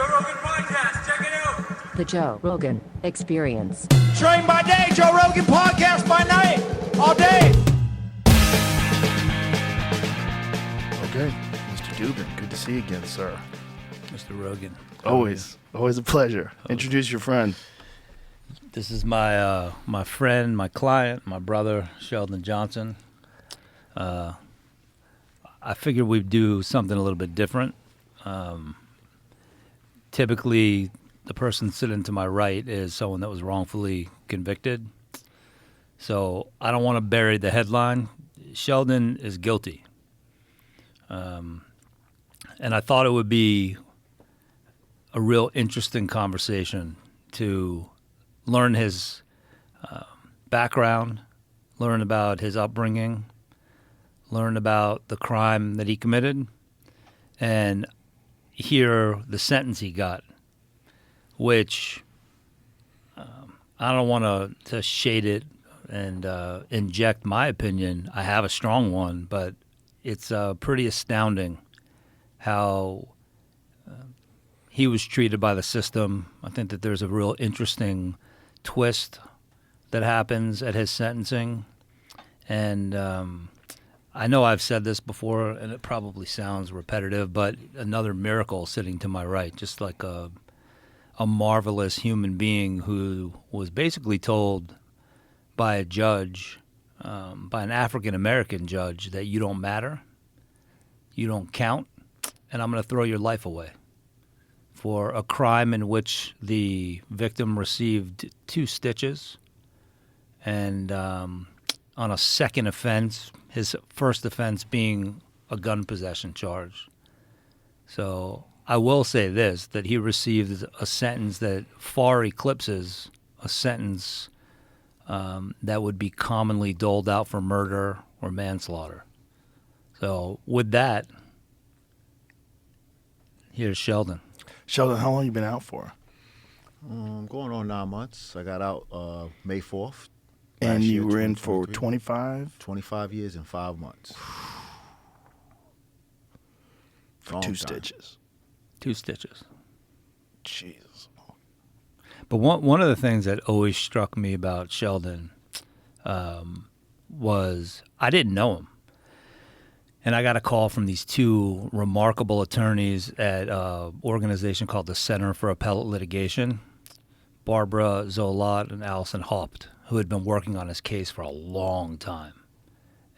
Joe Rogan Podcast. Check it out. The Joe Rogan Experience. Train by day, Joe Rogan Podcast by night, all day. Okay, Mr. Dubin, good to see you again, sir. Mr. Rogan. Always a pleasure. Introduce your friend. This is my my friend, my client, my brother, Sheldon Johnson. I figured we'd do something a little bit different. Typically, the person sitting to my right is someone that was wrongfully convicted. So I don't want to bury the headline. Sheldon is guilty. And I thought it would be a real interesting conversation to learn his background, learn about his upbringing, learn about the crime that he committed, and hear the sentence he got, which I don't want to shade it and inject my opinion. I have a strong one, but it's pretty astounding how he was treated by the system. I think that there's a real interesting twist that happens at his sentencing. And I know I've said this before, and it probably sounds repetitive, but another miracle sitting to my right, just like a marvelous human being who was basically told by a judge, by an African-American judge, that you don't matter, you don't count, and I'm going to throw your life away for a crime in which the victim received 2 stitches. And on a second offense, his first offense being a gun possession charge. So I will say this, that he received a sentence that far eclipses a sentence that would be commonly doled out for murder or manslaughter. So with that, here's Sheldon. Sheldon, how long you been out for? Going on 9 months. I got out May 4th. And you were in for 2023. 25? 25 years and 5 months. For Long 2 time. stitches. 2 stitches. Jesus. But one of the things that always struck me about Sheldon was I didn't know him. And I got a call from these 2 remarkable attorneys at an organization called the Center for Appellate Litigation, Barbara Zolot and Allison Haupt, who had been working on his case for a long time.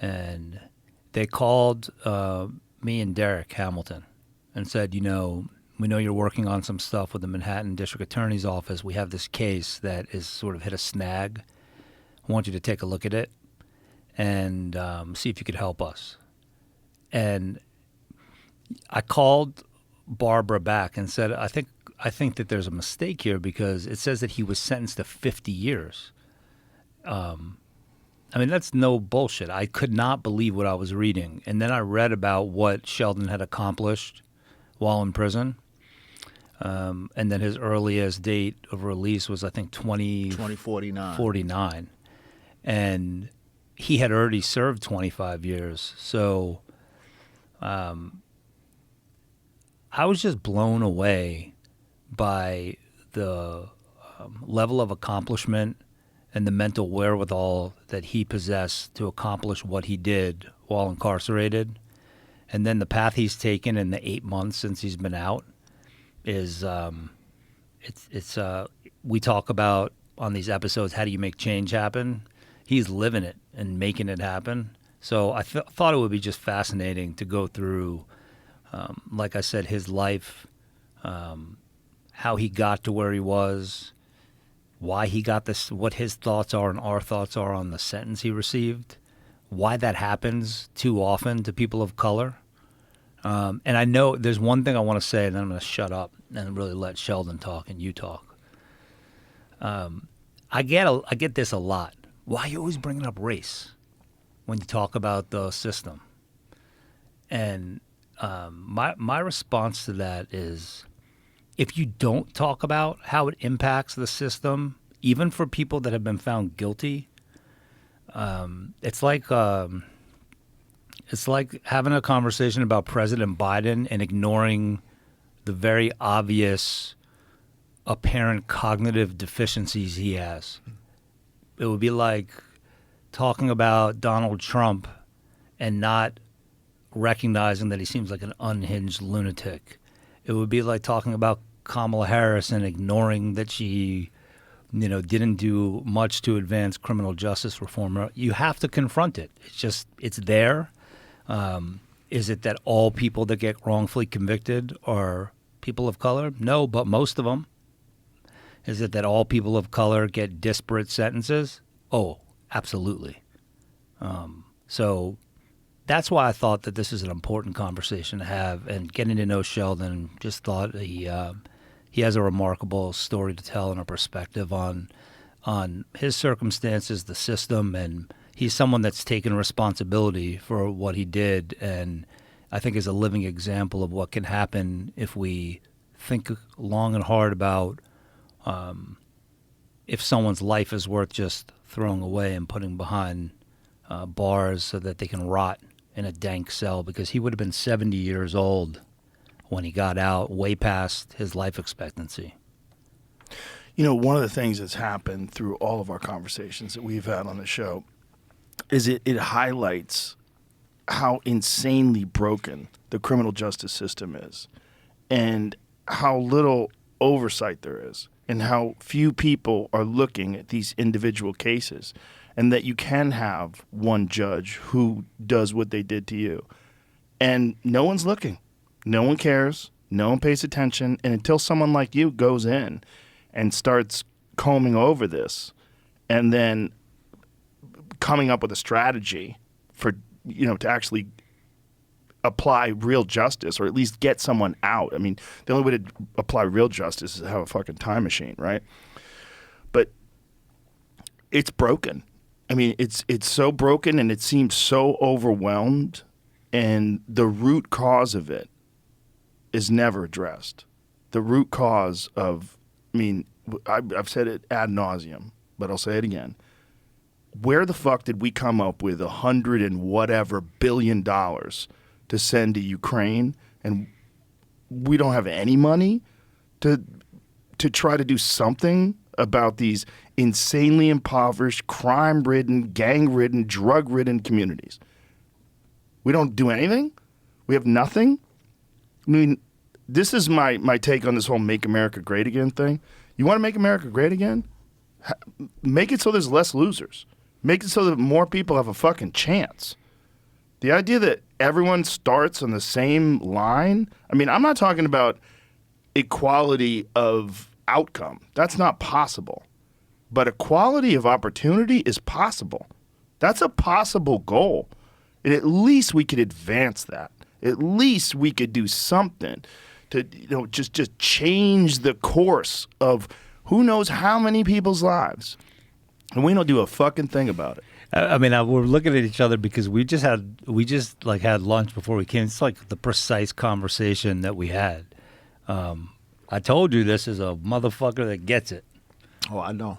And they called me and Derek Hamilton and said, we know you're working on some stuff with the Manhattan District Attorney's Office. We have this case that is sort of hit a snag. I want you to take a look at it and see if you could help us. And I called Barbara back and said, I think that there's a mistake here because it says that he was sentenced to 50 years. I mean, that's no bullshit. I could not believe what I was reading. And then I read about what Sheldon had accomplished while in prison. And then his earliest date of release was, I think, 2049. 49. And he had already served 25 years. So I was just blown away by the level of accomplishment and the mental wherewithal that he possessed to accomplish what he did while incarcerated. And then the path he's taken in the 8 months since he's been out is we talk about on these episodes, how do you make change happen? He's living it and making it happen. So I thought it would be just fascinating to go through, like I said, his life, how he got to where he was, why he got this, what his thoughts are and our thoughts are on the sentence he received, why that happens too often to people of color. And I know there's one thing I want to say, and then I'm going to shut up and really let Sheldon talk and you talk. I get this a lot. Why are you always bringing up race when you talk about the system? And my response to that is, if you don't talk about how it impacts the system, even for people that have been found guilty, it's like having a conversation about President Biden and ignoring the very obvious, apparent cognitive deficiencies he has. It would be like talking about Donald Trump and not recognizing that he seems like an unhinged lunatic. It would be like talking about Kamala Harris and ignoring that she, didn't do much to advance criminal justice reform. You have to confront it. It's there. Is it that all people that get wrongfully convicted are people of color? No, but most of them. Is it that all people of color get disparate sentences? Oh, absolutely. So that's why I thought that this is an important conversation to have, and getting to know Sheldon, just thought he has a remarkable story to tell and a perspective on his circumstances, the system, and he's someone that's taken responsibility for what he did, and I think is a living example of what can happen if we think long and hard about if someone's life is worth just throwing away and putting behind bars so that they can rot in a dank cell, because he would have been 70 years old when he got out, way past his life expectancy. One of the things that's happened through all of our conversations that we've had on the show is it highlights how insanely broken the criminal justice system is, and how little oversight there is, and how few people are looking at these individual cases, and that you can have one judge who does what they did to you, and no one's looking. No one cares. No one pays attention. And until someone like you goes in and starts combing over this and then coming up with a strategy for, to actually apply real justice, or at least get someone out. I mean, the only way to apply real justice is to have a fucking time machine, right? But it's broken. I mean, it's so broken, and it seems so overwhelmed, and the root cause of it is never addressed. The root cause of, I've said it ad nauseum, but I'll say it again. Where the fuck did we come up with $100 and whatever billion to send to Ukraine, and we don't have any money to try to do something about these insanely impoverished, crime-ridden, gang-ridden, drug-ridden communities? We don't do anything? We have nothing? I mean, this is my take on this whole Make America Great Again thing. You want to make America great again? Make it so there's less losers. Make it so that more people have a fucking chance. The idea that everyone starts on the same line, I'm not talking about equality of outcome. That's not possible. But equality of opportunity is possible. That's a possible goal. And at least we could advance that. At least we could do something to just change the course of who knows how many people's lives. And we don't do a fucking thing about it. We're looking at each other because we just had lunch before we came. It's like the precise conversation that we had. I told you this is a motherfucker that gets it. Oh, I know.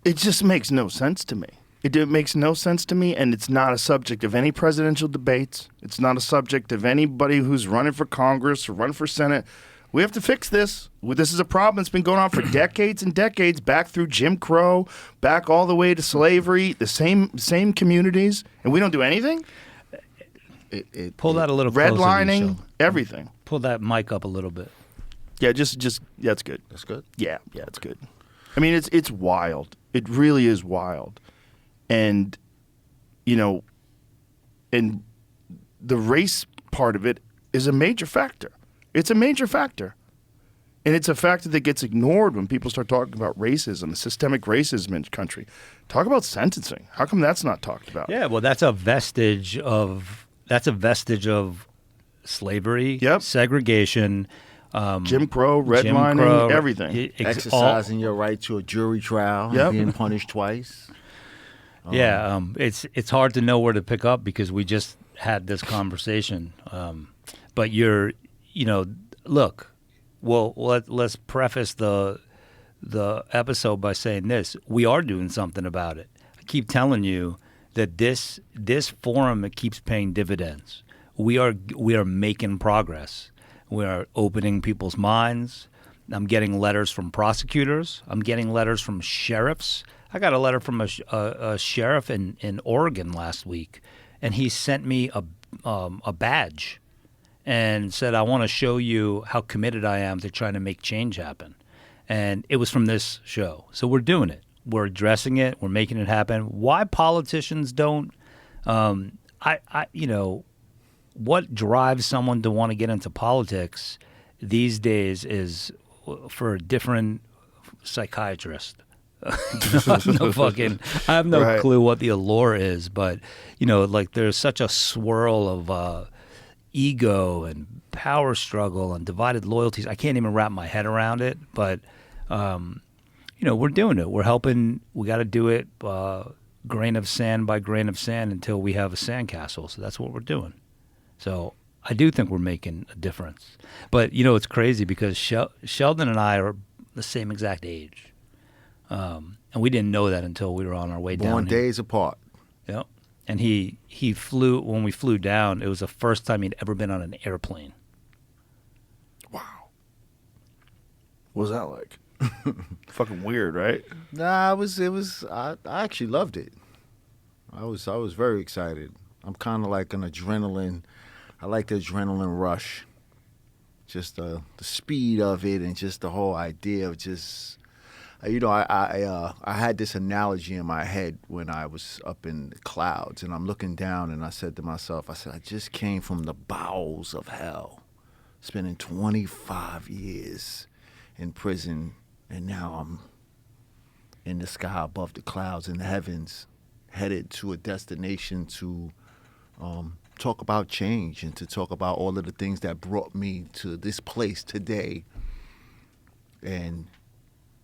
It just makes no sense to me. It makes no sense to me, and it's not a subject of any presidential debates. It's not a subject of anybody who's running for Congress or running for Senate. We have to fix this. This is a problem that's been going on for decades and decades, back through Jim Crow, back all the way to slavery, the same communities, and we don't do anything? Pull that a little closer. Redlining, everything. Pull that mic up a little bit. Yeah, just yeah, it's good. That's good. Yeah, it's good. It's wild. It really is wild. And, and the race part of it is a major factor. It's a major factor. And it's a factor that gets ignored when people start talking about racism, systemic racism in the country. Talk about sentencing. How come that's not talked about? Yeah, well, that's a vestige of slavery, segregation, Jim Crow, redlining, everything. Exercising your right to a jury trial, being punished twice. Yeah, it's hard to know where to pick up because we just had this conversation. But look, well, let's preface the episode by saying this: we are doing something about it. I keep telling you that this forum, it keeps paying dividends. We are making progress. We're opening people's minds. I'm getting letters from prosecutors. I'm getting letters from sheriffs. I got a letter from a sheriff in Oregon last week, and he sent me a badge and said, I want to show you how committed I am to trying to make change happen. And it was from this show. So we're doing it. We're addressing it. We're making it happen. Why politicians don't, what drives someone to want to get into politics these days is for a different psychiatrist. I have no Right. clue what the allure is, but like there's such a swirl of ego and power struggle and divided loyalties. I can't even wrap my head around it, but we're doing it. We're helping. We got to do it grain of sand by grain of sand until we have a sandcastle. So that's what we're doing. So I do think we're making a difference. But it's crazy because Sheldon and I are the same exact age. And we didn't know that until we were on our way down. Born days apart. Yep. And he flew, when we flew down, it was the first time he'd ever been on an airplane. Wow. What was that like? Fucking weird, right? Nah, I actually loved it. I was very excited. I'm kind of like an adrenaline. I like the adrenaline rush. Just the speed of it and just the whole idea of just, I had this analogy in my head when I was up in the clouds and I'm looking down and I said to myself, I just came from the bowels of hell, spending 25 years in prison, and now I'm in the sky above the clouds in the heavens, headed to a destination to talk about change and to talk about all of the things that brought me to this place today, and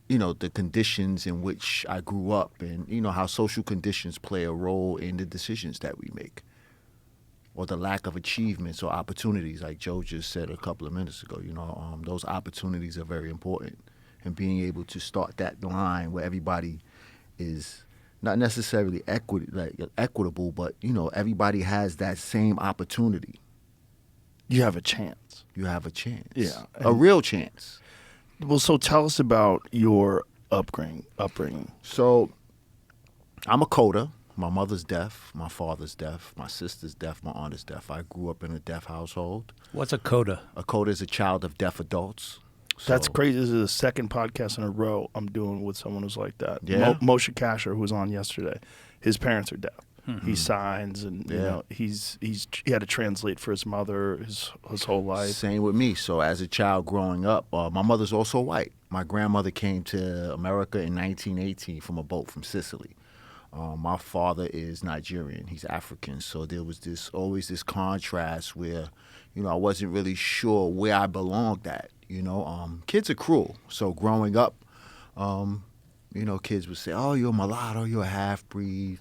the conditions in which I grew up, and how social conditions play a role in the decisions that we make, or the lack of achievements or opportunities, like Joe just said a couple of minutes ago. Those opportunities are very important, and being able to start that line where everybody is not necessarily equitable, but everybody has that same opportunity. You have a chance. You have a chance. Yeah. A real chance. Well, so tell us about your upbringing. So I'm a coder. My mother's deaf. My father's deaf. My sister's deaf. My aunt is deaf. I grew up in a deaf household. What's a coda? A coder is a child of deaf adults. That's So- crazy. This is the second podcast in a row I'm doing with someone who's like that. Yeah? Moshe Kasher, who was on yesterday, his parents are deaf. Mm-hmm. He signs, and Yeah. he had to translate for his mother his whole life. Same with me. So as a child growing up, my mother's also white. My grandmother came to America in 1918 from a boat from Sicily. My father is Nigerian. He's African. So there was always this contrast where, I wasn't really sure where I belonged at. Kids are cruel. So growing up, kids would say, "Oh, you're a mulatto, you're a half-breed,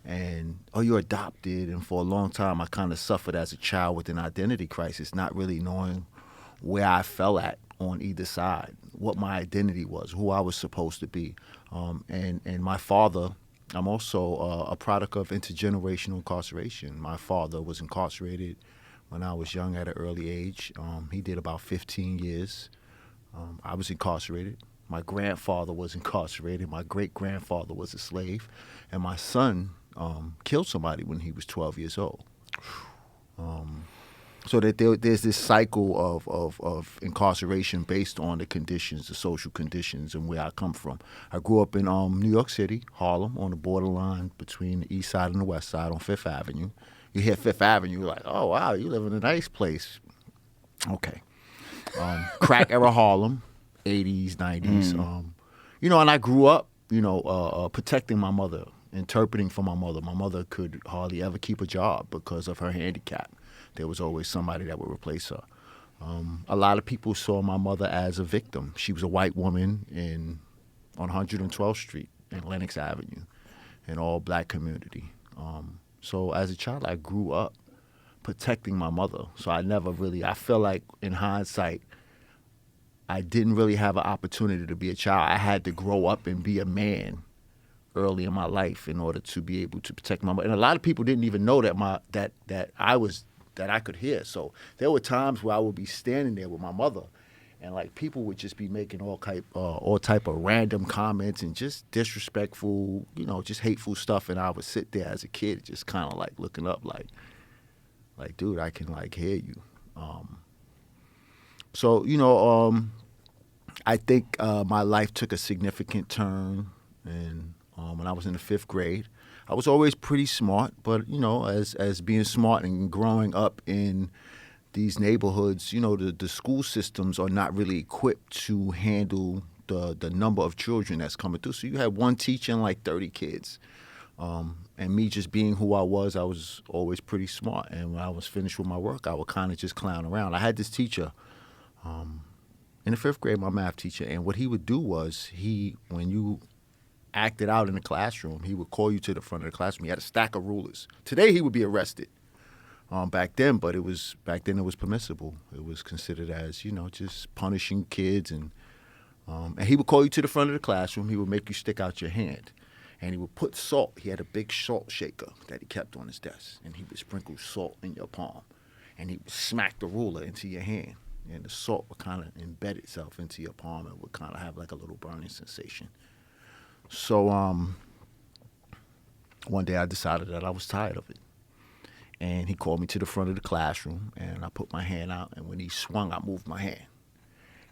and oh, you're adopted." And for a long time, I kind of suffered as a child with an identity crisis, not really knowing where I fell at on either side, what my identity was, who I was supposed to be. And my father, I'm also a product of intergenerational incarceration. My father was incarcerated when I was young at an early age. He did about 15 years. I was incarcerated. My grandfather was incarcerated. My great-grandfather was a slave. And my son killed somebody when he was 12 years old. So that there's this cycle of incarceration based on the conditions, the social conditions, and where I come from. I grew up in New York City, Harlem, on the borderline between the east side and the west side on Fifth Avenue. You hear Fifth Avenue, you're like, oh, wow, you live in a nice place. Okay. Crack era Harlem, 80s, 90s. And I grew up, protecting my mother, interpreting for my mother. My mother could hardly ever keep a job because of her handicap. There was always somebody that would replace her. A lot of people saw my mother as a victim. She was a white woman on 112th Street and Lenox Avenue, an all-black community. So as a child, I grew up protecting my mother. So I feel like in hindsight, I didn't really have an opportunity to be a child. I had to grow up and be a man early in my life in order to be able to protect my mother. And a lot of people didn't even know that I was that I could hear. So there were times where I would be standing there with my mother, and like people would just be making all type of random comments and just disrespectful, just hateful stuff. And I would sit there as a kid, just kind of like looking up, like, dude, I can like hear you. So I think my life took a significant turn, and when I was in the 5th grade. I was always pretty smart, but as being smart and growing up in these neighborhoods, the school systems are not really equipped to handle the number of children that's coming through. So you had one teacher and like 30 kids. And me just being who I was always pretty smart. And when I was finished with my work, I would kind of just clown around. I had this teacher in the 5th grade, my math teacher, and what he would do was when you acted out in the classroom, he would call you to the front of the classroom. He had a stack of rulers. Today he would be arrested. Back then it was permissible. It was considered as just punishing kids, and he would call you to the front of the classroom. He would make you stick out your hand, and he would put salt. He had a big salt shaker that he kept on his desk, and he would sprinkle salt in your palm, and he would smack the ruler into your hand, and the salt would kind of embed itself into your palm and would kind of have like a little burning sensation. So one day I decided that I was tired of it. And he called me to the front of the classroom, and I put my hand out, and when he swung, I moved my hand.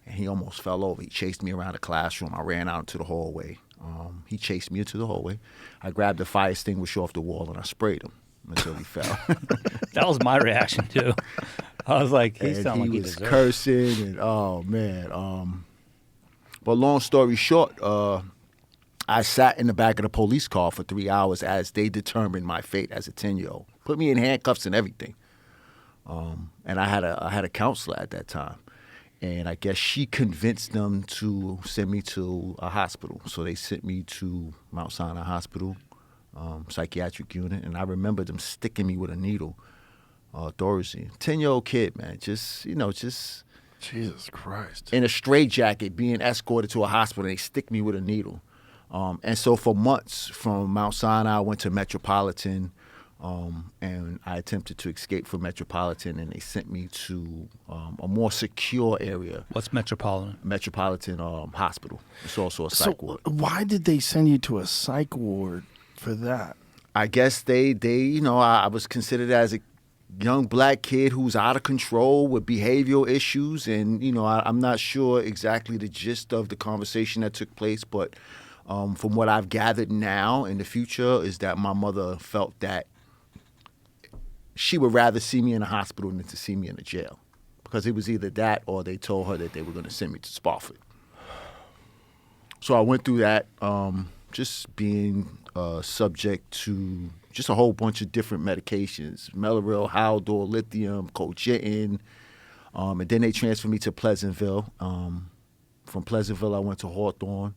And he almost fell over. He chased me around the classroom. I ran out into the hallway. He chased me into the hallway. I grabbed the fire extinguisher off the wall, and I sprayed him until he fell. That was my reaction, too. I was like, he and sounded like he he was deserved it. cursing, and oh, man. But long story short, I sat in the back of the police car for 3 hours as they determined my fate as a 10-year-old. Put me in handcuffs and everything. And I had a counselor at that time. And I guess she convinced them to send me to a hospital. So they sent me to Mount Sinai Hospital, psychiatric unit. And I remember them sticking me with a needle, Thorazine. 10-year-old kid, man, just Jesus Christ. in a straitjacket being escorted to a hospital. And they stick me with a needle. And so for months from Mount Sinai, I went to Metropolitan, and I attempted to escape from Metropolitan, and they sent me to a more secure area. What's Metropolitan? Metropolitan Hospital. It's also a psych ward. Why did they send you to a psych ward for that? I guess I was considered as a young black kid who's out of control with behavioral issues, and I'm not sure exactly the gist of the conversation that took place, but from what I've gathered now in the future is that my mother felt that she would rather see me in a hospital than to see me in a jail, because it was either that or they told her that they were going to send me to Spofford. So I went through that, just being subject to just a whole bunch of different medications: Mellaril, Haldol, lithium, Cogentin, and then they transferred me to Pleasantville. From Pleasantville, I went to Hawthorne.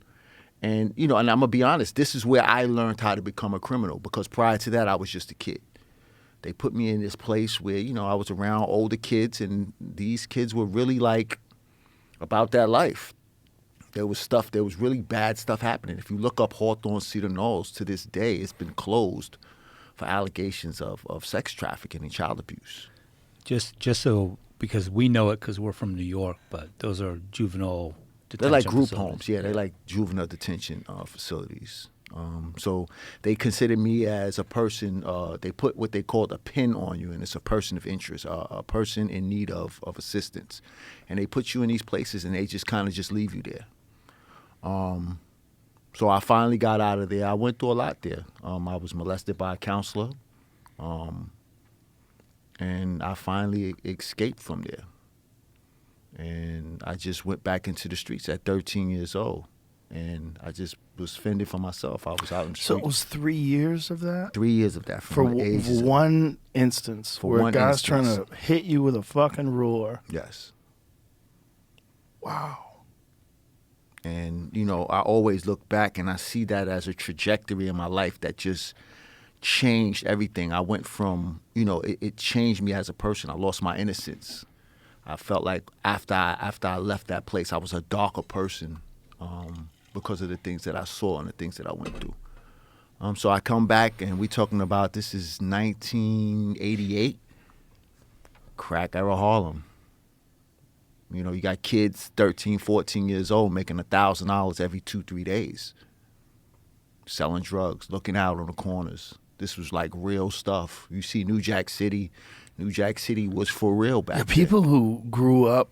And, and I'm going to be honest, this is where I learned how to become a criminal, because prior to that, I was just a kid. They put me in this place where, I was around older kids, and these kids were really like about that life. There was really bad stuff happening. If you look up Hawthorne Cedar Knolls, to this day, it's been closed for allegations of sex trafficking and child abuse. Just so, because we know it because we're from New York, but those are juvenile detention They're like group facilities. homes. Yeah, they're like juvenile detention facilities. So they consider me as a person, they put what they called a pin on you, and it's a person of interest, a person in need of assistance. And they put you in these places, and they just kind of just leave you there. So I finally got out of there. I went through a lot there. I was molested by a counselor, and I finally escaped from there. And I just went back into the streets at 13 years old. And I just was fending for myself. I was out in the So street. it was 3 years of that? 3 years of that. For From the ages of- one instance For where one a guy's instance. trying to hit you with a fucking ruler. Yes. Wow. And, I always look back and I see that as a trajectory in my life that just changed everything. I went from, it changed me as a person. I lost my innocence. I felt like after I left that place, I was a darker person because of the things that I saw and the things that I went through. So I come back, and we talking about, this is 1988. crack era Harlem. You know, you got kids 13, 14 years old making $1,000 every 2-3 days. Selling drugs, looking out on the corners. This was like real stuff. You see New Jack City. New Jack City was for real back then. People who grew up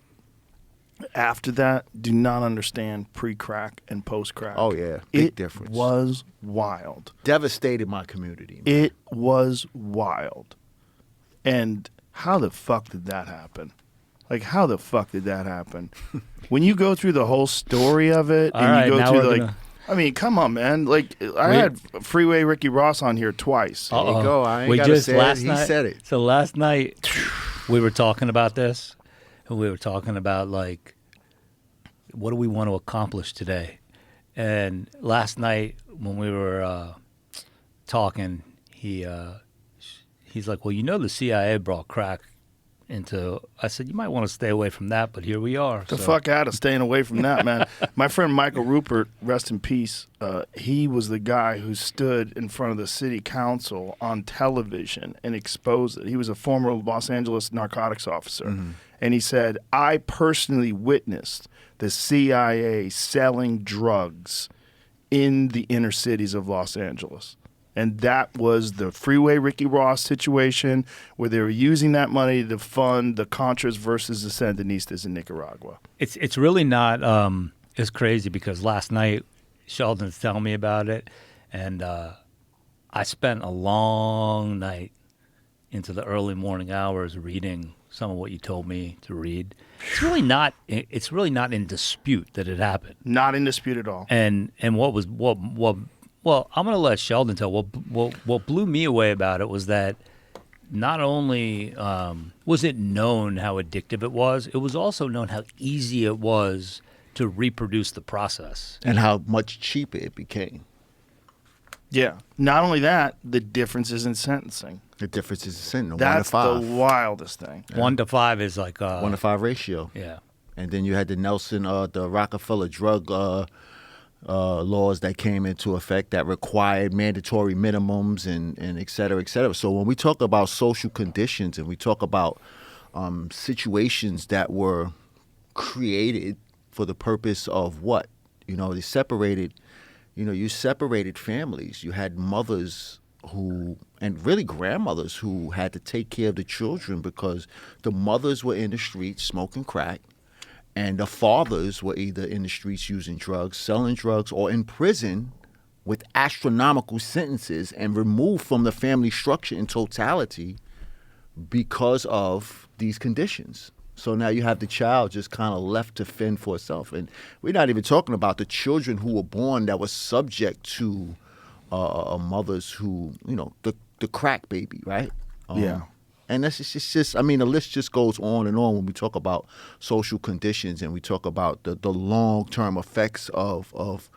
after that do not understand pre-crack and post-crack. Oh, yeah. Big difference. It was wild. Devastated my community, man. It was wild. And how the fuck did that happen? Like, how the fuck did that happen? When you go through the whole story of it, All and right, you go now through, we're like, gonna- I mean, come on, man. Like, I had Freeway Ricky Ross on here twice. There you go. I ain't got to say it. He said it. So last night we were talking about this, and we were talking about like, what do we want to accomplish today? And last night when we were talking, he's like, well, you know, the CIA brought crack into. I said, you might want to stay away from that, but here we are. The fuck out of staying away from that, man. My friend Michael Rupert, rest in peace, he was the guy who stood in front of the city council on television and exposed it. He was a former Los Angeles narcotics officer. Mm-hmm. And he said, I personally witnessed the CIA selling drugs in the inner cities of Los Angeles. And that was the Freeway Ricky Ross situation where they were using that money to fund the Contras versus the Sandinistas in Nicaragua. It's really not as crazy because last night Sheldon's telling me about it, and I spent a long night into the early morning hours reading some of what you told me to read. It's really not in dispute that it happened. Not in dispute at all. And well, I'm going to let Sheldon tell. What blew me away about it was that not only was it known how addictive it was also known how easy it was to reproduce the process. And how much cheaper it became. Yeah. Not only that, the differences in sentencing. The difference is in 1 to That's 5. the wildest thing. 1 to 5 is like 1 to 5 ratio. Yeah. And then you had the the Rockefeller drug laws that came into effect that required mandatory minimums and et cetera, et cetera. So when we talk about social conditions and we talk about situations that were created for the purpose of what? You know, you separated families. You had mothers and really grandmothers who had to take care of the children because the mothers were in the streets smoking crack. And the fathers were either in the streets using drugs, selling drugs, or in prison with astronomical sentences and removed from the family structure in totality because of these conditions. So now you have the child just kind of left to fend for itself. And we're not even talking about the children who were born that were subject to mothers who, you know, the crack baby, right? Yeah. And that's just I mean, the list just goes on and on when we talk about social conditions and we talk about the long-term effects of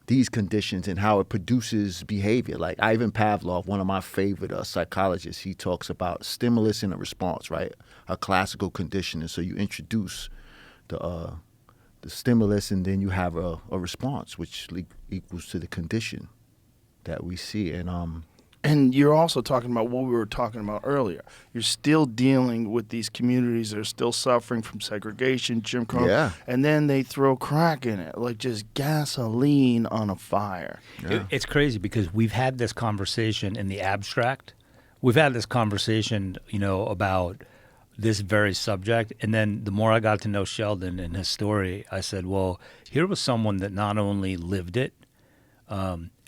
these conditions and how it produces behavior. Like Ivan Pavlov, one of my favorite psychologists, he talks about stimulus and a response, right? A classical conditioning. So you introduce the stimulus and then you have a response, which equals to the condition that we see. And you're also talking about what we were talking about earlier. You're still dealing with these communities that are still suffering from segregation, Jim Crow. Yeah. And then they throw crack in it, like just gasoline on a fire. Yeah. It's crazy because we've had this conversation in the abstract. We've had this conversation, you know, about this very subject. And then the more I got to know Sheldon and his story, I said, well, here was someone that not only lived it,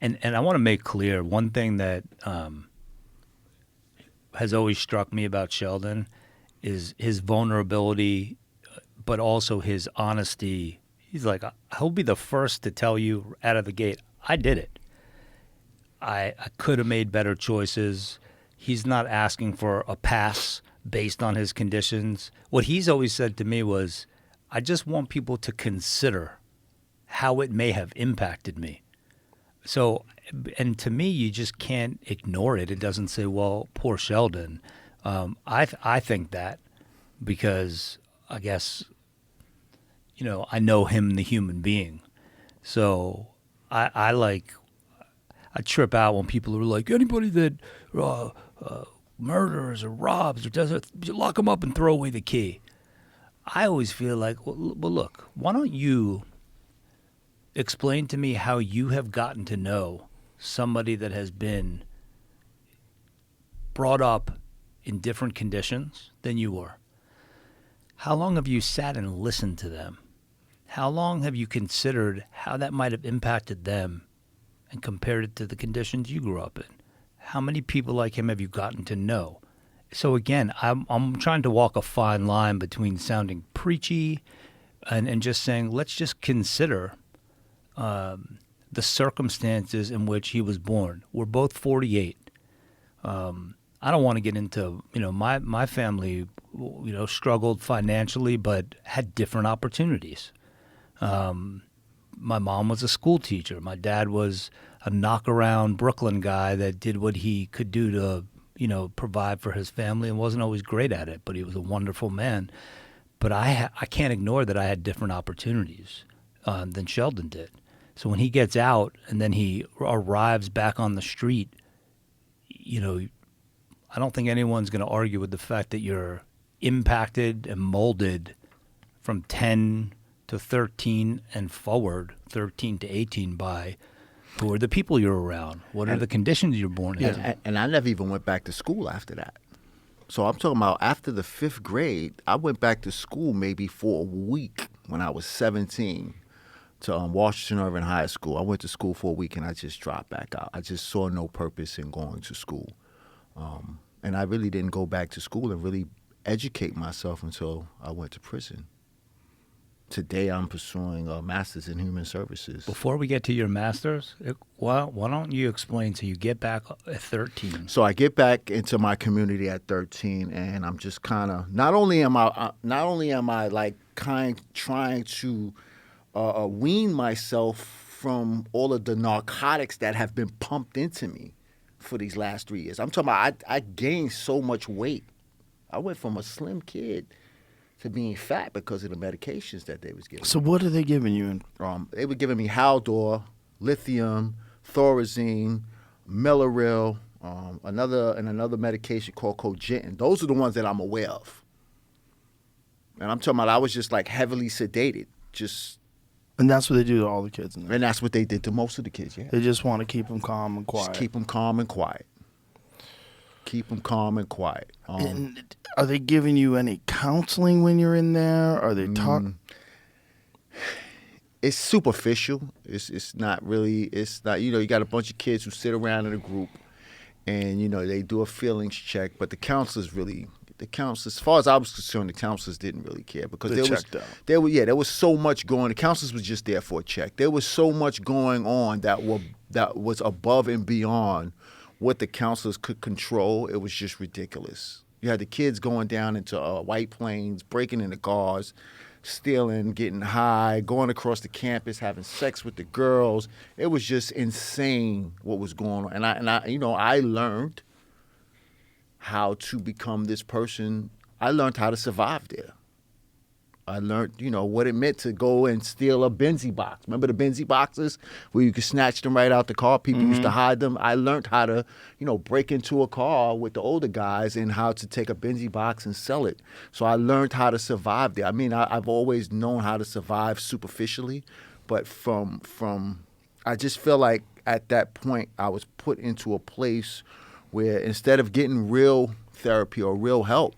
and I want to make clear one thing that has always struck me about Sheldon is his vulnerability, but also his honesty. He's like, he'll be the first to tell you out of the gate, I did it. I could have made better choices. He's not asking for a pass based on his conditions. What he's always said to me was, I just want people to consider how it may have impacted me. So, and to me, you just can't ignore it. It doesn't say, well, poor Sheldon. I think that because I guess, you know, I know him, the human being. So I trip out when people are like, anybody that murders or robs or does it, you lock them up and throw away the key. I always feel like, well, look, why don't you explain to me how you have gotten to know somebody that has been brought up in different conditions than you were? How long have you sat and listened to them? How long have you considered how that might have impacted them and compared it to the conditions you grew up in? How many people like him have you gotten to know? So again, I'm trying to walk a fine line between sounding preachy and just saying, let's just consider the circumstances in which he was born. We're both 48. I don't want to get into, my family, struggled financially, but had different opportunities. My mom was a school teacher. My dad was a knock-around Brooklyn guy that did what he could do to, provide for his family and wasn't always great at it, but he was a wonderful man. But I can't ignore that I had different opportunities than Sheldon did. So when he gets out and then he arrives back on the street, I don't think anyone's going to argue with the fact that you're impacted and molded from 10 to 13 and forward, 13 to 18 by who are the people you're around? What are the conditions you're born into? And I never even went back to school after that. So I'm talking about after the 5th grade, I went back to school maybe for a week when I was 17 to Washington Irving High School. I went to school for a week and I just dropped back out. I just saw no purpose in going to school. And I really didn't go back to school and really educate myself until I went to prison. Today I'm pursuing a master's in human services. Before we get to your master's, why don't you explain so you get back at 13? So I get back into my community at 13, and I'm just kind of not only am I like trying to wean myself from all of the narcotics that have been pumped into me for these last 3 years. I'm talking about I gained so much weight. I went from a slim kid to being fat because of the medications that they was giving. So what are they giving you? They were giving me Haldor, lithium, Thorazine, Meloril, another medication called Cogentin. Those are the ones that I'm aware of. And I'm talking about I was just like heavily sedated, And that's what they do to all the kids in there. and that's what they did to most of the kids. Yeah, They just want to keep them calm and quiet. just keep them calm and quiet. Keep them calm and quiet. And are they giving you any counseling when you're in there? Are they talking? It's superficial. It's not really. It's not. You got a bunch of kids who sit around in a group, and they do a feelings check. But the counselors, as far as I was concerned, the counselors didn't really care because They checked out. there was so much going. The counselors was just there for a check. There was so much going on that was above and beyond what the counselors could control. It was just ridiculous. You had the kids going down into white planes, breaking into cars, stealing, getting high, going across the campus, having sex with the girls. It was just insane what was going on. And I learned how to become this person. I learned how to survive there. I learned, what it meant to go and steal a Benzie box. Remember the Benzie boxes where you could snatch them right out the car? People used to hide them. I learned how to, break into a car with the older guys and how to take a Benzie box and sell it. So I learned how to survive there. I mean, I've always known how to survive superficially, but I just feel like at that point I was put into a place where instead of getting real therapy or real help,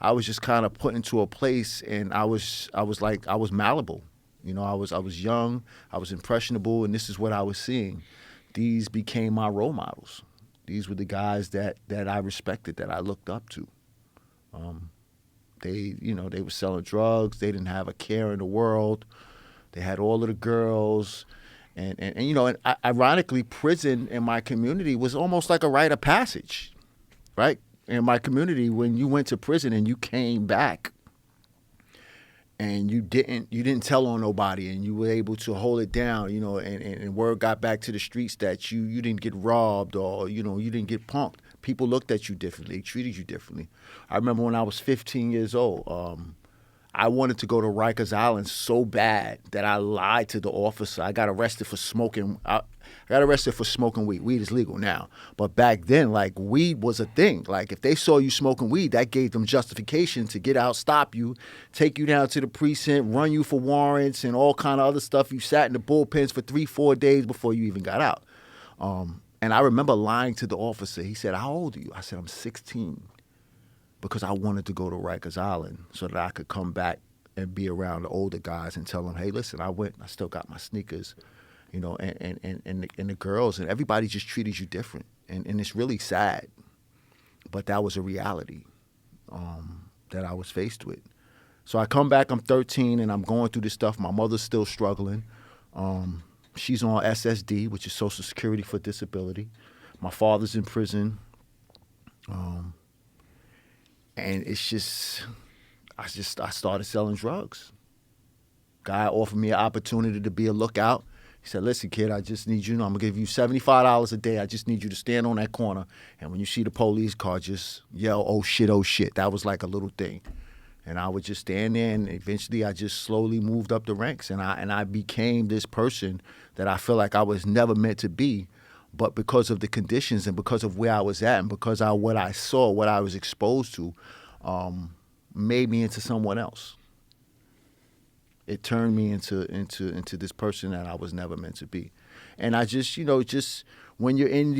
I was just kind of put into a place, and I was malleable. I was young, I was impressionable, and this is what I was seeing. These became my role models. These were the guys that I respected, that I looked up to. They were selling drugs. They didn't have a care in the world. They had all of the girls, and ironically, prison in my community was almost like a rite of passage, right? In my community, when you went to prison and you came back and you didn't tell on nobody and you were able to hold it down, and word got back to the streets that you didn't get robbed or, you didn't get punked. People looked at you differently, treated you differently. I remember when I was 15 years old, I wanted to go to Rikers Island so bad that I lied to the officer. I got arrested for smoking. I got arrested for smoking weed. Weed is legal now. But back then, like, weed was a thing. Like, if they saw you smoking weed, that gave them justification to get out, stop you, take you down to the precinct, run you for warrants and all kind of other stuff. You sat in the bullpens for 3-4 days before you even got out. And I remember lying to the officer. He said, "How old are you?" I said, "I'm 16." Because I wanted to go to Rikers Island so that I could come back and be around the older guys and tell them, "Hey, listen, I went. I still got my sneakers, you know." And the girls and everybody just treated you different, and it's really sad. But that was a reality that I was faced with. So I come back. I'm 13, and I'm going through this stuff. My mother's still struggling. She's on SSD, which is Social Security for Disability. My father's in prison. And it's just, I started selling drugs. Guy offered me an opportunity to be a lookout. He said, "Listen, kid, I just need you. I'm gonna give you $75 a day. I just need you to stand on that corner, and when you see the police car, just yell, 'Oh shit, oh shit.'" That was like a little thing, and I would just stand there. And eventually, I just slowly moved up the ranks, and I became this person that I feel like I was never meant to be. But because of the conditions and because of where I was at and because of what I saw, what I was exposed to, made me into someone else. It turned me into this person that I was never meant to be. And I just, just when you're in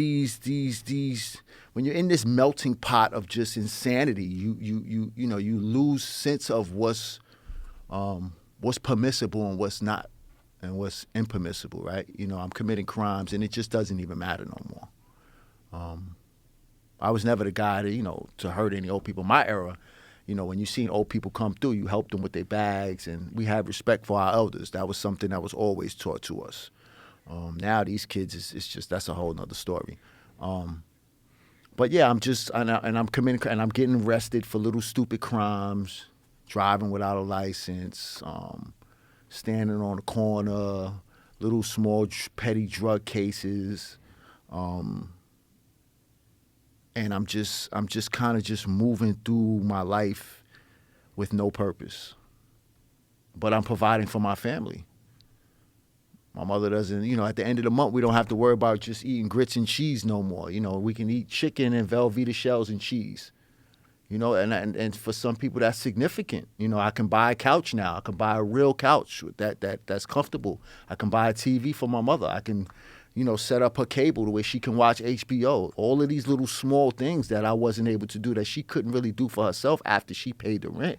when you're in this melting pot of just insanity, you lose sense of what's permissible and what's not. And what's impermissible, right? I'm committing crimes, and it just doesn't even matter no more. I was never the guy to hurt any old people. My era, when you seen old people come through, you helped them with their bags, and we had respect for our elders. That was something that was always taught to us. Now these kids, it's just that's a whole nother story. But yeah, I'm getting arrested for little stupid crimes, driving without a license. Standing on the corner, little small petty drug cases, and I'm just kind of just moving through my life with no purpose. But I'm providing for my family. My mother doesn't, at the end of the month, we don't have to worry about just eating grits and cheese no more. We can eat chicken and Velveeta shells and cheese. And for some people that's significant. I can buy a couch now. I can buy a real couch that's comfortable. I can buy a TV for my mother. I can, set up her cable the way she can watch HBO. All of these little small things that I wasn't able to do that she couldn't really do for herself after she paid the rent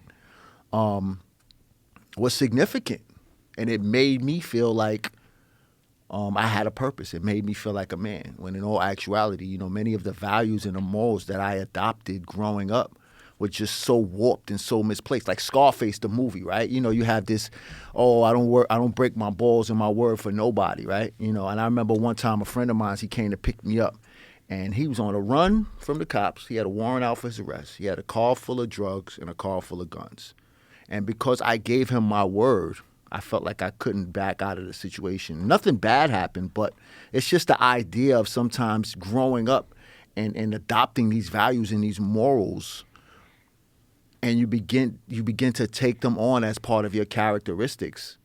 was significant. And it made me feel like I had a purpose. It made me feel like a man. When in all actuality, many of the values and the morals that I adopted growing up were just so warped and so misplaced. Like Scarface, the movie, right? You have this, I don't break my balls and my word for nobody, right? And I remember one time a friend of mine, he came to pick me up, and he was on a run from the cops. He had a warrant out for his arrest. He had a car full of drugs and a car full of guns. And because I gave him my word, I felt like I couldn't back out of the situation. Nothing bad happened, but it's just the idea of sometimes growing up and adopting these values and these morals, and you begin to take them on as part of your characteristics,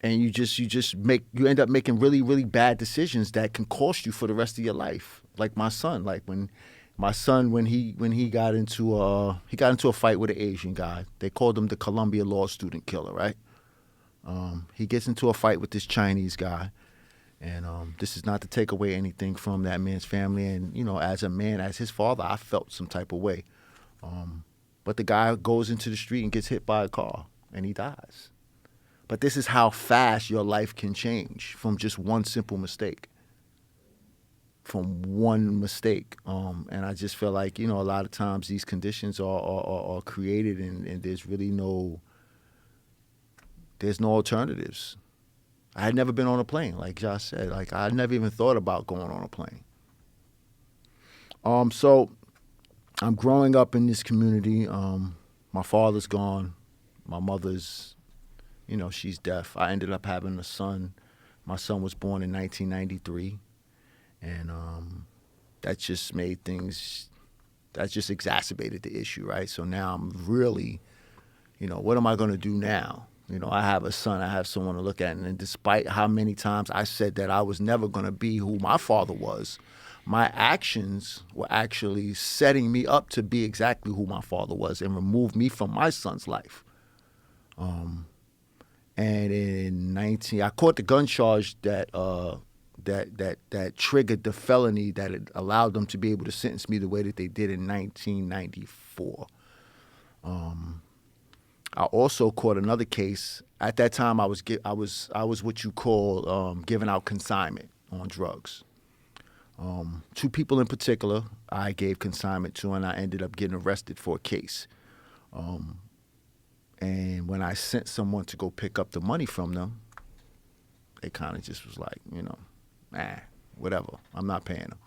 and you end up making really, really bad decisions that can cost you for the rest of your life. Like my son, when he got into a fight with an Asian guy. They called him the Columbia law student killer, right? He gets into a fight with this Chinese guy, and this is not to take away anything from that man's family. And as a man, as his father, I felt some type of way. But the guy goes into the street and gets hit by a car, and he dies. But this is how fast your life can change from just one simple mistake. From one mistake. And I just feel like, a lot of times these conditions are created, and there's really no alternatives. I had never been on a plane, like Josh said. Like, I never even thought about going on a plane. So I'm growing up in this community. My father's gone. My mother's, she's deaf. I ended up having a son. My son was born in 1993. And that just exacerbated the issue, right? So now I'm really, what am I going to do now? I have a son, I have someone to look at. And despite how many times I said that I was never going to be who my father was, my actions were actually setting me up to be exactly who my father was and remove me from my son's life. And I caught the gun charge that triggered the felony that it allowed them to be able to sentence me the way that they did in 1994. I also caught another case. At that time, I was what you call giving out consignment on drugs. 2 people in particular I gave consignment to, and I ended up getting arrested for a case. And when I sent someone to go pick up the money from them, they kind of just was like, whatever, I'm not paying them.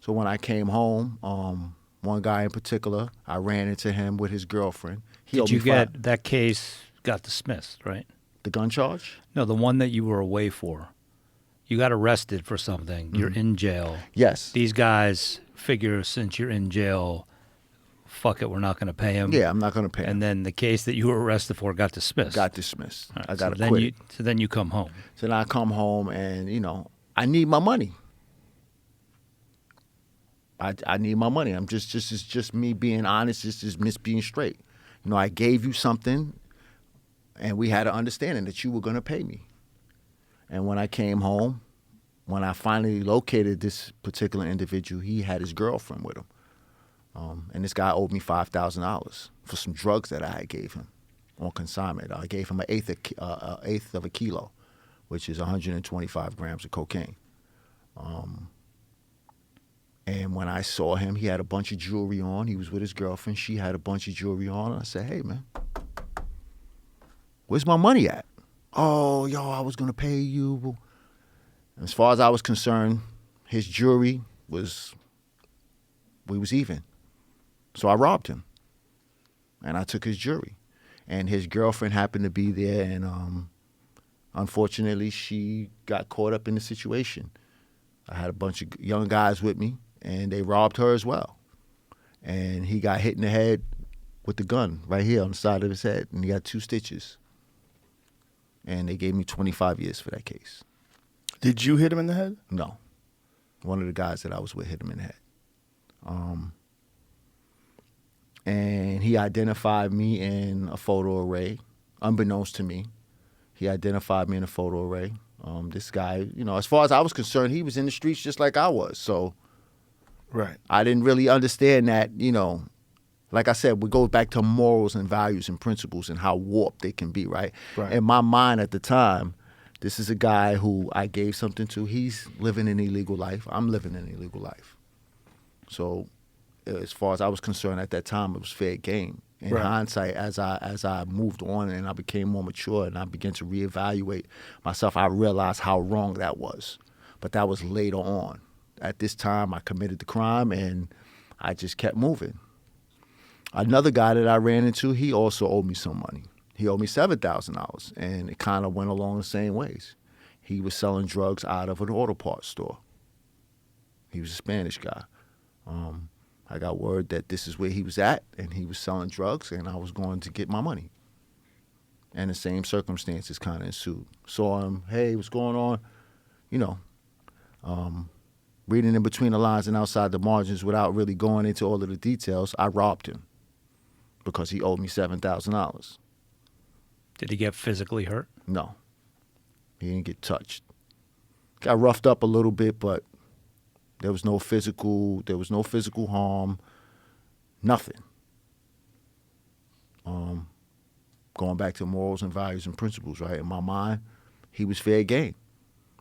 So when I came home, one guy in particular, I ran into him with his girlfriend. Did you get that case got dismissed, right? The gun charge? No, the one that you were away for. You got arrested for something. You're in jail. Yes. These guys figure since you're in jail, fuck it, we're not going to pay him. Yeah, I'm not going to pay him. And then the case that you were arrested for got dismissed. Got dismissed. Right, I got so acquitted. So then you come home. So then I come home and, I need my money. I need my money. I'm just me being honest. It's just me being straight. I gave you something, and we had an understanding that you were going to pay me. And when I came home, when I finally located this particular individual, he had his girlfriend with him. And this guy owed me $5,000 for some drugs that I had gave him on consignment. I gave him an eighth of a kilo, which is 125 grams of cocaine. And when I saw him, he had a bunch of jewelry on. He was with his girlfriend. She had a bunch of jewelry on. And I said, hey, man, where's my money at? Oh, I was going to pay you. And as far as I was concerned, his jewelry we was even. So I robbed him. And I took his jewelry. And his girlfriend happened to be there. And unfortunately, she got caught up in the situation. I had a bunch of young guys with me, and they robbed her as well. And he got hit in the head with the gun right here on the side of his head, and he got 2 stitches. And they gave me 25 years for that case. Did you hit him in the head? No. One of the guys that I was with hit him in the head. And he identified me in a photo array, unbeknownst to me. He identified me in a photo array. This guy, as far as I was concerned, he was in the streets just like I was. So right. I didn't really understand that, like I said, we go back to morals and values and principles and how warped they can be, right? In my mind at the time, this is a guy who I gave something to. He's living an illegal life. I'm living an illegal life. So as far as I was concerned at that time, it was fair game. In hindsight, as I moved on and I became more mature and I began to reevaluate myself, I realized how wrong that was. But that was later on. At this time, I committed the crime and I just kept moving. Another guy that I ran into, he also owed me some money. He owed me $7,000, and it kind of went along the same ways. He was selling drugs out of an auto parts store. He was a Spanish guy. I got word that this is where he was at, and he was selling drugs, and I was going to get my money. And the same circumstances kind of ensued. Saw him, hey, what's going on? Reading in between the lines and outside the margins without really going into all of the details, I robbed him because he owed me $7,000. Did he get physically hurt? No. He didn't get touched. Got roughed up a little bit, but there was no physical harm, nothing. Going back to morals and values and principles, right? In my mind, he was fair game.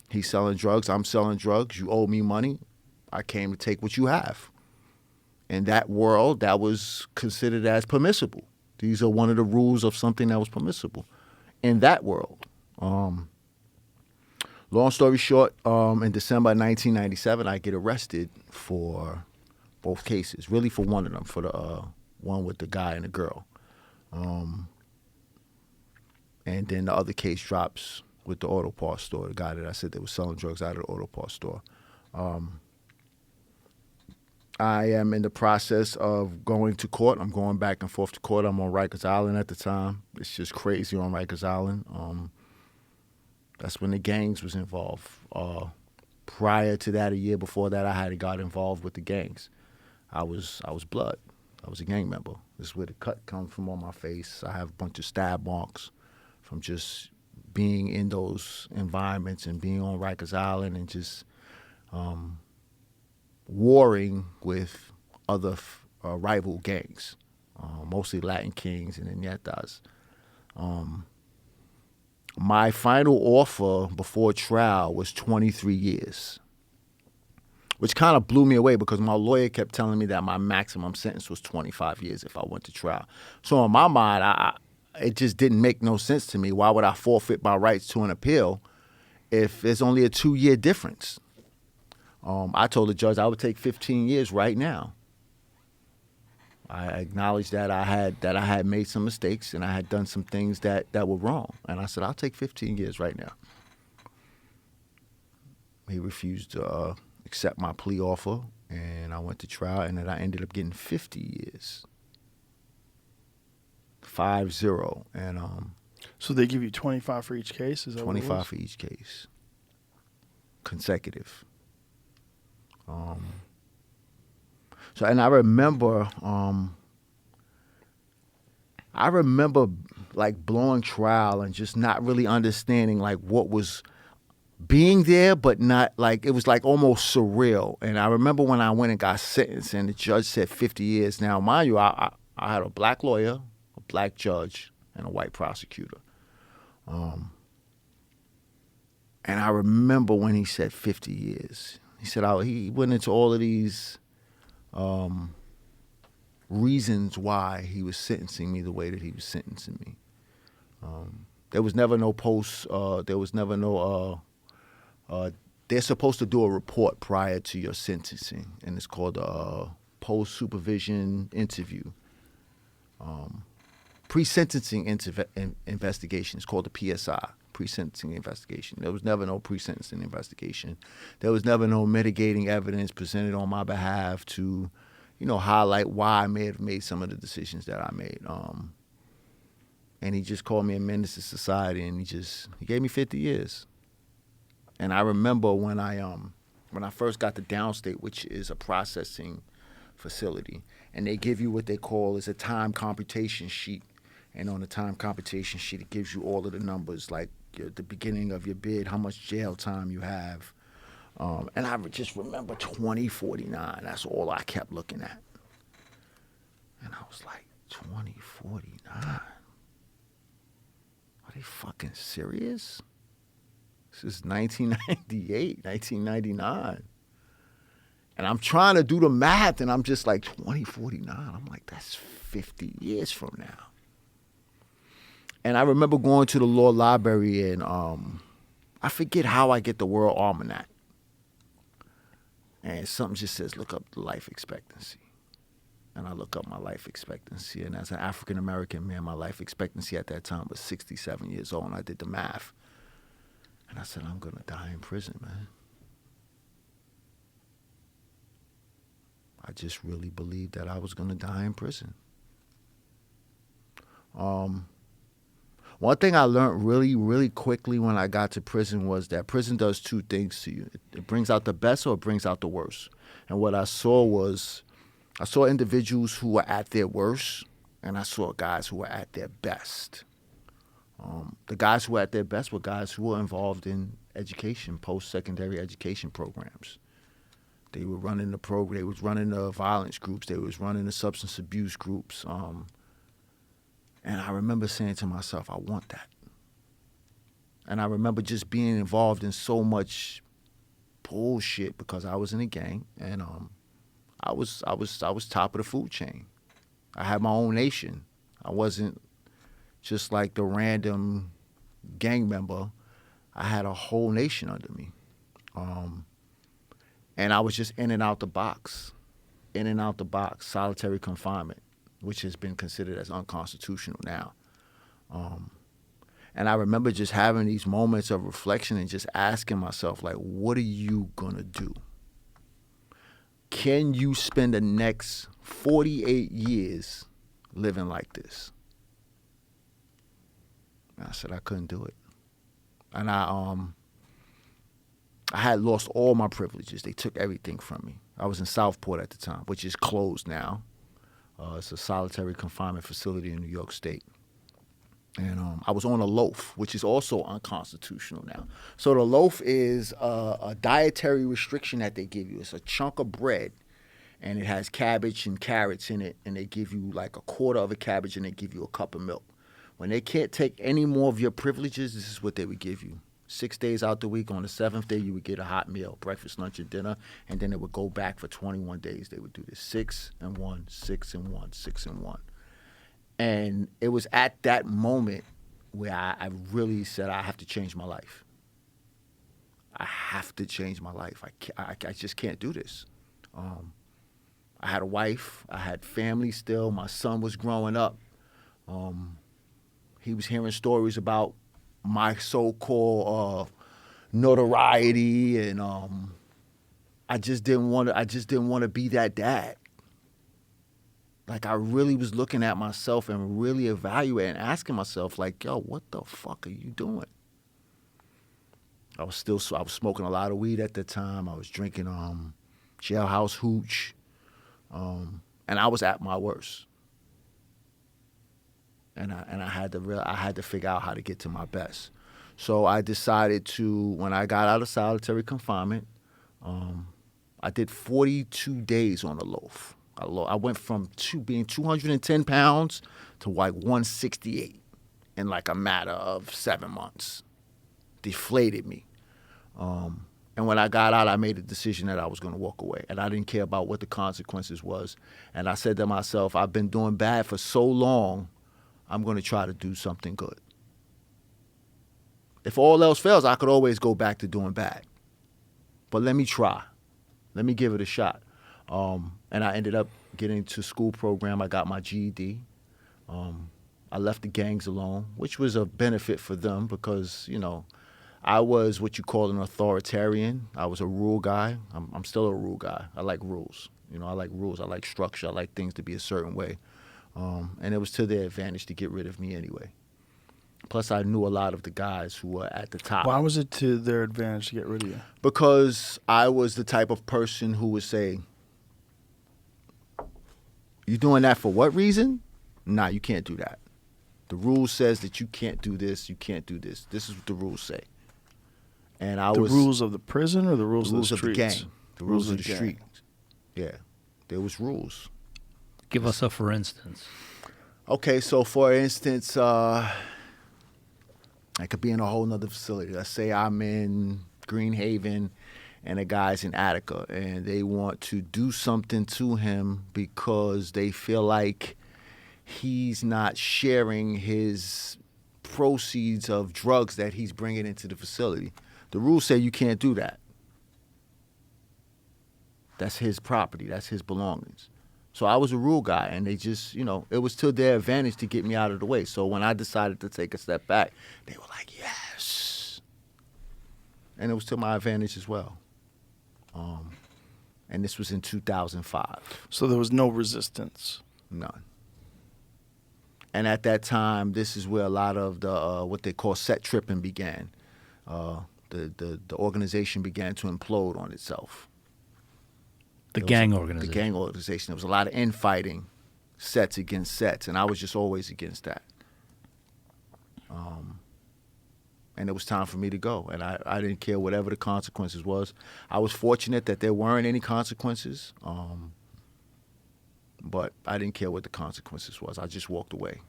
He's selling drugs, I'm selling drugs, you owe me money, I came to take what you have. In that world, that was considered as permissible. These are one of the rules of something that was permissible in that world. Long story short, in December 1997, I get arrested for both cases, really for one of them, for the one with the guy and the girl. And then the other case drops with the auto parts store, the guy that I said that was selling drugs out of the auto parts store. I am in the process of going to court. I'm going back and forth to court. I'm on Rikers Island at the time. It's just crazy on Rikers Island. That's when the gangs was involved. Prior to that, a year before that, I had got involved with the gangs. I was blood. I was a gang member. This is where the cut comes from on my face. I have a bunch of stab marks from just being in those environments and being on Rikers Island and just warring with other rival gangs, mostly Latin Kings and Inietas. My final offer before trial was 23 years, which kind of blew me away because my lawyer kept telling me that my maximum sentence was 25 years if I went to trial. So in my mind, it just didn't make no sense to me. Why would I forfeit my rights to an appeal if there's only a 2-year difference? I told the judge I would take 15 years right now. I acknowledged that I had made some mistakes and I had done some things that were wrong. And I said, I'll take 15 years right now. He refused to accept my plea offer, and I went to trial, and then I ended up getting 50 years. 5-0. And So they give you 25 for each case? Is that 25 for each case. Consecutive. So, and I remember like blowing trial and just not really understanding like what was being there, but not like, it was like almost surreal. And I remember when I went and got sentenced and the judge said 50 years. Now, mind you, I had a black lawyer, a black judge, and a white prosecutor. And I remember when he said 50 years, he said, he went into all of these reasons why he was sentencing me the way that he was sentencing me. There was never no they're supposed to do a report prior to your sentencing, and it's called a post-supervision interview. Pre-sentencing investigation. It's called a PSI, pre-sentencing investigation. There was never no pre-sentencing investigation. There was never no mitigating evidence presented on my behalf to, highlight why I may have made some of the decisions that I made. And he just called me a menace to society, and he gave me 50 years. And I remember when I first got to downstate, which is a processing facility, and they give you what they call is a time computation sheet. And on the time computation sheet, it gives you all of the numbers, like the beginning of your bid, how much jail time you have. And I just remember 2049. That's all I kept looking at. And I was like, 2049? Are they fucking serious? This is 1998, 1999. And I'm trying to do the math, and I'm just like, 2049. I'm like, that's 50 years from now. And I remember going to the law library, and I forget how I get the World Almanac. And something just says, look up the life expectancy. And I look up my life expectancy. And as an African-American man, my life expectancy at that time was 67 years old. And I did the math. And I said, I'm going to die in prison, man. I just really believed that I was going to die in prison. One thing I learned really, really quickly when I got to prison was that prison does two things to you. It brings out the best or it brings out the worst. And what I saw individuals who were at their worst, and I saw guys who were at their best. The guys who were at their best were guys who were involved in education, post-secondary education programs. They were running the program. They was running the violence groups. They was running the substance abuse groups. And I remember saying to myself, I want that. And I remember just being involved in so much bullshit because I was in a gang, and I was top of the food chain. I had my own nation. I wasn't just like the random gang member. I had a whole nation under me. And I was just in and out the box, solitary confinement, which has been considered as unconstitutional now. And I remember just having these moments of reflection and just asking myself, like, what are you going to do? can you spend the next 48 years living like this? And I said I couldn't do it. And I had lost all my privileges. They took everything from me. I was in Southport at the time, which is closed now. It's a solitary confinement facility in New York State. And I was on a loaf, which is also unconstitutional now. So the loaf is a dietary restriction that they give you. It's a chunk of bread, and it has cabbage and carrots in it, and they give you like a quarter of a cabbage, and they give you a cup of milk. When they can't take any more of your privileges, this is what they would give you. 6 days out the week, on the 7th day, you would get a hot meal, breakfast, lunch, and dinner, and then it would go back for 21 days. They would do this 6 and 1, 6 and 1, 6 and 1. And it was at that moment where I really said, I have to change my life. I have to change my life. I just can't do this. I had a wife. I had family still. My son was growing up. He was hearing stories about my so-called notoriety, and I just didn't want to be that dad. Like, I really was looking at myself and really evaluating, asking myself, like, yo, what the fuck are you doing? I was smoking a lot of weed at the time. I was drinking jailhouse hooch, and I was at my worst. And I had to figure out how to get to my best. So I decided to, when I got out of solitary confinement, I did 42 days on the loaf. I went from being 210 pounds to like 168 in like a matter of 7 months. Deflated me. And when I got out, I made a decision that I was going to walk away. And I didn't care about what the consequences was. And I said to myself, I've been doing bad for so long, I'm going to try to do something good. If all else fails, I could always go back to doing bad. But let me try. Let me give it a shot. And I ended up getting to school program. I got my GED. I left the gangs alone, which was a benefit for them because, you know, I was what you call an authoritarian. I was a rule guy. I'm still a rule guy. I like rules. You know, I like rules. I like structure. I like things to be a certain way. And it was to their advantage to get rid of me anyway. Plus, I knew a lot of the guys who were at the top. Why was it to their advantage to get rid of you? Because I was the type of person who would say, you doing that for what reason? Nah, you can't do that. The rule says that you can't do this, you can't do this. This is what the rules say. And the rules of the prison or the rules of the streets? streets? Gang. The rules of the street. Yeah, there was rules. Give us a for instance. Okay, so for instance, I could be in a whole nother facility. Let's say I'm in Greenhaven and a guy's in Attica, and they want to do something to him because they feel like he's not sharing his proceeds of drugs that he's bringing into the facility. The rules say you can't do that. That's his property. That's his belongings. So I was a rule guy, and they just, you know, it was to their advantage to get me out of the way. So when I decided to take a step back, they were like, yes. And it was to my advantage as well. And this was in 2005. So there was no resistance? None. And at that time, this is where a lot of the what they call set tripping began. The organization began to implode on itself. The gang organization. The gang organization. There was a lot of infighting, sets against sets, and I was just always against that. And it was time for me to go, and I didn't care whatever the consequences was. I was fortunate that there weren't any consequences, but I didn't care what the consequences was. I just walked away.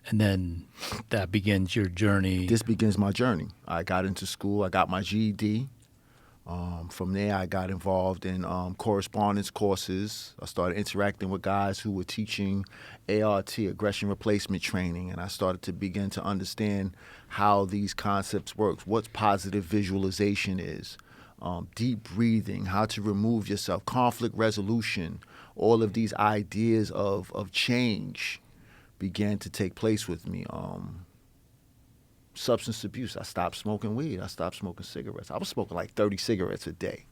And then that begins your journey. This begins my journey. I got into school. I got my GED. From there, I got involved in correspondence courses. I started interacting with guys who were teaching ART, aggression replacement training, and I started to begin to understand how these concepts work, what positive visualization is, deep breathing, how to remove yourself, conflict resolution. All of these ideas of change began to take place with me. Substance abuse. I stopped smoking weed. I stopped smoking cigarettes. I was smoking like 30 cigarettes a day.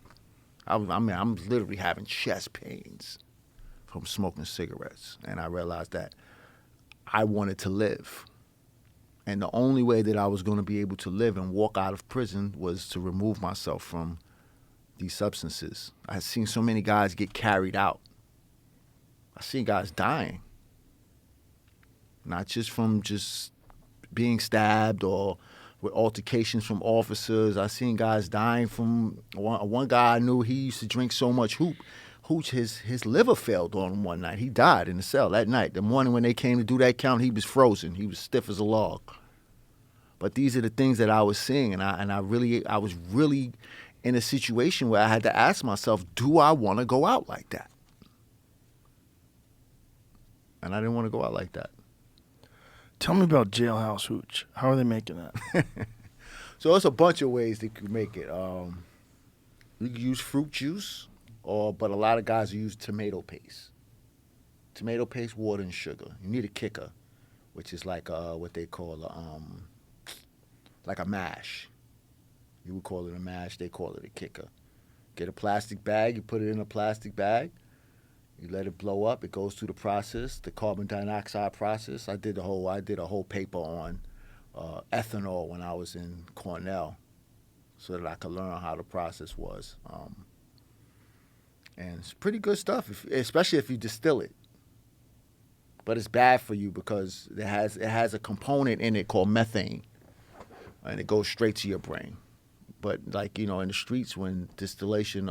I'm literally having chest pains from smoking cigarettes. And I realized that I wanted to live. And the only way that I was going to be able to live and walk out of prison was to remove myself from these substances. I had seen so many guys get carried out. I seen guys dying. Not just from just being stabbed or with altercations from officers. I seen guys dying from, one guy I knew, he used to drink so much hooch, his liver failed on him one night. He died in the cell that night. The morning when they came to do that count, he was frozen. He was stiff as a log. But these are the things that I was seeing, and I was really in a situation where I had to ask myself, do I want to go out like that? And I didn't want to go out like that. Tell me about Jailhouse Hooch. How are they making that? So there's a bunch of ways they could make it. You could use fruit juice, but a lot of guys use tomato paste. Tomato paste, water, and sugar. You need a kicker, which is like what they call like a mash. You would call it a mash. They call it a kicker. Get a plastic bag. You put it in a plastic bag. You let it blow up. It goes through the process, the carbon dioxide process. I did a whole paper on ethanol when I was in Cornell, so that I could learn how the process was. And it's pretty good stuff, especially if you distill it. But it's bad for you because it has a component in it called methane, and it goes straight to your brain. But in the streets, when distillation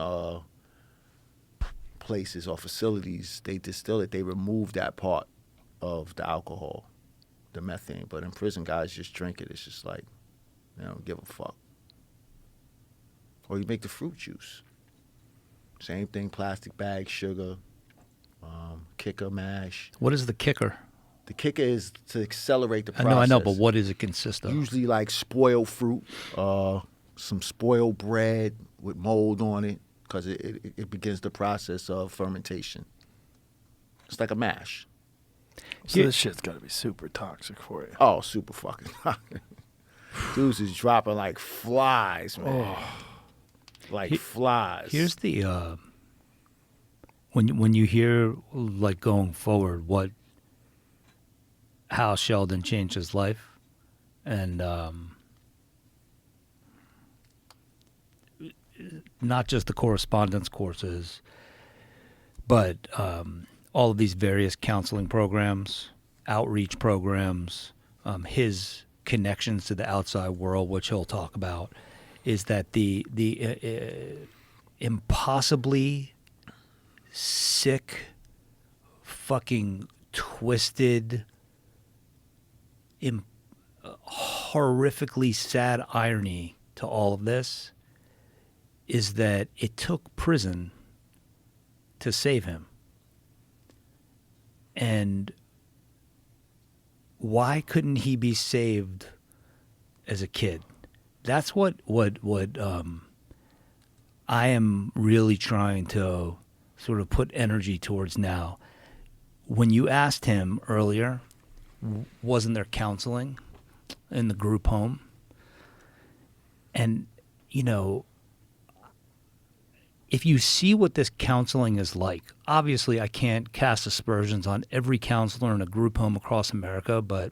places or facilities, they distill it, they remove that part of the alcohol, the methane. But in prison, guys just drink it. It's just like, they don't give a fuck. Or you make the fruit juice. Same thing, plastic bag, sugar, kicker, mash. What is the kicker? The kicker is to accelerate the process. I know, but what does it consist of? Usually like spoiled fruit, some spoiled bread with mold on it, because it begins the process of fermentation. It's like a mash. So this shit's got to be super toxic for you. Oh, super fucking toxic. Dudes is dropping like flies, man. Like flies. Here's the when you hear, like, going forward, how Sheldon changed his life, and not just the correspondence courses, but all of these various counseling programs, outreach programs, his connections to the outside world, which he'll talk about, is that the impossibly sick, fucking twisted, horrifically sad irony to all of this is that it took prison to save him. And why couldn't he be saved as a kid? That's what I am really trying to sort of put energy towards now. When you asked him earlier, wasn't there counseling in the group home? And, if you see what this counseling is like, obviously I can't cast aspersions on every counselor in a group home across America, but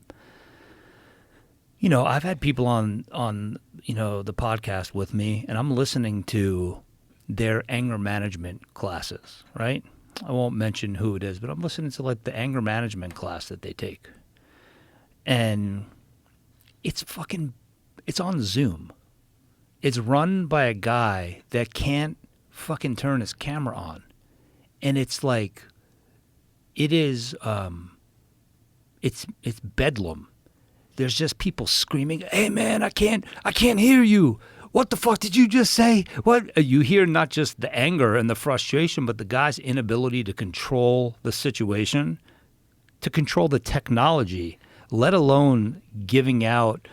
I've had people on the podcast with me, and I'm listening to their anger management classes, right? I won't mention who it is, but I'm listening to like the anger management class that they take. And it's on Zoom. It's run by a guy that can't fucking turn his camera on. And it's like, it is, it's bedlam. There's just people screaming, "Hey man, I can't hear you. What the fuck did you just say?" What? You hear not just the anger and the frustration, but the guy's inability to control the situation, to control the technology, let alone giving out,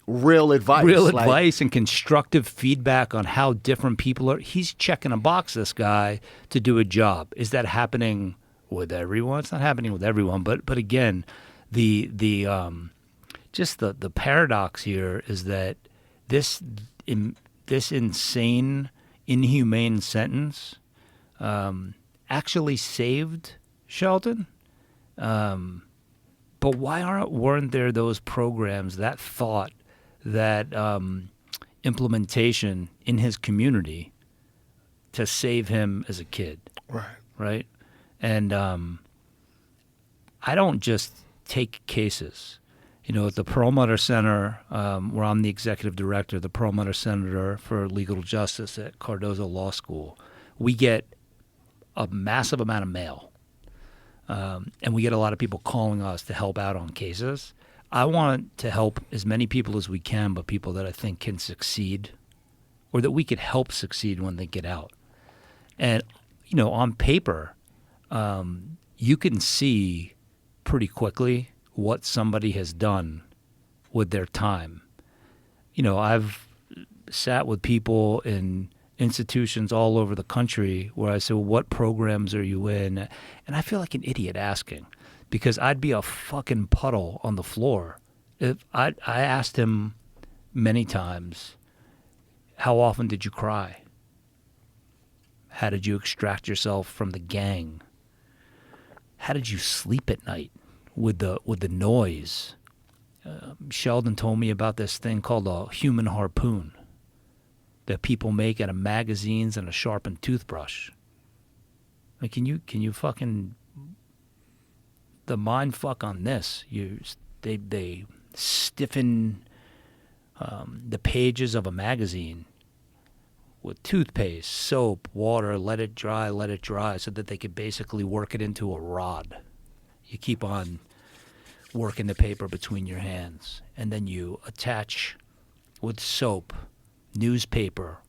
real advice and constructive feedback on how different people are. He's checking a box, this guy, to do a job. Is that happening with everyone? It's not happening with everyone, but again, the paradox here is that this this insane, inhumane sentence actually saved Sheldon. But why weren't there those programs, that thought, that implementation in his community to save him as a kid? Right? And I don't just take cases. You know, at the Perlmutter Center, where I'm the executive director, the Perlmutter Center for Legal Justice at Cardozo Law School, we get a massive amount of mail. And we get a lot of people calling us to help out on cases. I want to help as many people as we can, but people that I think can succeed or that we could help succeed when they get out. And, you know, on paper, you can see pretty quickly what somebody has done with their time. You know, I've sat with people in institutions all over the country where I say, well, what programs are you in? And I feel like an idiot asking, because I'd be a fucking puddle on the floor. If I asked him many times, how often did you cry? How did you extract yourself from the gang? How did you sleep at night with the noise? Sheldon told me about this thing called a human harpoon that people make out of magazines and a sharpened toothbrush. Like, can you fucking, the mind fuck on this? They stiffen the pages of a magazine with toothpaste, soap, water, let it dry, so that they could basically work it into a rod. You keep on working the paper between your hands, and then you attach with soap, newspaper,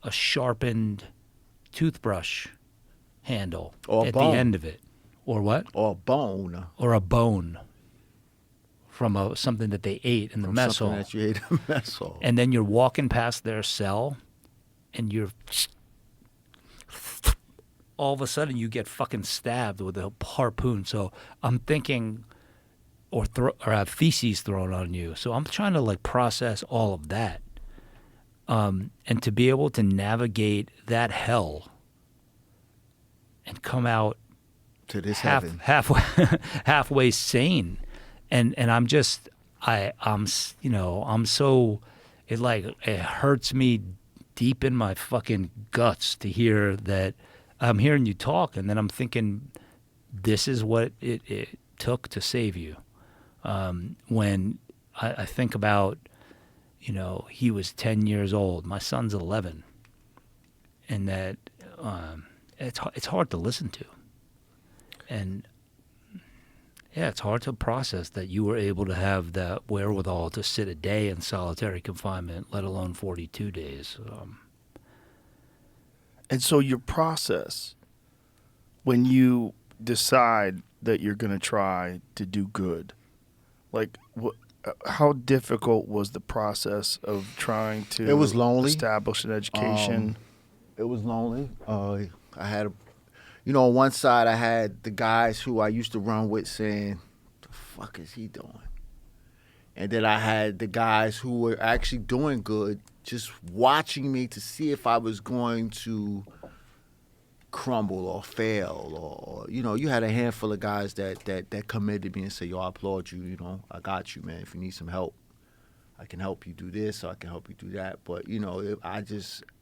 a sharpened toothbrush handle Or at bone. the end of it. Or what? Or a bone. Or a bone from something that they ate in the mess hall. Something that you ate in the mess hall. And then you're walking past their cell, and you're all of a sudden you get fucking stabbed with a harpoon. So I'm thinking, or have feces thrown on you. So I'm trying to like process all of that, and to be able to navigate that hell and come out To this heaven. halfway sane, and I'm just I'm so it hurts me deep in my fucking guts to hear that. I'm hearing you talk, and then I'm thinking, this is what it took to save you. When I think about, he was 10 years old, my son's 11, and that it's hard to listen to. And yeah, it's hard to process that you were able to have that wherewithal to sit a day in solitary confinement, let alone 42 days. And so your process, when you decide that you're going to try to do good, like how difficult was the process of trying to It was lonely. establish an education? It was lonely. I had, on one side I had the guys who I used to run with saying, "The fuck is he doing?" And then I had the guys who were actually doing good, just watching me to see if I was going to crumble or fail, or you had a handful of guys that committed me and said, "Yo, I applaud you. I got you, man. If you need some help, I can help you do this, or I can help you do that." But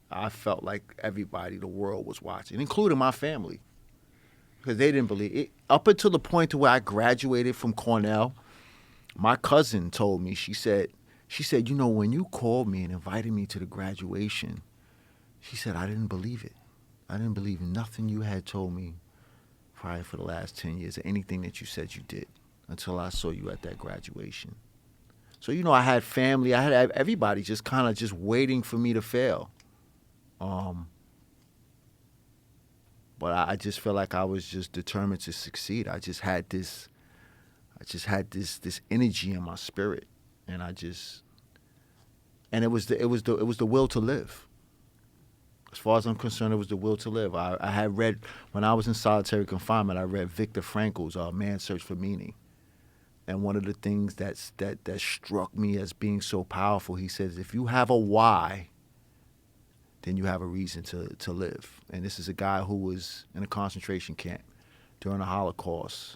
I felt like everybody, the world was watching, including my family, because they didn't believe it. Up until the point to where I graduated from Cornell, my cousin told me, she said, when you called me and invited me to the graduation, she said, I didn't believe it. I didn't believe nothing you had told me probably for the last 10 years, or anything that you said you did, until I saw you at that graduation. So, I had family, I had everybody just kind of just waiting for me to fail. But I just felt like I was just determined to succeed. I just had this energy in my spirit, and it was the will to live. As far as I'm concerned, it was the will to live. I had read, when I was in solitary confinement, I read Viktor Frankl's Man's Search for Meaning. And one of the things that struck me as being so powerful, he says, if you have a why, then you have a reason to live. And this is a guy who was in a concentration camp during the Holocaust,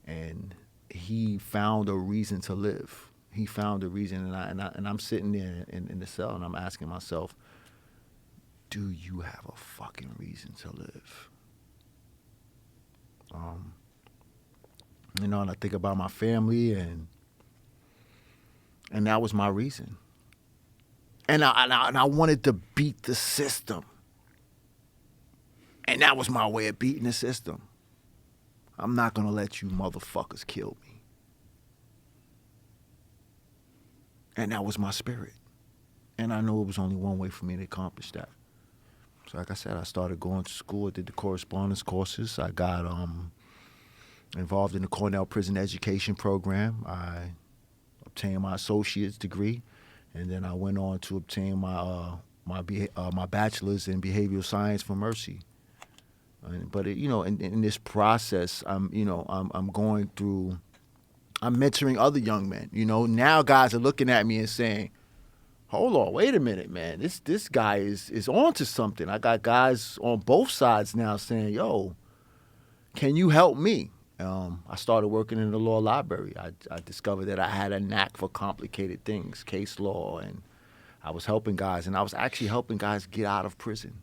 and he found a reason to live. He found a reason, and I'm sitting there in the cell, and I'm asking myself, do you have a fucking reason to live? And I think about my family, and that was my reason. And I wanted to beat the system. And that was my way of beating the system. I'm not going to let you motherfuckers kill me. And that was my spirit. And I knew it was only one way for me to accomplish that. So like I said, I started going to school. I did the correspondence courses. I got involved in the Cornell Prison Education Program. I obtained my associate's degree. And then I went on to obtain my bachelor's in behavioral science from Mercy. But in this process, I'm going through. I'm mentoring other young men. Now guys are looking at me and saying, "Hold on, wait a minute, man. This guy is on to something." I got guys on both sides now saying, "Yo, can you help me?" I started working in the law library. I discovered that I had a knack for complicated things, case law, and I was helping guys, and I was actually helping guys get out of prison.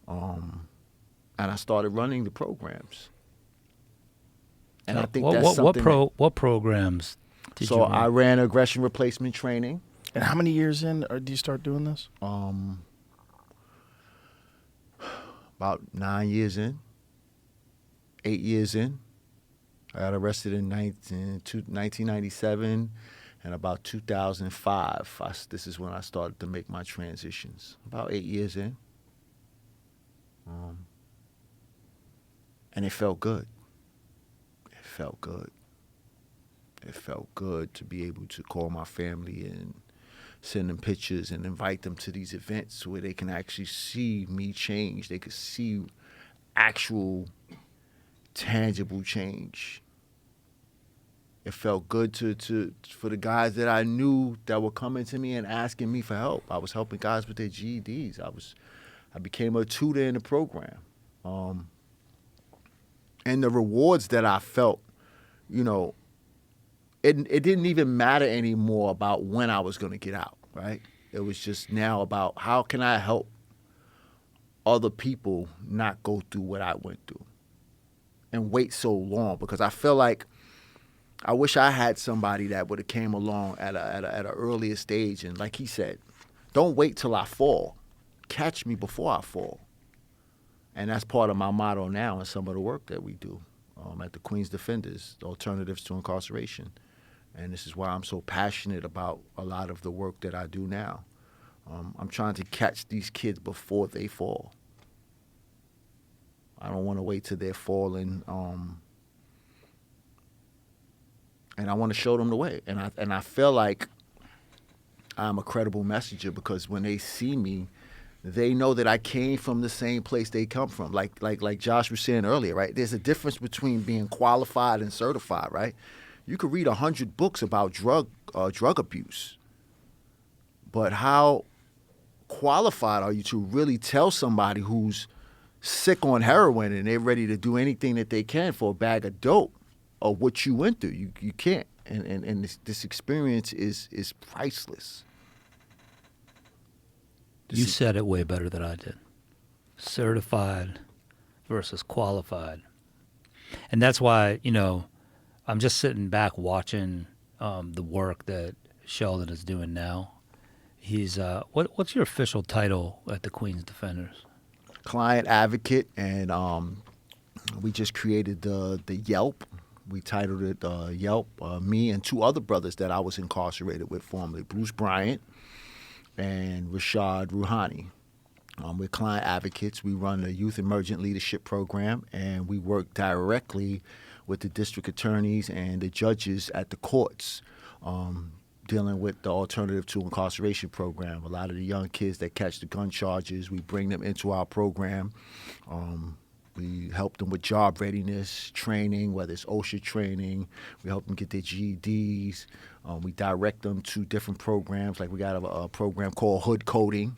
And I started running the programs. And I think that's something. What programs did you So run? I ran aggression replacement training. And how many years in do you start doing this? About 9 years in. 8 years in. I got arrested in 1997, and about 2005, this is when I started to make my transitions. About 8 years in. And it felt good. It felt good. It felt good to be able to call my family and send them pictures and invite them to these events where they can actually see me change. They could see actual tangible change. It felt good for the guys that I knew that were coming to me and asking me for help. I was helping guys with their GEDs. I became a tutor in the program. And the rewards that I felt, it didn't even matter anymore about when I was going to get out, right? It was just now about how can I help other people not go through what I went through and wait so long, because I feel like I wish I had somebody that would have came along at an earlier stage, and like he said, don't wait till I fall. Catch me before I fall. And that's part of my motto now in some of the work that we do at the Queens Defenders, the Alternatives to Incarceration. And this is why I'm so passionate about a lot of the work that I do now. I'm trying to catch these kids before they fall. I don't want to wait till they're falling, and I want to show them the way. And I feel like I'm a credible messenger, because when they see me, they know that I came from the same place they come from. Like Josh was saying earlier, right? There's a difference between being qualified and certified, right? You could read 100 books about drug abuse, but how qualified are you to really tell somebody who's sick on heroin and they're ready to do anything that they can for a bag of dope or what you went through? You can't. And this experience is priceless. You said it way better than I did. Certified versus qualified. And that's why, I'm just sitting back watching the work that Sheldon is doing now. He's what's your official title at the Queens Defenders? Client advocate, and we just created the Yelp. We titled it Yelp. Me and two other brothers that I was incarcerated with formerly, Bruce Bryant and Rashad Rouhani. We're client advocates. We run a youth emergent leadership program, and we work directly with the district attorneys and the judges at the courts, dealing with the Alternative to Incarceration program. A lot of the young kids that catch the gun charges, we bring them into our program. We help them with job readiness, training, whether it's OSHA training. We help them get their GEDs. We direct them to different programs. Like we got a program called Hood Coding,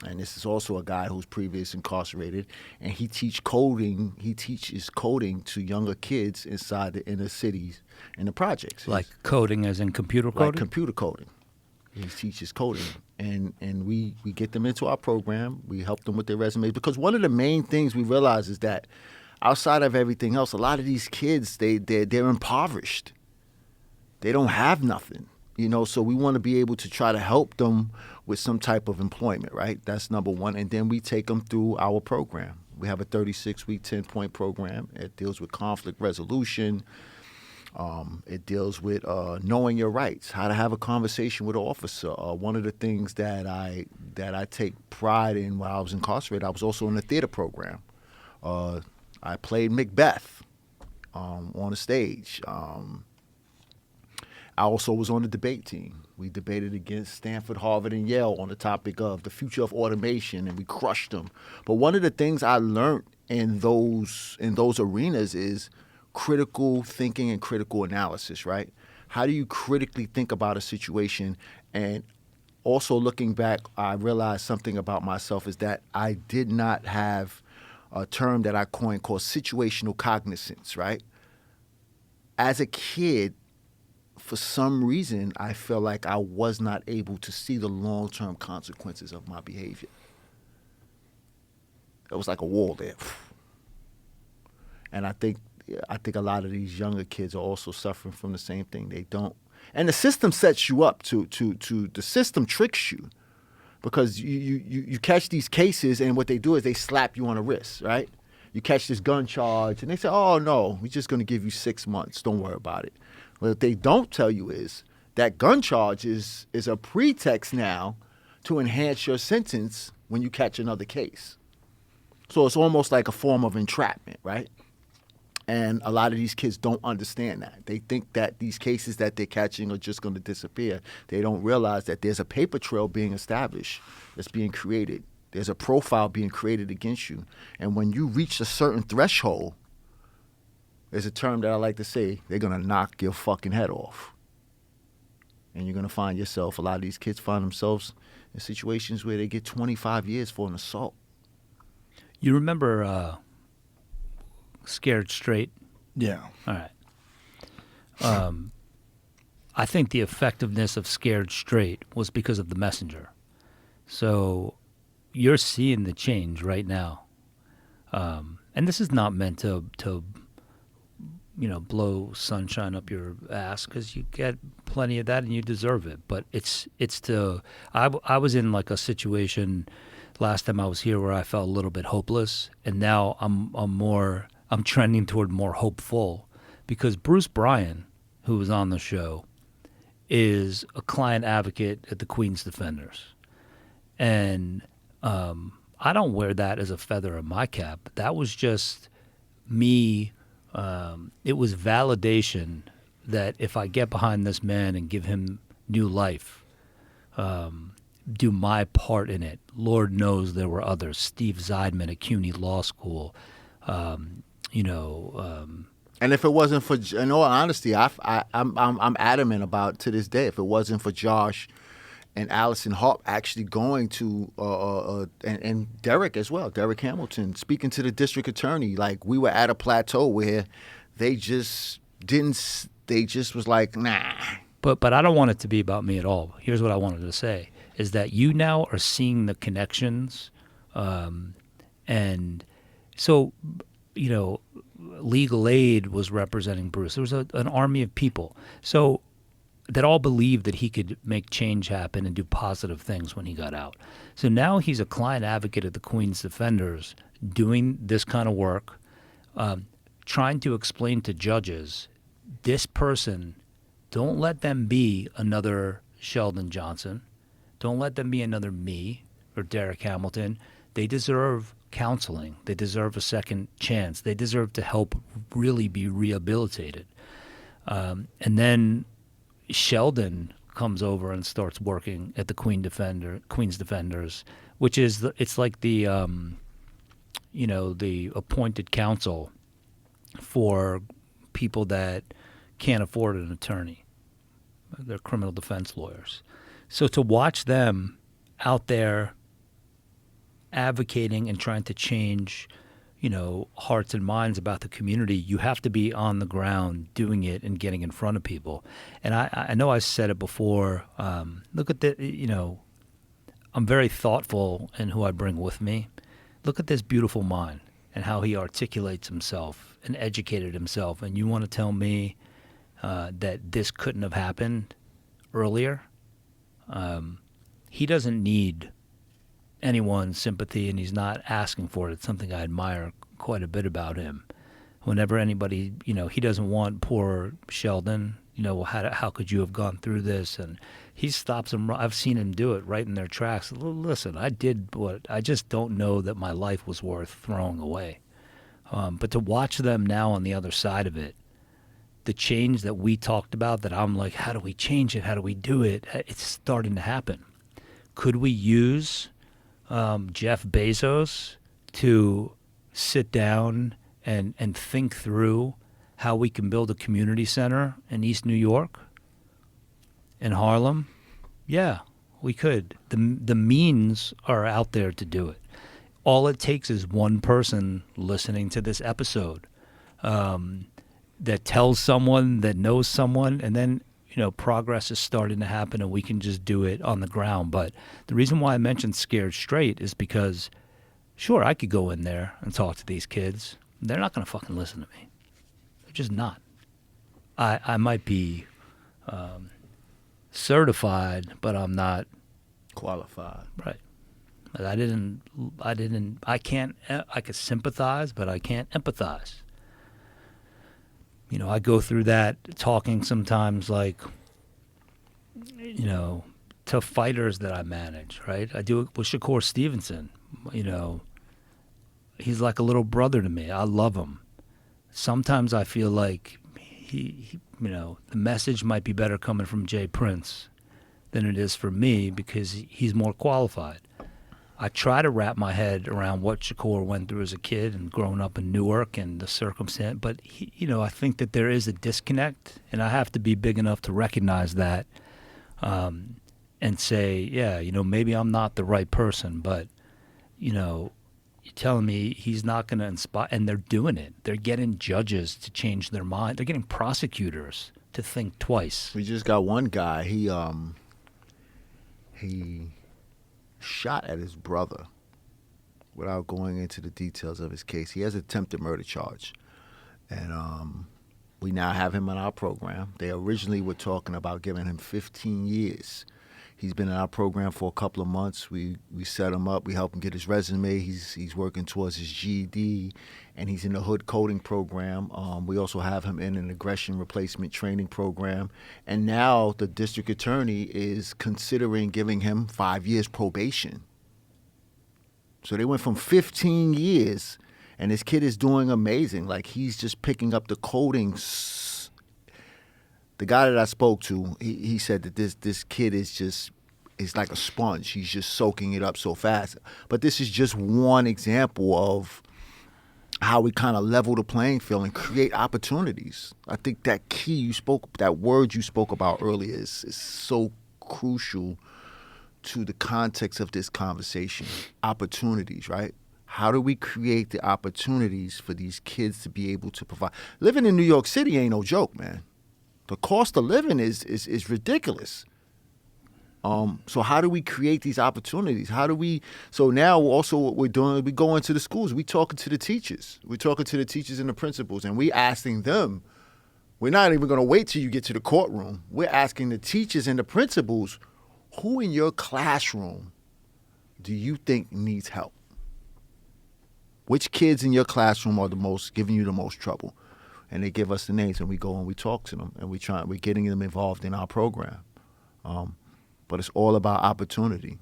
And this is also a guy who's previously incarcerated, and he teaches coding to younger kids inside the inner cities and the projects. Like coding as in computer coding? Like computer coding. He teaches coding. And we get them into our program. We help them with their resumes. Because one of the main things we realize is that outside of everything else, a lot of these kids, they're impoverished. They don't have nothing. So we want to be able to try to help them with some type of employment, right? That's number one. And then we take them through our program. We have a 36-week, 10-point program. It deals with conflict resolution. It deals with knowing your rights, how to have a conversation with an officer. One of the things that I take pride in while I was incarcerated, I was also in the theater program. I played Macbeth on the stage. I also was on the debate team. We debated against Stanford, Harvard, and Yale on the topic of the future of automation, and we crushed them. But one of the things I learned in those arenas is critical thinking and critical analysis, right? How do you critically think about a situation? And also looking back, I realized something about myself is that I did not have a term that I coined called situational cognizance, right? As a kid, for some reason, I felt like I was not able to see the long-term consequences of my behavior. It was like a wall there. And I think a lot of these younger kids are also suffering from the same thing. They don't. And the system sets you up to the system tricks you, because you catch these cases, and what they do is they slap you on the wrist, right? You catch this gun charge, and they say, oh, no, we're just going to give you 6 months. Don't worry about it. What they don't tell you is that gun charge is a pretext now to enhance your sentence when you catch another case. So it's almost like a form of entrapment, right? And a lot of these kids don't understand that. They think that these cases that they're catching are just going to disappear. They don't realize that there's a paper trail being established that's being created. There's a profile being created against you. And when you reach a certain threshold, there's a term that I like to say, they're going to knock your fucking head off. And you're going to find yourself, a lot of these kids find themselves in situations where they get 25 years for an assault. You remember Scared Straight? Yeah. All right. I think the effectiveness of Scared Straight was because of the messenger. So you're seeing the change right now. And this is not meant to blow sunshine up your ass, because you get plenty of that and you deserve it. But it's I was in like a situation last time I was here where I felt a little bit hopeless, and now I'm trending toward more hopeful, because Bruce Bryan, who was on the show, is a client advocate at the Queen's Defenders. And I don't wear that as a feather in my cap. That was just me. It was validation that if I get behind this man and give him new life, do my part in it. Lord knows there were others. Steve Zeidman at CUNY Law School. And if it wasn't for, in all honesty, I'm adamant about, to this day, if it wasn't for Josh and Allison Harp actually going to, and Derek as well, Derek Hamilton, speaking to the district attorney, like we were at a plateau where they just was like, nah. But I don't want it to be about me at all. Here's what I wanted to say, is that you now are seeing the connections. And so, Legal Aid was representing Bruce. There was an army of people. So that all believed that he could make change happen and do positive things when he got out. So now he's a client advocate at the Queen's Defenders, doing this kind of work, trying to explain to judges, this person, don't let them be another Sheldon Johnson. Don't let them be another me or Derek Hamilton. They deserve counseling. They deserve a second chance. They deserve to help really be rehabilitated. And then Sheldon comes over and starts working at the Queen's Defenders, which is it's like the the appointed counsel for people that can't afford an attorney. They're criminal defense lawyers. So to watch them out there advocating and trying to change, hearts and minds about the community, you have to be on the ground doing it and getting in front of people. And I know I said it before. Look at I'm very thoughtful in who I bring with me. Look at this beautiful mind and how he articulates himself and educated himself. And you want to tell me that this couldn't have happened earlier? He doesn't need anyone's sympathy, and he's not asking for it. It's something I admire quite a bit about him. Whenever anybody, he doesn't want poor Sheldon, how could you have gone through this? And he stops them. I've seen him do it right in their tracks. Listen, I just don't know that my life was worth throwing away. But to watch them now on the other side of it, the change that we talked about, that I'm like, how do we change it? How do we do it? It's starting to happen. Could we use Jeff Bezos to sit down and think through how we can build a community center in East New York, in Harlem? Yeah, we could. The means are out there to do it. All it takes is one person listening to this episode that tells someone that knows someone, and then progress is starting to happen, and we can just do it on the ground. But the reason why I mentioned Scared Straight is because, sure, I could go in there and talk to these kids. They're not going to fucking listen to me. They're just not. I might be certified, but I'm not qualified. Right. I could sympathize, but I can't empathize. I go through that talking sometimes to fighters that I manage, right? I do it with Shakur Stevenson. He's like a little brother to me. I love him. Sometimes I feel like he the message might be better coming from Jay Prince than it is for me because he's more qualified. I try to wrap my head around what Shakur went through as a kid and growing up in Newark and the circumstance, but I think that there is a disconnect, and I have to be big enough to recognize that and say, yeah, maybe I'm not the right person, but you're telling me he's not going to inspire, and they're doing it. They're getting judges to change their mind. They're getting prosecutors to think twice. We just got one guy. He shot at his brother without going into the details of his case. He has an attempted murder charge. And we now have him in our program. They originally were talking about giving him 15 years. He's been in our program for a couple of months. We set him up. We help him get his resume. He's working towards his GED, and he's in the hood coding program. We also have him in an aggression replacement training program. And now the district attorney is considering giving him 5 years probation. So they went from 15 years, and this kid is doing amazing. Like, he's just picking up the coding. The guy that I spoke to, he said that this kid is like a sponge. He's just soaking it up so fast. But this is just one example of how we kind of level the playing field and create opportunities. I think that word you spoke about earlier is so crucial to the context of this conversation. Opportunities, right? How do we create the opportunities for these kids to be able to provide? Living in New York City ain't no joke, man. The cost of living is ridiculous. So how do we create these opportunities? So now also what we're doing is we go into the schools. We talking to the teachers. We're talking to the teachers and the principals, and we asking them. We're not even going to wait till you get to the courtroom. We're asking the teachers and the principals, who in your classroom do you think needs help? Which kids in your classroom are giving you the most trouble? And they give us the names, and we go and we talk to them, and we're getting them involved in our program. But it's all about opportunity.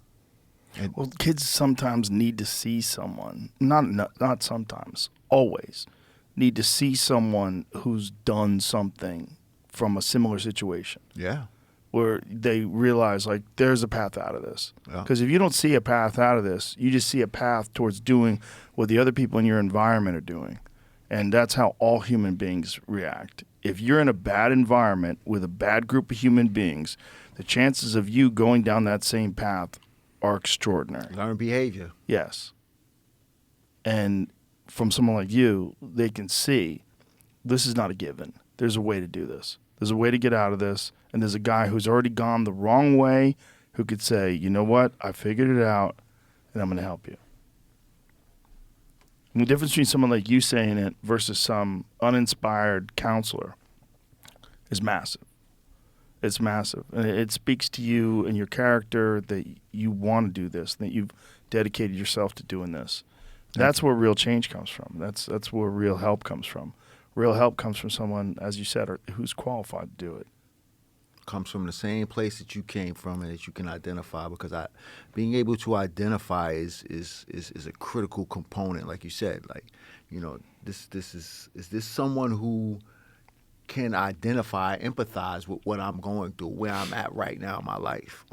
Well, kids sometimes need to see someone, not sometimes, always, need to see someone who's done something from a similar situation. Yeah. Where they realize, like, there's a path out of this. Yeah. Because if you don't see a path out of this, you just see a path towards doing what the other people in your environment are doing. And that's how all human beings react. If you're in a bad environment with a bad group of human beings, the chances of you going down that same path are extraordinary. Learn behavior. Yes. And from someone like you, they can see this is not a given. There's a way to do this. There's a way to get out of this. And there's a guy who's already gone the wrong way who could say, you know what, I figured it out, and I'm going to help you. And the difference between someone like you saying it versus some uninspired counselor is massive. It's massive. And it speaks to you and your character that you want to do this, that you've dedicated yourself to doing this. That's where real change comes from. That's where real help comes from. Real help comes from someone, as you said, who's qualified to do it. Comes from the same place that you came from and that you can identify, because being able to identify is a critical component. Like you said, like, you know, is this someone who can identify, empathize with what I'm going through, where I'm at right now in my life.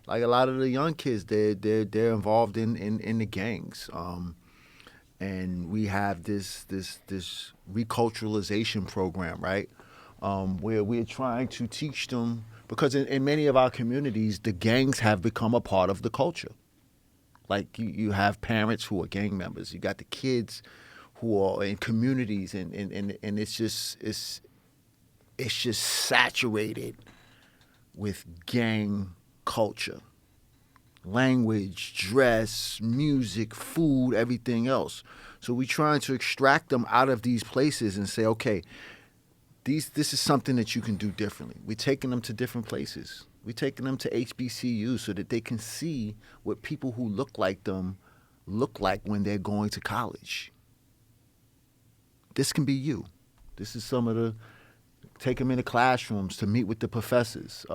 Like a lot of the young kids, they're involved in the gangs. And we have this reculturalization program, right? Where we're trying to teach them, because in many of our communities, the gangs have become a part of the culture. Like you have parents who are gang members, you got the kids who are in communities, and it's just saturated with gang culture, language, dress, music, food, everything else. So we're trying to extract them out of these places and say, okay, this is something that you can do differently. We're taking them to different places. We're taking them to HBCUs so that they can see what people who look like them look like when they're going to college. This can be you. This is some of the, take them into classrooms to meet with the professors.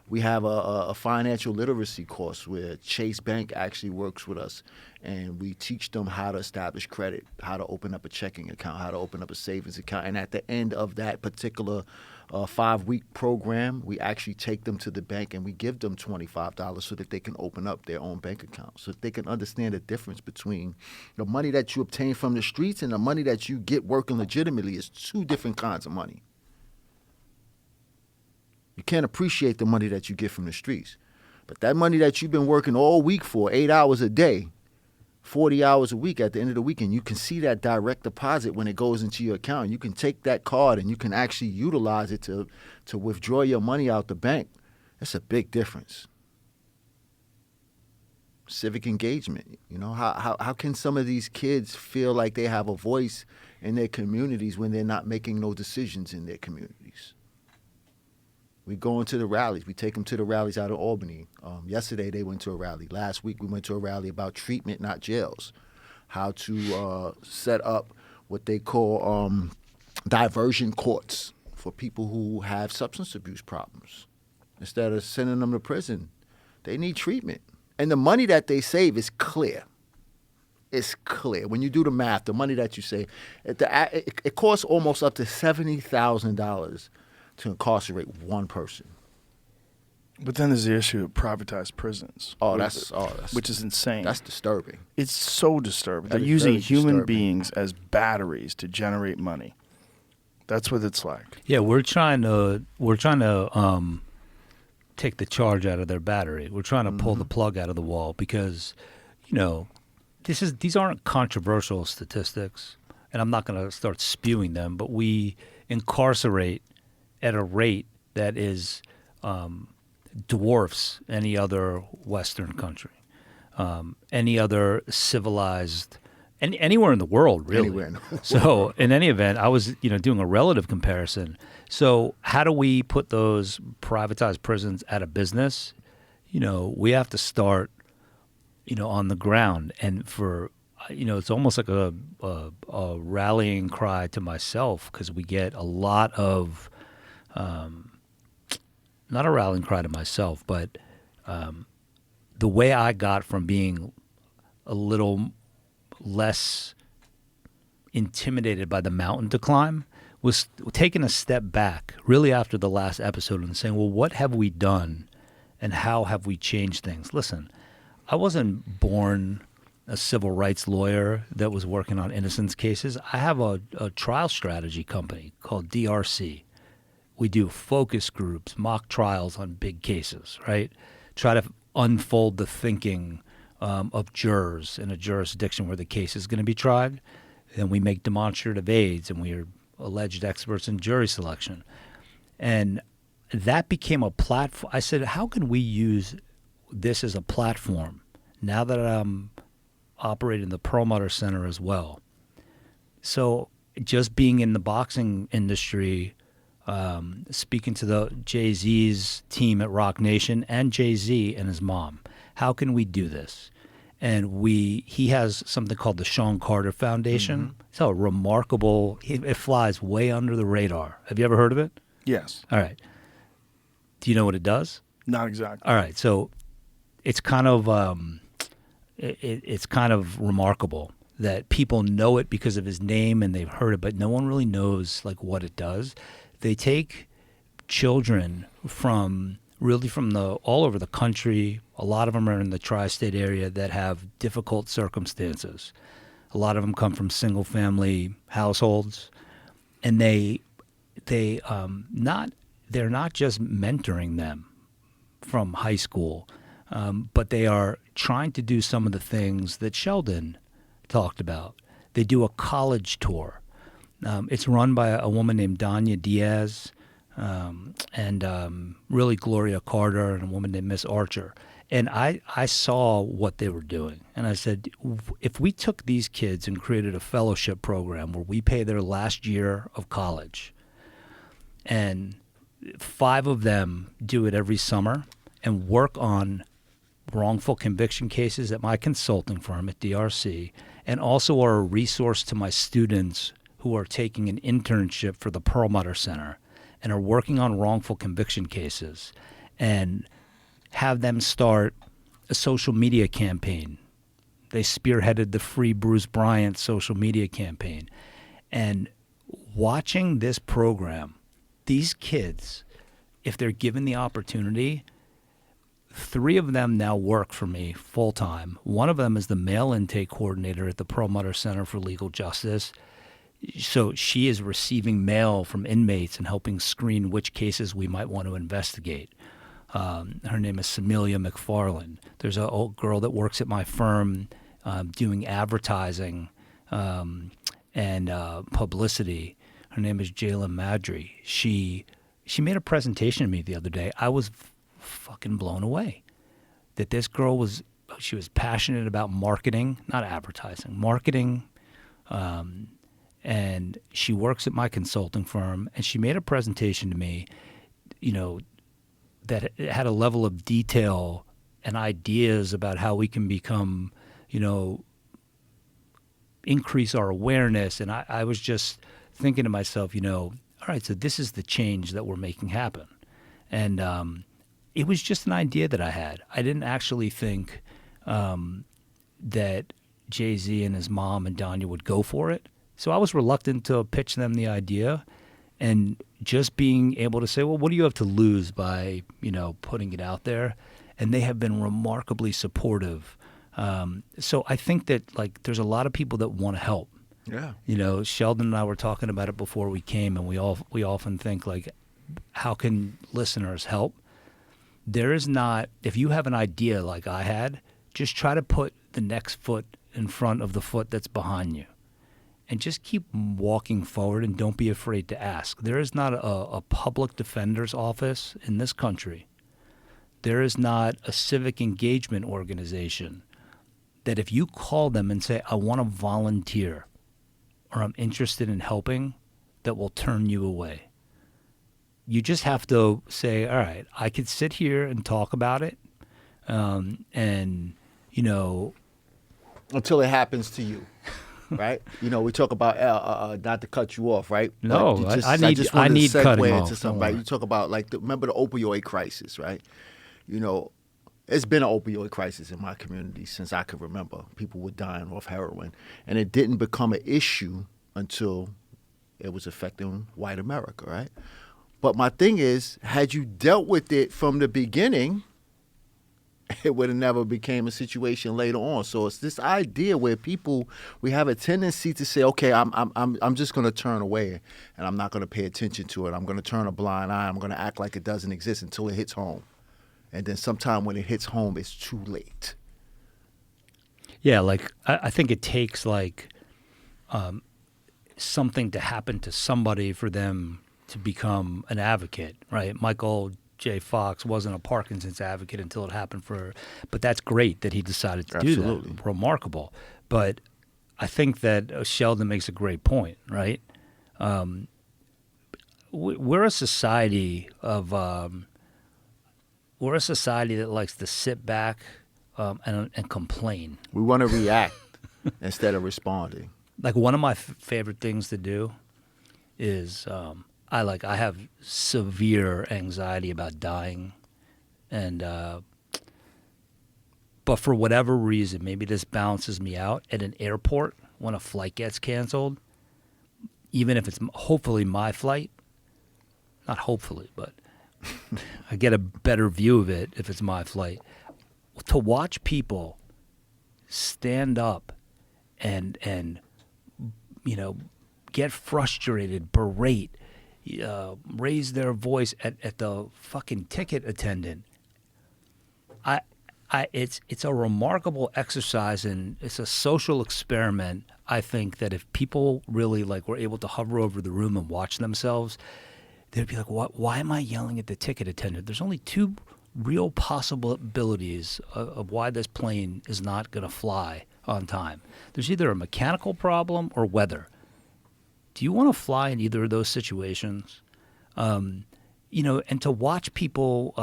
We have a financial literacy course where Chase Bank actually works with us, and we teach them how to establish credit, how to open up a checking account, how to open up a savings account. And at the end of that particular 5-week program, we actually take them to the bank and we give them $25 so that they can open up their own bank account, so that they can understand the difference between the money that you obtain from the streets and the money that you get working legitimately is two different kinds of money. You can't appreciate the money that you get from the streets. But that money that you've been working all week for, 8 hours a day, 40 hours a week, at the end of the weekend, you can see that direct deposit when it goes into your account. You can take that card and you can actually utilize it to withdraw your money out the bank. That's a big difference. Civic engagement. You know, how can some of these kids feel like they have a voice in their communities when they're not making no decisions in their communities? We go into the rallies. We take them to the rallies out of Albany. Yesterday, they went to a rally. Last week, we went to a rally about treatment, not jails. How to set up what they call diversion courts for people who have substance abuse problems. Instead of sending them to prison, they need treatment. And the money that they save is clear. It's clear. When you do the math, the money that you save, it costs almost up to $70,000 to incarcerate one person. But then there's the issue of privatized prisons. Which is insane. That's disturbing. It's so disturbing. That They're is using very human disturbing. beings as batteries to generate money. That's what it's like. Yeah, we're trying to take the charge out of their battery. We're trying to pull the plug out of the wall because, you know, these aren't controversial statistics, and I'm not going to start spewing them, but we incarcerate at a rate that is dwarfs any other Western country, any other civilized, anywhere in the world, really. Anywhere in the world. So in any event, I was doing a relative comparison. So how do we put those privatized prisons out of business? We have to start, on the ground, and for it's almost like a rallying cry to myself, because we get a lot of. Not a rallying cry to myself, but the way I got from being a little less intimidated by the mountain to climb was taking a step back really after the last episode and saying, well, what have we done and how have we changed things? Listen, I wasn't born a civil rights lawyer that was working on innocence cases. I have a trial strategy company called DRC. We do focus groups, mock trials on big cases, right? Try to unfold the thinking of jurors in a jurisdiction where the case is going to be tried. And we make demonstrative aids, and we are alleged experts in jury selection. And that became a platform. I said, how can we use this as a platform now that I'm operating the Perlmutter Center as well? So just being in the boxing industry, speaking to the Jay-Z's team at Rock Nation and Jay-Z and his mom, how can we do this? And he has something called the Sean Carter Foundation. It's a remarkable, it flies way under the radar. Have you ever heard of it? Yes. All right. Do you know what it does? Not exactly. All right. So it's kind of it's kind of remarkable that people know it because of his name and they've heard it, but no one really knows like what it does. They take children from all over the country. A lot of them are in the tri-state area that have difficult circumstances. A lot of them come from single-family households, and they're not just mentoring them from high school, but they are trying to do some of the things that Sheldon talked about. They do a college tour. It's run by a woman named Danya Diaz, and really Gloria Carter, and a woman named Miss Archer. And I saw what they were doing. And I said, if we took these kids and created a fellowship program where we pay their last year of college, and 5 of them do it every summer and work on wrongful conviction cases at my consulting firm at DRC, and also are a resource to my students who are taking an internship for the Perlmutter Center and are working on wrongful conviction cases, and have them start a social media campaign. They spearheaded the Free Bruce Bryant social media campaign. And watching this program, these kids, if they're given the opportunity, 3 of them now work for me full-time. One of them is the mail intake coordinator at the Perlmutter Center for Legal Justice. So she is receiving mail from inmates and helping screen which cases we might want to investigate. Her name is Samelia McFarland. There's a old girl that works at my firm doing advertising and publicity. Her name is Jayla Madry. She made a presentation to me the other day. I was fucking blown away that this girl she was passionate about marketing, not advertising, marketing. And she works at my consulting firm, and she made a presentation to me, that had a level of detail and ideas about how we can become, increase our awareness. And I was just thinking to myself, all right, so this is the change that we're making happen. And it was just an idea that I had. I didn't actually think that Jay-Z and his mom and Danya would go for it. So I was reluctant to pitch them the idea, and just being able to say, well, what do you have to lose by, putting it out there? And they have been remarkably supportive. So I think that there's a lot of people that want to help. Yeah. Sheldon and I were talking about it before we came, and we often think how can listeners help? There is not, if you have an idea like I had, just try to put the next foot in front of the foot that's behind you. And just keep walking forward, and don't be afraid to ask. There is not a public defender's office in this country. There is not a civic engagement organization that if you call them and say, I want to volunteer or I'm interested in helping, that will turn you away. You just have to say, all right, I could sit here and talk about it, and, Until it happens to you. Right, we talk about not to cut you off, right? No, I need to cutting segue off. into something, right? You talk about remember the opioid crisis, right? It's been an opioid crisis in my community since I could remember. People were dying off heroin, and it didn't become an issue until it was affecting white America, right? But my thing is, had you dealt with it from the beginning, it would have never became a situation later on. So it's this idea where we have a tendency to say, okay, I'm just going to turn away and I'm not going to pay attention to it. I'm going to turn a blind eye. I'm going to act like it doesn't exist until it hits home. And then sometime when it hits home, it's too late. Yeah, like I think it takes like something to happen to somebody for them to become an advocate, right? Michael J. Fox wasn't a Parkinson's advocate until it happened but that's great that he decided to do Absolutely. that. Remarkable. But I think that Sheldon makes a great point, right? We're a society that likes to sit back and complain. We want to react instead of responding. Like one of my favorite things to do is I have severe anxiety about dying, and but for whatever reason, maybe this balances me out. At an airport, when a flight gets canceled, even if it's hopefully my flight, not hopefully, but I get a better view of it if it's my flight. To watch people stand up and get frustrated, berate, raise their voice at the fucking ticket attendant. It's a remarkable exercise, and it's a social experiment. I think that if people really were able to hover over the room and watch themselves, they'd be like, why am I yelling at the ticket attendant? There's only two real possibilities of why this plane is not going to fly on time. There's either a mechanical problem or weather. Do you want to fly in either of those situations? And to watch people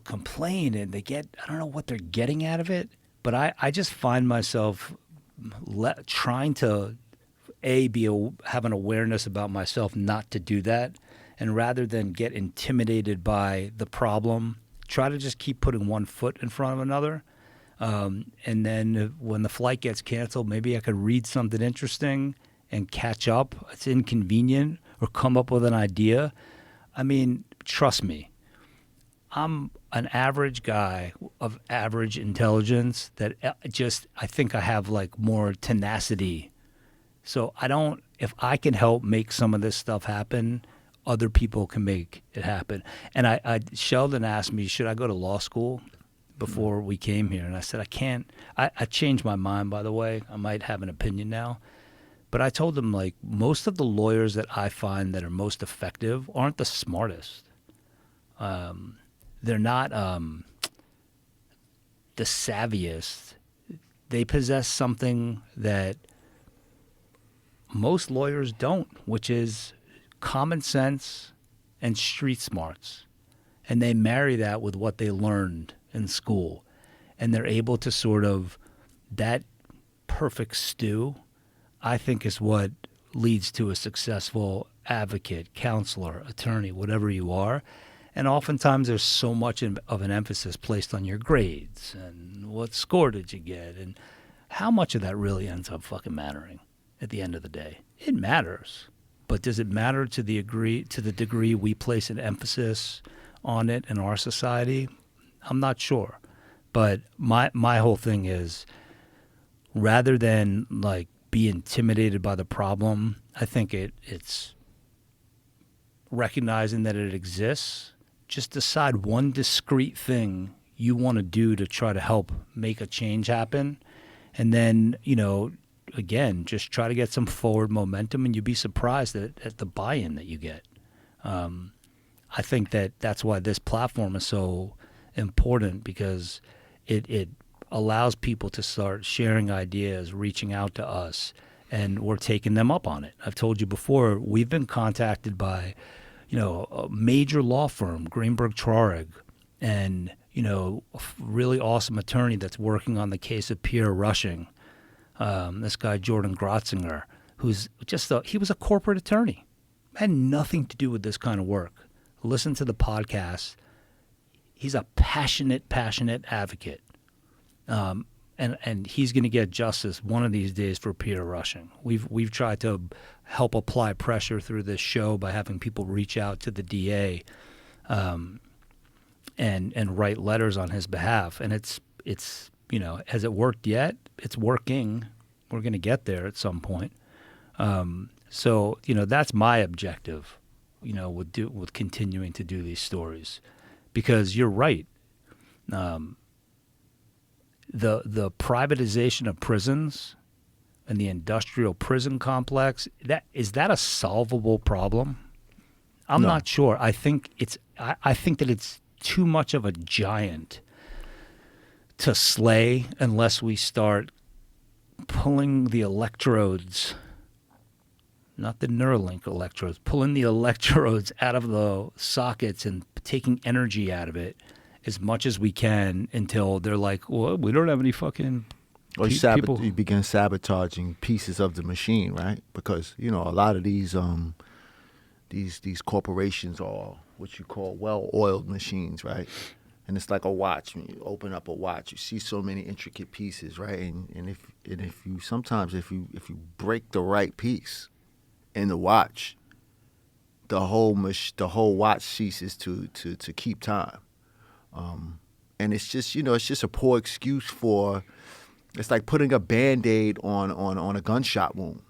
complain, and I don't know what they're getting out of it, but I just find myself trying to have an awareness about myself not to do that, and rather than get intimidated by the problem, try to just keep putting one foot in front of another. And then when the flight gets canceled, maybe I could read something interesting and catch up. It's inconvenient, or come up with an idea. I mean, trust me, I'm an average guy of average intelligence that I think I have more tenacity. So if I can help make some of this stuff happen, other people can make it happen. And Sheldon asked me, should I go to law school before we came here? And I said, I can't. I changed my mind, by the way. I might have an opinion now. But I told him, most of the lawyers that I find that are most effective aren't the smartest. They're not the savviest. They possess something that most lawyers don't, which is common sense and street smarts. And they marry that with what they learned in school. And they're able to that perfect stew, I think, is what leads to a successful advocate, counselor, attorney, whatever you are. And oftentimes there's so much of an emphasis placed on your grades and what score did you get, and how much of that really ends up fucking mattering at the end of the day. It matters, but does it matter to the degree we place an emphasis on it in our society? I'm not sure. But my whole thing is, rather than be intimidated by the problem, I think it's recognizing that it exists. Just decide one discrete thing you want to do to try to help make a change happen. And then, again, just try to get some forward momentum, and you'd be surprised at the buy-in that you get. I think that's why this platform is so important, because it allows people to start sharing ideas, reaching out to us, and we're taking them up on it. I've told you before, we've been contacted by a major law firm, Greenberg Traurig, and, a really awesome attorney that's working on the case of Pierre Rushing, this guy, Jordan Grotzinger, who's he was a corporate attorney, had nothing to do with this kind of work. Listen to the podcast. He's a passionate advocate. And he's going to get justice one of these days for Pierre Rushing. We've tried to help apply pressure through this show by having people reach out to the DA, and write letters on his behalf. And it's has it worked yet? It's working. We're going to get there at some point. So that's my objective, with continuing to do these stories, because you're right. the privatization of prisons and the industrial prison complex, is that a solvable problem? I'm No. not sure. I think I think that it's too much of a giant to slay unless we start pulling the electrodes, not the Neuralink electrodes, pulling the electrodes out of the sockets and taking energy out of it as much as we can until they're like, well, we don't have any fucking Or people. you begin sabotaging pieces of the machine, right? Because a lot of these corporations are what you call well-oiled machines, right? And it's like a watch. When you open up a watch, you see so many intricate pieces, right? And if you sometimes if you break the right piece in the watch, the whole watch ceases to keep time. And it's just a poor excuse for. It's like putting a Band-Aid on a gunshot wound.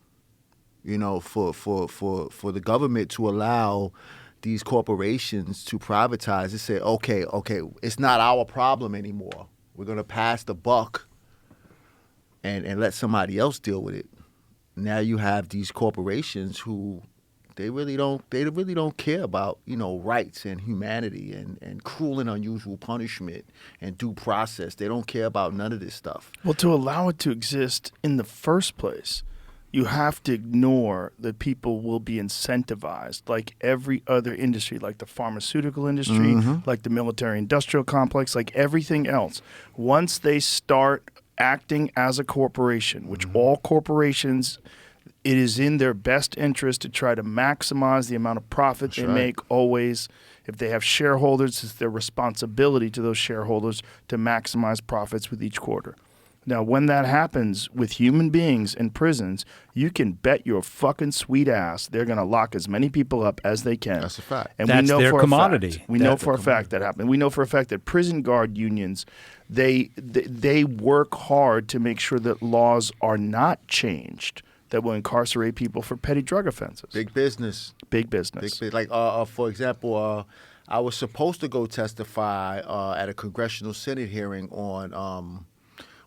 For the government to allow these corporations to privatize and say, okay, it's not our problem anymore. We're gonna pass the buck and let somebody else deal with it. Now you have these corporations who they really don't care about rights and humanity and cruel and unusual punishment and due process. They don't care about none of this stuff. Well, to allow it to exist in the first place, you have to ignore that people will be incentivized like every other industry, like the pharmaceutical industry, like the military-industrial complex, like everything else. Once they start acting as a corporation, which all corporations, it is in their best interest to try to maximize the amount of profit they make always. If they have shareholders, it's their responsibility to those shareholders to maximize profits with each quarter. Now, when that happens with human beings in prisons, you can bet your fucking sweet ass they're going to lock as many people up as they can. That's a fact. And That's we know their for commodity. A fact, we know for a fact that happened. We know for a fact that prison guard unions, they work hard to make sure that laws are not changed that will incarcerate people for petty drug offenses. Big business. Big business. Like, for example, I was supposed to go testify at a congressional Senate hearing on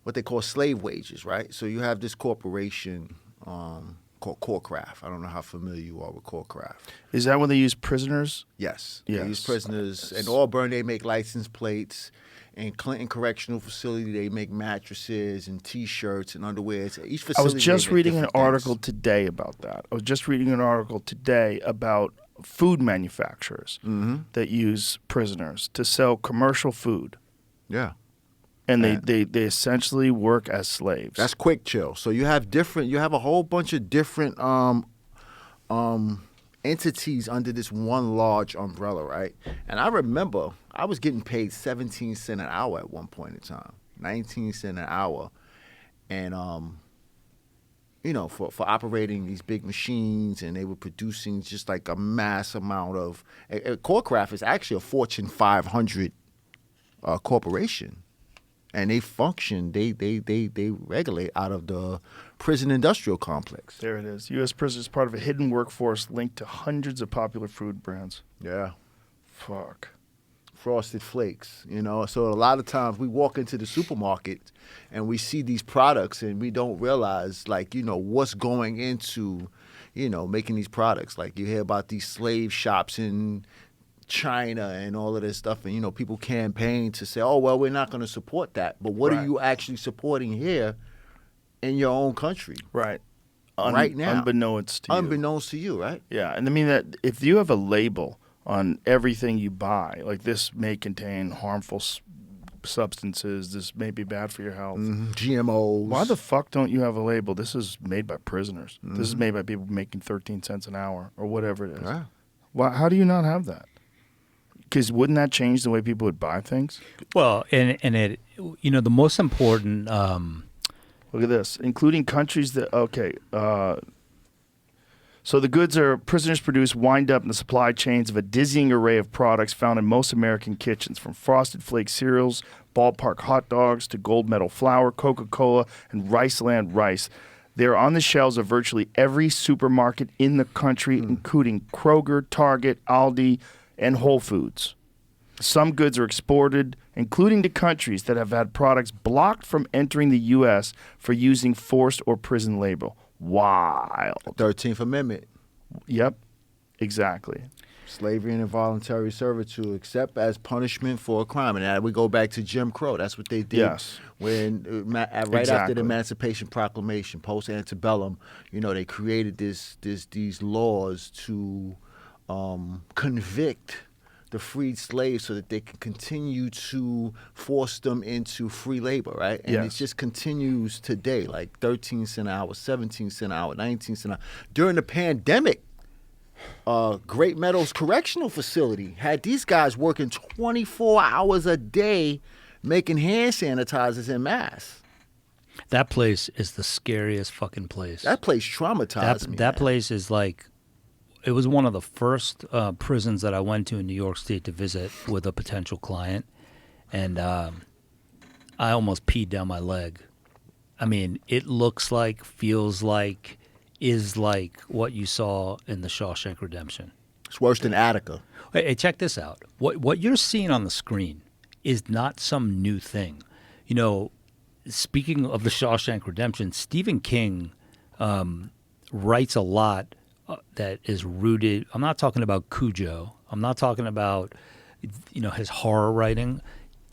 what they call slave wages, right? So you have this corporation called Corecraft. I don't know how familiar you are with Corecraft. Is that when they use prisoners? Yes. Yes. They use prisoners. In Auburn, they make license plates. In Clinton Correctional Facility, they make mattresses and T-shirts and underwear. Each facility. I was just they make reading an different article things. today about that. I was just reading an article today about food manufacturers that use prisoners to sell commercial food. Yeah. And they essentially work as slaves. That's quick chill. So you have a whole bunch of different entities under this one large umbrella, right? And I remember I was getting paid 17 cents an hour at one point in time, 19 cents an hour, and for operating these big machines, and they were producing just like a mass amount of. Corecraft is actually a Fortune 500 corporation. And they function, they regulate out of the prison industrial complex. There it is. U.S. prisoners part of a hidden workforce linked to hundreds of popular food brands. Yeah. Fuck. Frosted Flakes, So a lot of times we walk into the supermarket and we see these products and we don't realize, what's going into, making these products. Like you hear about these slave shops in China and all of this stuff, and people campaign to say, oh well, we're not going to support that, but what are you actually supporting here in your own country Right. right now, Unbeknownst to you, right? Yeah, and I mean that if you have a label on everything you buy, like this may contain harmful substances, this may be bad for your health. GMOs. Why the fuck don't you have a label? This is made by prisoners. This is made by people making 13 cents an hour or whatever it is. Yeah. Why? How do you not have that? Because wouldn't that change the way people would buy things? Well, and it, the most important. Look at this, including countries that so the goods prisoners produce wind up in the supply chains of a dizzying array of products found in most American kitchens, from Frosted Flakes cereals, ballpark hot dogs, to Gold Medal flour, Coca-Cola, and Riceland rice. They are on the shelves of virtually every supermarket in the country, including Kroger, Target, Aldi, and Whole Foods. Some goods are exported, including to countries that have had products blocked from entering the U.S. for using forced or prison labor. Wild. 13th Amendment. Yep, exactly. Slavery and involuntary servitude, except as punishment for a crime. And we go back to Jim Crow. That's what they did. Yes. When right after Exactly. the Emancipation Proclamation, post antebellum, they created these laws to convict the freed slaves so that they can continue to force them into free labor, right? And Yes. it just continues today, like 13 cent an hour, 17 cent an hour, 19 cent an hour. During the pandemic, Great Meadows Correctional Facility had these guys working 24 hours a day making hand sanitizers en masse. That place is the scariest fucking place. That place traumatized me. That man. place is like, it was one of the first prisons that I went to in New York State to visit with a potential client, and I almost peed down my leg. I mean, it looks like, feels like, is like what you saw in the Shawshank Redemption. It's worse than Attica. Hey, check this out. What you're seeing on the screen is not some new thing. Speaking of the Shawshank Redemption, Stephen King writes a lot that is rooted. I'm not talking about Cujo. I'm not talking about his horror writing.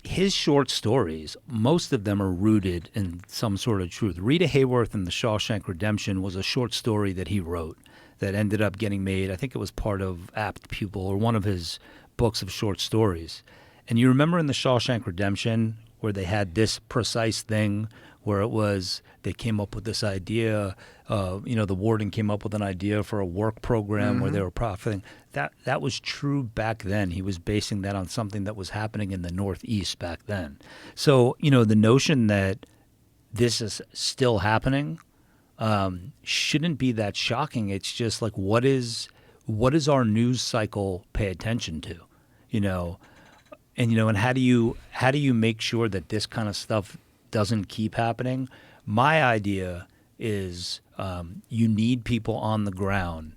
His short stories, most of them are rooted in some sort of truth. Rita Hayworth in The Shawshank Redemption was a short story that he wrote that ended up getting made. I think it was part of Apt Pupil or one of his books of short stories. And you remember in The Shawshank Redemption where they had this precise thing where it was they came up with this idea, the warden came up with an idea for a work program where they were profiting. That was true back then. He was basing that on something that was happening in the Northeast back then. So, the notion that this is still happening shouldn't be that shocking. It's just like, what is our news cycle pay attention to, and how do you make sure that this kind of stuff doesn't keep happening? My idea is you need people on the ground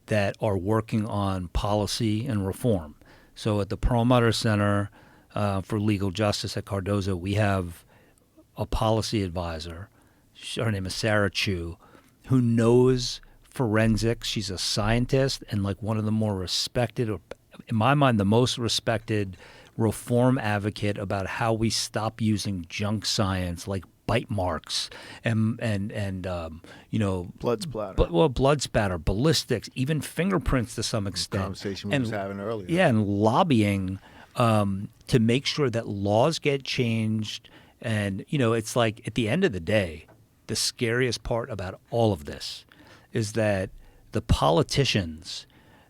that are working on policy and reform. So at the Perlmutter Center for Legal Justice at Cardozo, we have a policy advisor. Her name is Sarah Chu, who knows forensics. She's a scientist and like one of the more respected, or in my mind, the most respected reform advocate about how we stop using junk science like bite marks and Blood splatter. blood spatter, ballistics, even fingerprints to some extent. Conversation we was having earlier. Yeah, and lobbying to make sure that laws get changed. And it's like at the end of the day, the scariest part about all of this is that the politicians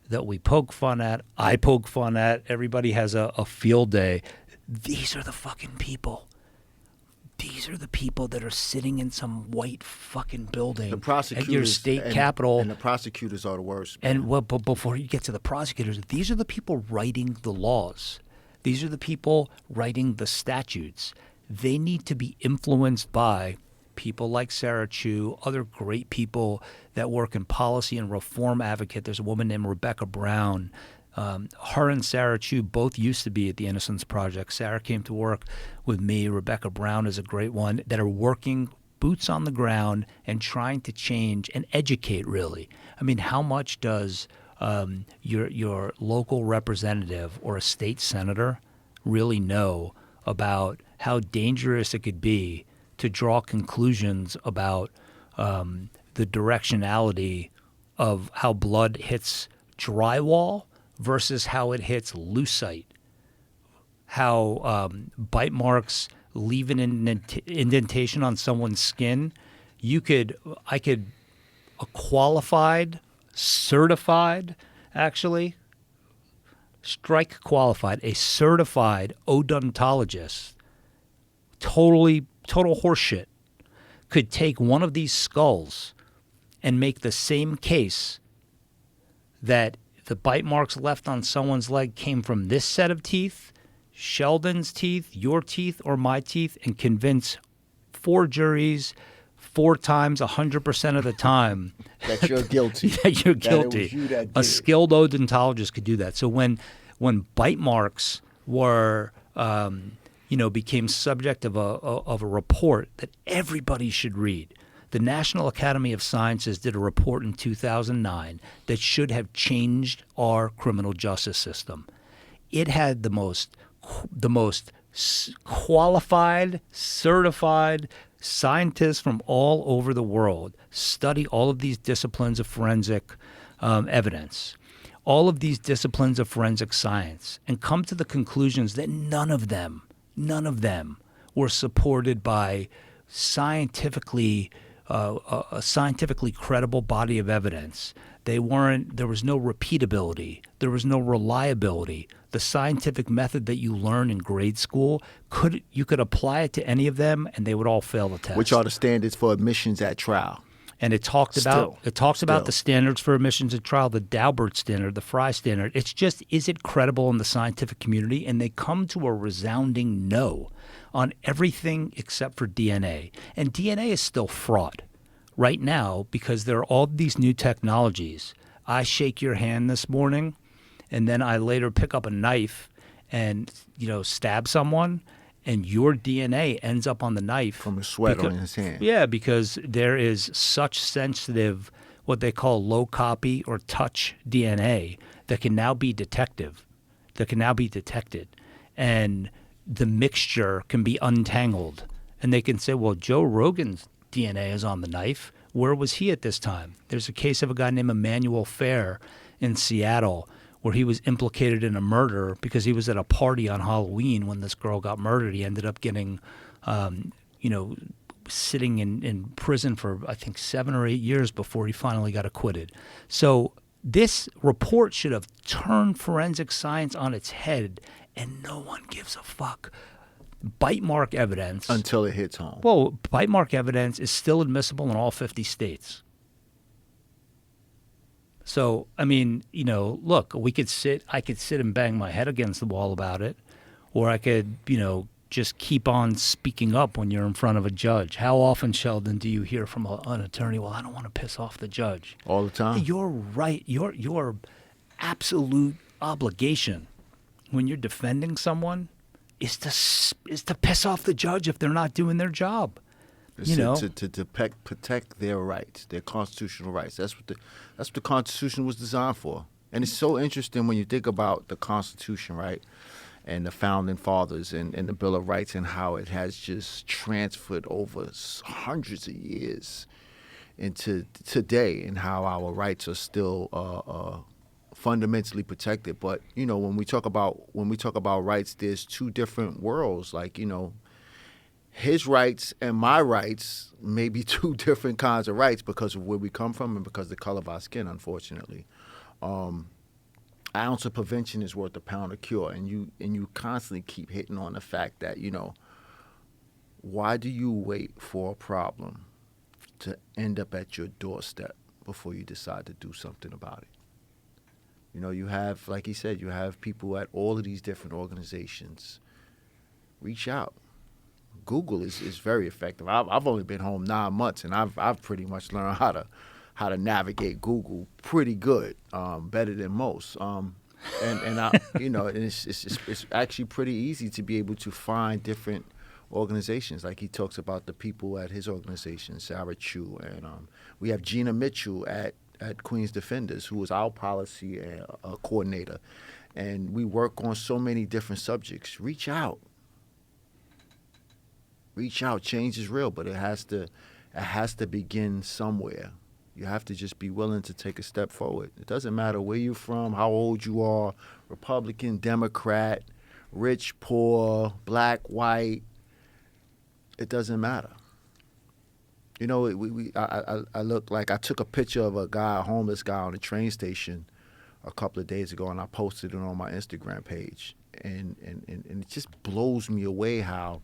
that we poke fun at, I poke fun at, everybody has a field day. These are the fucking people. These are the people that are sitting in some white fucking building The prosecutors at your state and, capitol. and the prosecutors are the worst. man. And but before you get to the prosecutors, these are the people writing the laws. These are the people writing the statutes. They need to be influenced by people like Sarah Chu, other great people that work in policy and reform advocate. There's a woman named Rebecca Brown. Her and Sarah Chu both used to be at the Innocence Project. Sarah came to work with me. Rebecca Brown is a great one that are working boots on the ground and trying to change and educate, really. I mean, how much does your local representative or a state senator really know about how dangerous it could be to draw conclusions about the directionality of how blood hits drywall versus how it hits lucite, how bite marks leave an indentation on someone's skin. I could a qualified, certified, actually, strike qualified, a certified odontologist, total horseshit, could take one of these skulls and make the same case that the bite marks left on someone's leg came from this set of teeth, Sheldon's teeth, your teeth, or my teeth, and convince 4 juries 4 times 100% of the time that you're guilty. that you're That it was guilty. you that did A it. skilled odontologist could do that. So when bite marks were, became subject of a report that everybody should read. The National Academy of Sciences did a report in 2009 that should have changed our criminal justice system. It had the most qualified, certified scientists from all over the world study all of these disciplines of forensic evidence, all of these disciplines of forensic science, and come to the conclusions that none of them were supported by scientifically a scientifically credible body of evidence. There was no repeatability. There was no reliability. The scientific method that you learn in grade school, you could apply it to any of them and they would all fail the test. Which are the standards for admissions at trial. And it talked about the standards for admissions at trial, the Daubert standard, the Fry standard. It's just, is it credible in the scientific community? And they come to a resounding no on everything except for DNA. And DNA is still fraud right now because there are all these new technologies. I shake your hand this morning, and then I later pick up a knife and, stab someone, and your DNA ends up on the knife. From the sweat on his hand. Yeah, because there is such sensitive, what they call low copy or touch DNA that can now be detected. And the mixture can be untangled. And they can say, well, Joe Rogan's DNA is on the knife. Where was he at this time? There's a case of a guy named Emmanuel Fair in Seattle where he was implicated in a murder because he was at a party on Halloween when this girl got murdered. He ended up getting, sitting in prison for, I think, 7 or 8 years before he finally got acquitted. So this report should have turned forensic science on its head, and no one gives a fuck. Bite mark evidence. Until it hits home. Well, bite mark evidence is still admissible in all 50 states. So, I mean, look, I could sit and bang my head against the wall about it, or I could, just keep on speaking up when you're in front of a judge. How often, Sheldon, do you hear from an attorney, well, I don't want to piss off the judge? All the time. You're right. Your absolute obligation when you're defending someone is to piss off the judge if they're not doing their job. To protect their rights, their constitutional rights. That's what the Constitution was designed for. And it's so interesting when you think about the Constitution, right, and the Founding Fathers and the Bill of Rights and how it has just transferred over hundreds of years into today, and how our rights are still fundamentally protected. But when we talk about rights, there's two different worlds. Like his rights and my rights may be two different kinds of rights because of where we come from and because of the color of our skin, unfortunately. An ounce of prevention is worth a pound of cure, and you constantly keep hitting on the fact that, why do you wait for a problem to end up at your doorstep before you decide to do something about it? You have, like he said, you have people at all of these different organizations. Reach out. Google is very effective. I've only been home 9 months, and I've pretty much learned how to navigate Google pretty good, better than most. It's actually pretty easy to be able to find different organizations. Like he talks about the people at his organization, Sarah Chu, and we have Gina Mitchell at Queens Defenders, who is our policy coordinator, and we work on so many different subjects. Reach out. Change is real, but it has to begin somewhere. You have to just be willing to take a step forward. It doesn't matter where you're from, how old you are, Republican, Democrat, rich, poor, black, white. It doesn't matter. I look like I took a picture of a homeless guy on the train station a couple of days ago, and I posted it on my Instagram page, and it just blows me away how.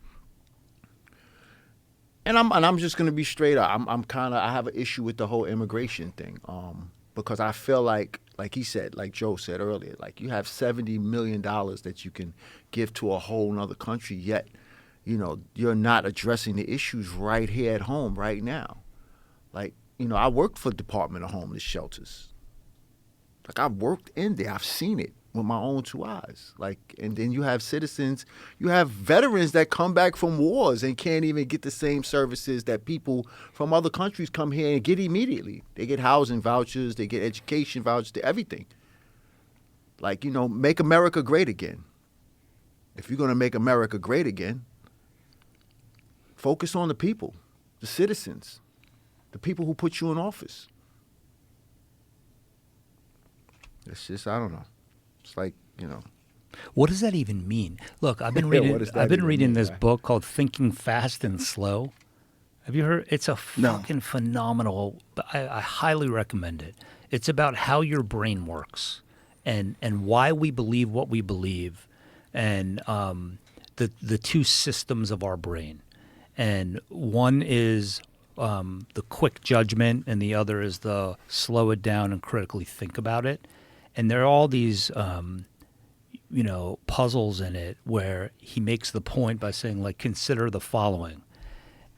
And I'm just gonna be straight up. I have an issue with the whole immigration thing, because I feel like he said, like Joe said earlier, like you have $70 million that you can give to a whole nother country, yet you're not addressing the issues right here at home right now. Like I worked for the Department of Homeless Shelters. Like I've worked in there, I've seen it. with my own two eyes. Like, and then you have citizens, you have veterans that come back from wars and can't even get the same services that people from other countries come here and get immediately. They get housing vouchers, they get education vouchers, everything. Like, you know, make America great again. If you're going to make America great again, focus on the people, the citizens, the people who put you in office. It's just, I don't know. It's like, you know. What does that even mean? Look, I've been Yeah, reading. what does that I've been even reading mean, this right? book called "Thinking Fast and Slow." Have you heard? It's a fucking phenomenal. I highly recommend it. It's about how your brain works, and why we believe what we believe, and the two systems of our brain, and one is the quick judgment, and the other is the slow it down and critically think about it. And there are all these, puzzles in it where he makes the point by saying, like, consider the following.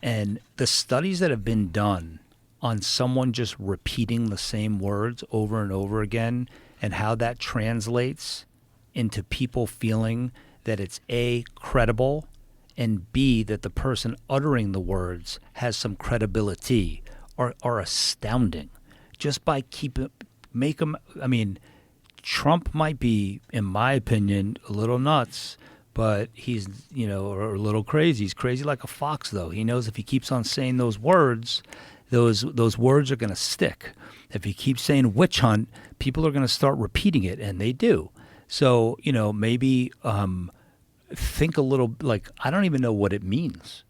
And the studies that have been done on someone just repeating the same words over and over again and how that translates into people feeling that it's A, credible, and B, that the person uttering the words has some credibility are astounding. Just by Trump might be, in my opinion, a little nuts, but he's, or a little crazy. He's crazy like a fox, though. He knows if he keeps on saying those words, those words are going to stick. If he keeps saying witch hunt, people are going to start repeating it, and they do. So, maybe think a little, like, I don't even know what it means.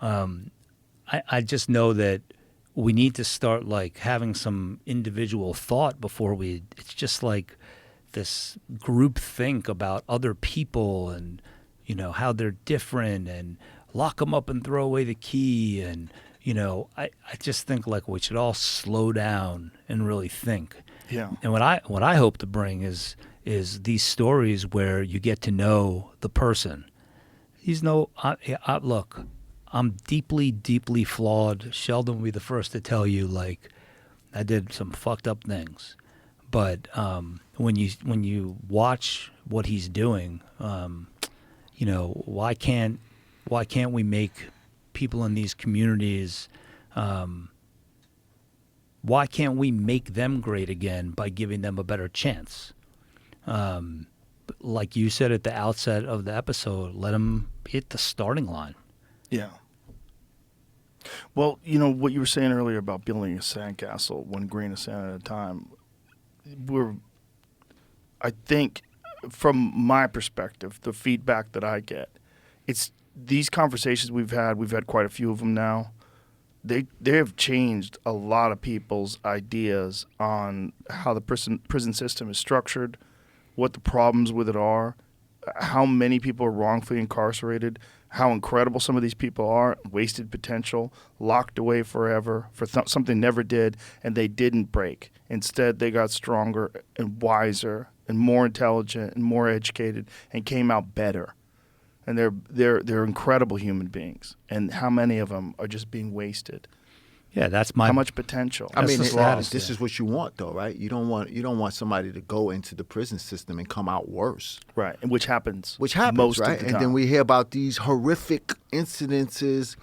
I just know that we need to start, like, having some individual thought before it's just like this group think about other people and, how they're different, and lock them up and throw away the key. And, I just think, like, we should all slow down and really think. Yeah. And what I hope to bring is these stories where you get to know the person. Look, I'm deeply, deeply flawed. Sheldon will be the first to tell you, like, I did some fucked up things. But when you watch what he's doing, why can't we make people in these communities? Why can't we make them great again by giving them a better chance? Like you said at the outset of the episode, let them hit the starting line. Yeah. Well, what you were saying earlier about building a sandcastle, one grain of sand at a time, I think, from my perspective, the feedback that I get, it's these conversations we've had quite a few of them now. They have changed a lot of people's ideas on how the prison system is structured, what the problems with it are, how many people are wrongfully incarcerated, how incredible some of these people are, wasted potential, locked away forever for something never did, and they didn't break. Instead, they got stronger and wiser and more intelligent and more educated and came out better. And they're incredible human beings. And how many of them are just being wasted? Yeah, how much potential. I mean, the saddest, this is what you want, though, right? You don't want somebody to go into the prison system and come out worse, right? And which happens most right? of the time. And then we hear about these horrific incidences,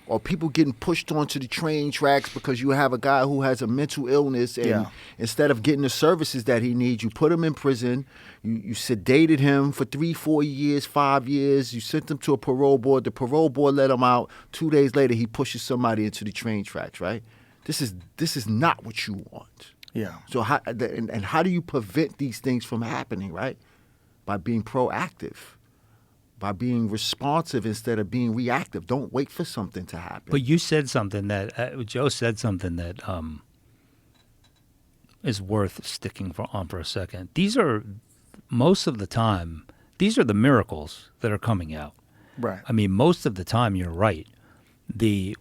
or people getting pushed onto the train tracks because you have a guy who has a mental illness, and instead of getting the services that he needs, you put him in prison. You sedated him for 3, 4 years, 5 years. You sent him to a parole board. The parole board let him out. 2 days later, he pushes somebody into the train tracks, right? This is not what you want. Yeah. So how do you prevent these things from happening, right? By being proactive, by being responsive instead of being reactive. Don't wait for something to happen. But you said something that Joe said something that is worth sticking on for a second. These are most of the time. These are the miracles that are coming out. Right. I mean, most of the time, you're right. The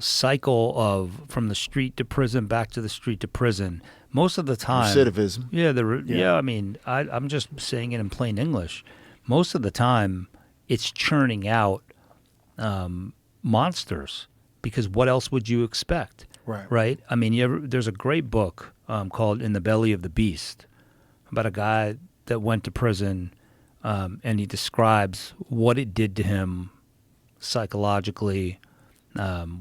cycle of from the street to prison, back to the street to prison. Most of the time, recidivism. Yeah. I mean, I'm just saying it in plain English. Most of the time, it's churning out monsters, because what else would you expect? Right. Right. I mean, there's a great book called "In the Belly of the Beast" about a guy that went to prison, and he describes what it did to him psychologically,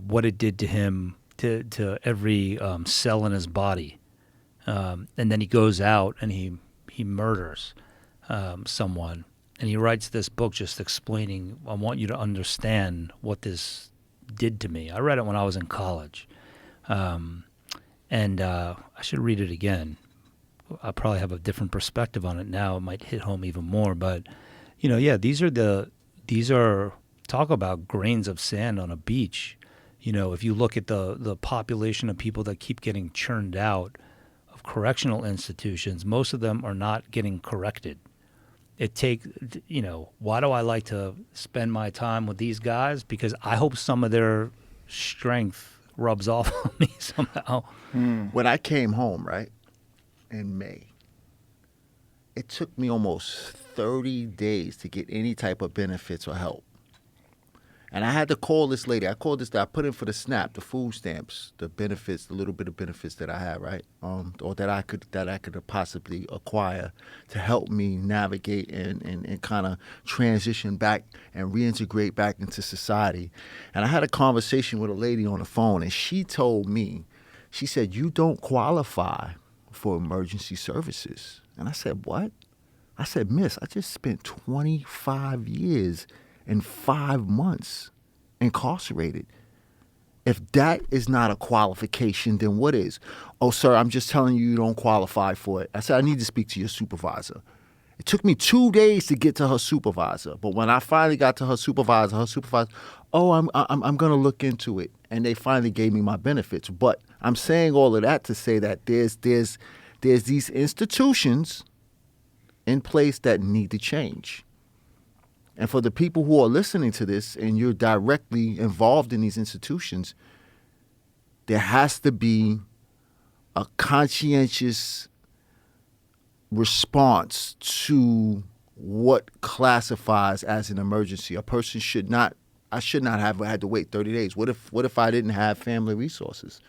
what it did to him to every cell in his body, and then he goes out and he murders someone, and he writes this book just explaining, I want you to understand what this did to me. I read it when I was in college, and I should read it again. I probably have a different perspective on it now. It might hit home even more, but these are talk about grains of sand on a beach. If you look at the population of people that keep getting churned out of correctional institutions, most of them are not getting corrected. Why do I like to spend my time with these guys? Because I hope some of their strength rubs off on me somehow. When I came home, right, in May, it took me almost 30 days to get any type of benefits or help. And I had to call this lady. I put in for the SNAP, the food stamps, the benefits, the little bit of benefits that I had, right? Or that I could possibly acquire to help me navigate and kind of transition back and reintegrate back into society. And I had a conversation with a lady on the phone, and she told me, she said, "You don't qualify for emergency services." And I said, "What?" I said, "Miss, I just spent 25 years in 5 months incarcerated. If that is not a qualification, then what is?" "Oh, sir, I'm just telling you, you don't qualify for it." I said, "I need to speak to your supervisor." It took me 2 days to get to her supervisor. But when I finally got to her supervisor, "Oh, I'm going to look into it." And they finally gave me my benefits. But I'm saying all of that to say that there's these institutions in place that need to change. And for the people who are listening to this and you're directly involved in these institutions, there has to be a conscientious response to what classifies as an emergency. I should not have had to wait 30 days. What if I didn't have family resources?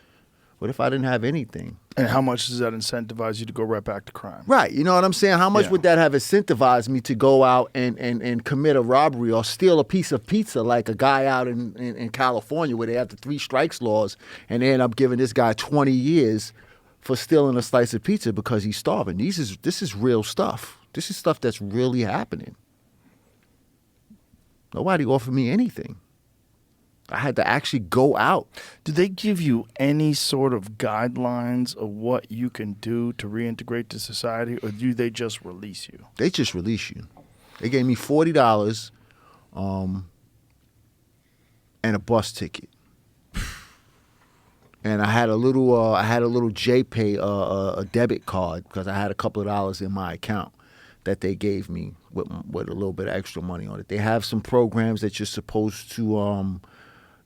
What if I didn't have anything? And how much does that incentivize you to go right back to crime? Right. You know what I'm saying? How much would that have incentivized me to go out and commit a robbery or steal a piece of pizza like a guy out in California where they have the 3 strikes laws, and they end up giving this guy 20 years for stealing a slice of pizza because he's starving? This is real stuff. This is stuff that's really happening. Nobody offered me anything. I had to actually go out. Do they give you any sort of guidelines of what you can do to reintegrate to society, or do they just release you? They just release you. They gave me $40 and a bus ticket. And I had a little JPay a debit card because I had a couple of dollars in my account that they gave me with a little bit of extra money on it. They have some programs that you're supposed to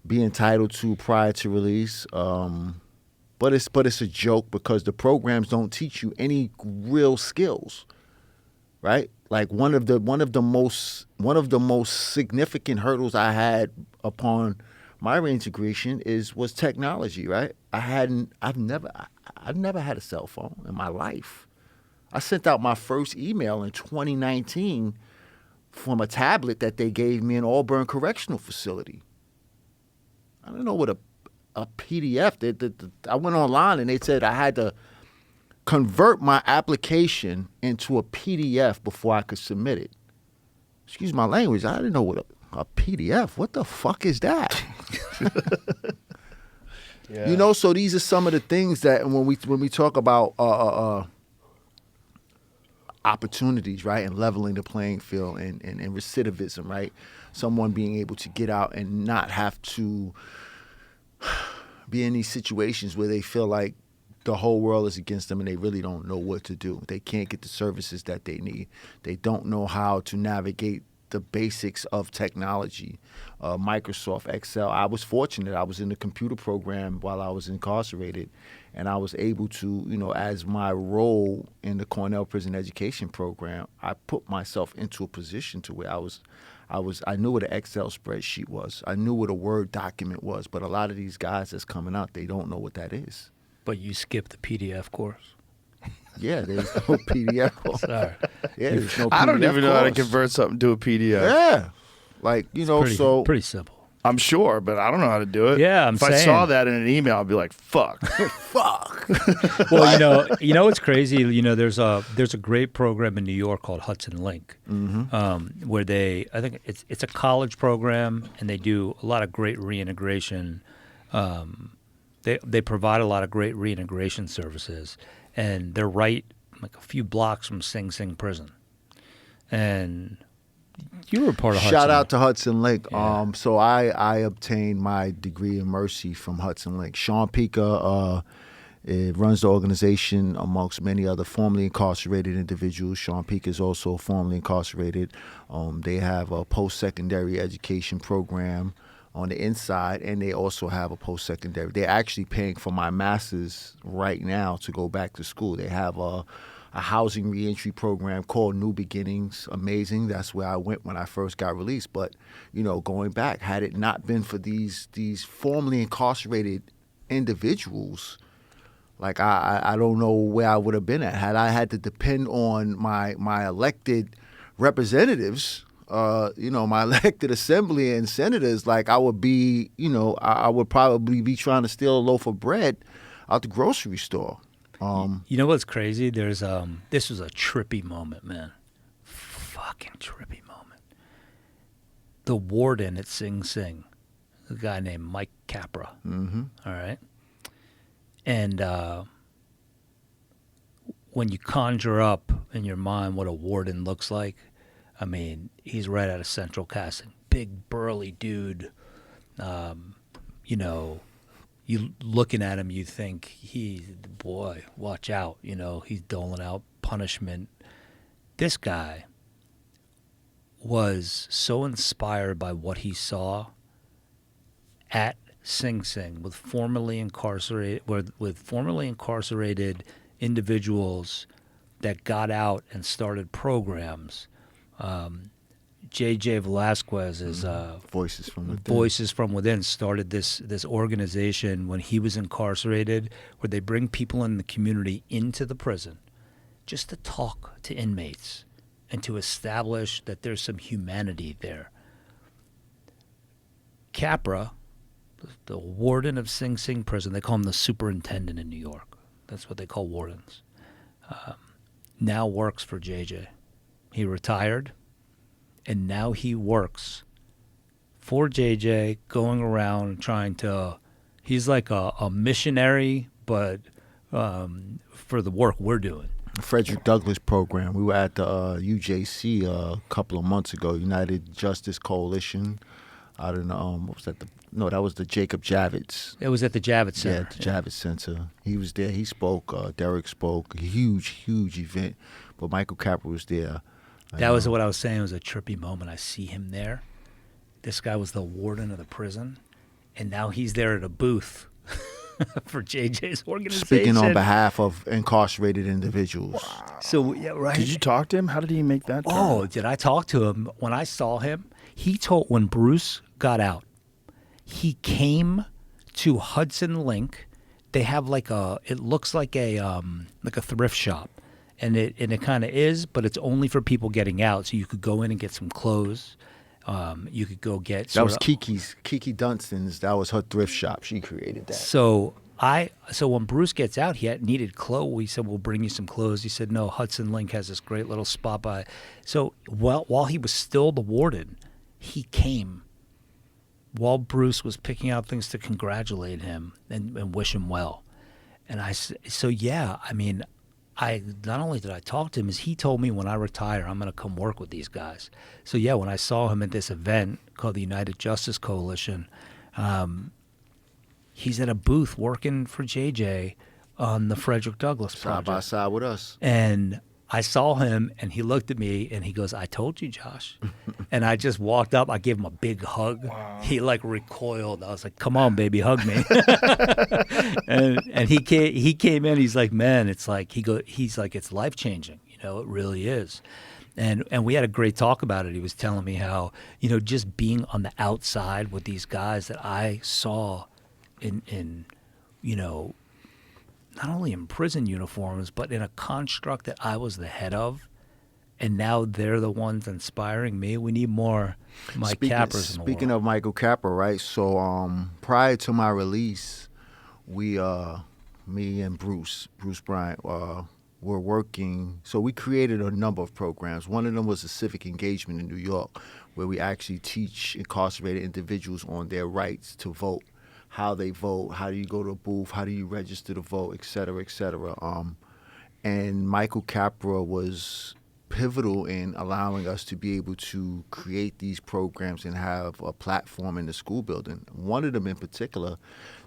be entitled to prior to release, but it's a joke because the programs don't teach you any real skills, right? Like one of the most significant hurdles I had upon my reintegration was technology, right? I've never had a cell phone in my life. I sent out my first email in 2019 from a tablet that they gave me in Auburn Correctional Facility. I don't know what a PDF. I went online and they said I had to convert my application into a PDF before I could submit it. Excuse my language. I didn't know what a PDF. What the fuck is that? Yeah. So these are some of the things that when we talk about opportunities, right, and leveling the playing field and recidivism, right? Someone being able to get out and not have to be in these situations where they feel like the whole world is against them and they really don't know what to do. They can't get the services that they need. They don't know how to navigate the basics of technology, Microsoft, Excel. I was fortunate. I was in the computer program while I was incarcerated, and I was able to, as my role in the Cornell Prison Education Program, I put myself into a position to where I knew what an Excel spreadsheet was. I knew what a Word document was, but a lot of these guys that's coming out, they don't know what that is. But you skipped the PDF course. Yeah, there's no PDF. Sorry. Yeah, there's no PDF I don't even know how to course. convert something to a PDF. Yeah. Like, Pretty simple. I'm sure, but I don't know how to do it. Yeah, I'm if I saying. saw that in an email, I'd be like, "Fuck." fuck. Well, what's crazy? There's a great program in New York called Hudson Link, where I think it's a college program, and they do a lot of great reintegration. They provide a lot of great reintegration services, and they're right like a few blocks from Sing Sing prison. And you were part of Hudson. Shout out to Hudson Link. Yeah. So I obtained my degree in mercy from Hudson Link. Sean Pica runs the organization amongst many other formerly incarcerated individuals. Sean Pica is also formerly incarcerated. They have a post-secondary education program on the inside, and they also have a post-secondary. They're actually paying for my master's right now to go back to school. They have a housing reentry program called New Beginnings. Amazing. That's where I went when I first got released. But, going back, had it not been for these formerly incarcerated individuals, like I don't know where I would have been at. Had I had to depend on my elected representatives, my elected assembly and senators, like I would be, I would probably be trying to steal a loaf of bread out the grocery store. You know what's crazy? There's this was a trippy moment, man. Fucking trippy moment. The warden at Sing Sing, a guy named Mike Capra. Mm-hmm. All right. And when you conjure up in your mind what a warden looks like, I mean, he's right out of Central Casting. Big, burly dude. You looking at him, you think boy, watch out. He's doling out punishment. This guy was so inspired by what he saw at Sing Sing with formerly incarcerated individuals that got out and started programs. J.J. Velasquez is Voices from Within. Voices from Within started this organization when he was incarcerated, where they bring people in the community into the prison just to talk to inmates and to establish that there's some humanity there. Capra, the warden of Sing Sing prison, they call him the superintendent in New York. That's what they call wardens. Now works for JJ. He retired, and now he works for JJ, going around trying to. He's like a missionary, but for the work we're doing. Frederick Douglass program. We were at the UJC a couple of months ago, United Justice Coalition. Out in what was that? That was the Jacob Javits. It was at the Javits Center. Yeah, the Javits Center. He was there. He spoke. Derek spoke. A huge event. But Michael Capra was there. That was what I was saying. It was a trippy moment. I see him there. This guy was the warden of the prison, and now he's there at a booth for JJ's organization. Speaking on behalf of incarcerated individuals. Wow. So, yeah, right. Did you talk to him? How did he make that turn? Oh, did I talk to him? When I saw him, when Bruce got out, he came to Hudson Link. They have it looks like a thrift shop. And it kind of is, but it's only for people getting out. So you could go in and get some clothes. You could go get. That was Kiki Dunstan's. That was her thrift shop. She created that. So when Bruce gets out, he needed clothes. We said, "We'll bring you some clothes." He said, "No, Hudson Link has this great little spot by." So while he was still the warden, he came. While Bruce was picking out things to congratulate him and wish him well, and not only did I talk to him, is he told me when I retire, I'm going to come work with these guys. So, yeah, when I saw him at this event called the United Justice Coalition, he's at a booth working for JJ on the Frederick Douglass project. Side by side with us. And I saw him, and he looked at me, and he goes, "I told you, Josh." And I just walked up. I gave him a big hug. Wow. He recoiled. I was like, "Come on, baby, hug me." and he came in. He's like, "Man, it's like he's like it's life changing. It really is." And we had a great talk about it. He was telling me how just being on the outside with these guys that I saw in not only in prison uniforms, but in a construct that I was the head of, and now they're the ones inspiring me. We need more Mike Cappers in the Speaking world. of Michael Capper, right? So prior to my release, we me and Bruce Bryant were working. So we created a number of programs. One of them was a civic engagement in New York, where we actually teach incarcerated individuals on their rights to vote, how they vote, how do you go to a booth, how do you register to vote, et cetera, et cetera. And Michael Capra was pivotal in allowing us to be able to create these programs and have a platform in the school building. One of them in particular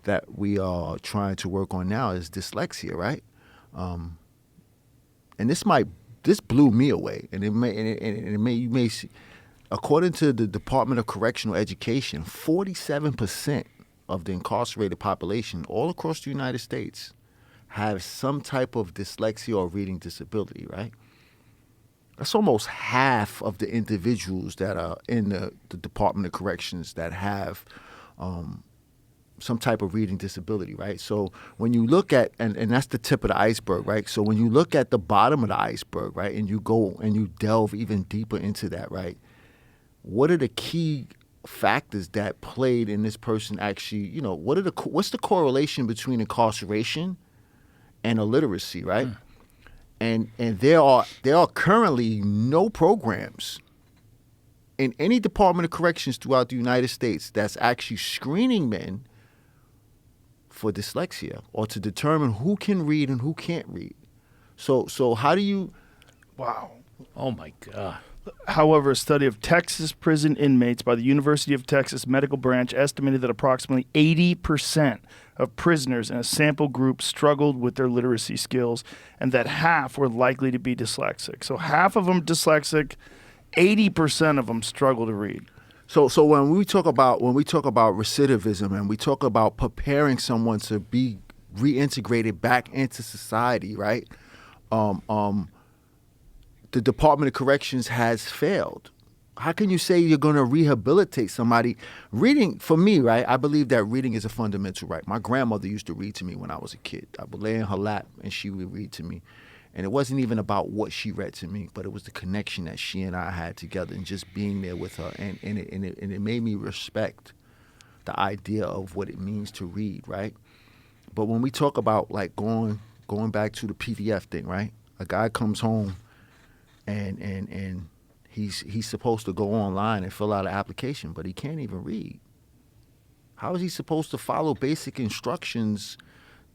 that we are trying to work on now is dyslexia, right? And this blew me away, and you may see, according to the Department of Correctional Education, 47% of the incarcerated population all across the United States have some type of dyslexia or reading disability, right? That's almost half of the individuals that are in the Department of Corrections that have some type of reading disability, right? So when you look at, and that's the tip of the iceberg, right? So when you look at the bottom of the iceberg, right, and you go and you delve even deeper into that, right, what are the key factors that played in this person actually, what's the correlation between incarceration and illiteracy, right? And there are currently no programs in any Department of Corrections throughout the United States that's actually screening men for dyslexia or to determine who can read and who can't read. So how do you? Wow. Oh my God. However, a study of Texas prison inmates by the University of Texas Medical Branch estimated that approximately 80% of prisoners in a sample group struggled with their literacy skills, and that half were likely to be dyslexic. So half of them dyslexic, 80% of them struggle to read. So when we talk about recidivism and we talk about preparing someone to be reintegrated back into society, right? The Department of Corrections has failed. How can you say you're going to rehabilitate somebody? Reading, for me, right, I believe that reading is a fundamental right. My grandmother used to read to me when I was a kid. I would lay in her lap and she would read to me. And it wasn't even about what she read to me, but it was the connection that she and I had together and just being there with her. And it made me respect the idea of what it means to read, right? But when we talk about like going back to the PDF thing, right? A guy comes home and he's supposed to go online and fill out an application, but he can't even read. How is he supposed to follow basic instructions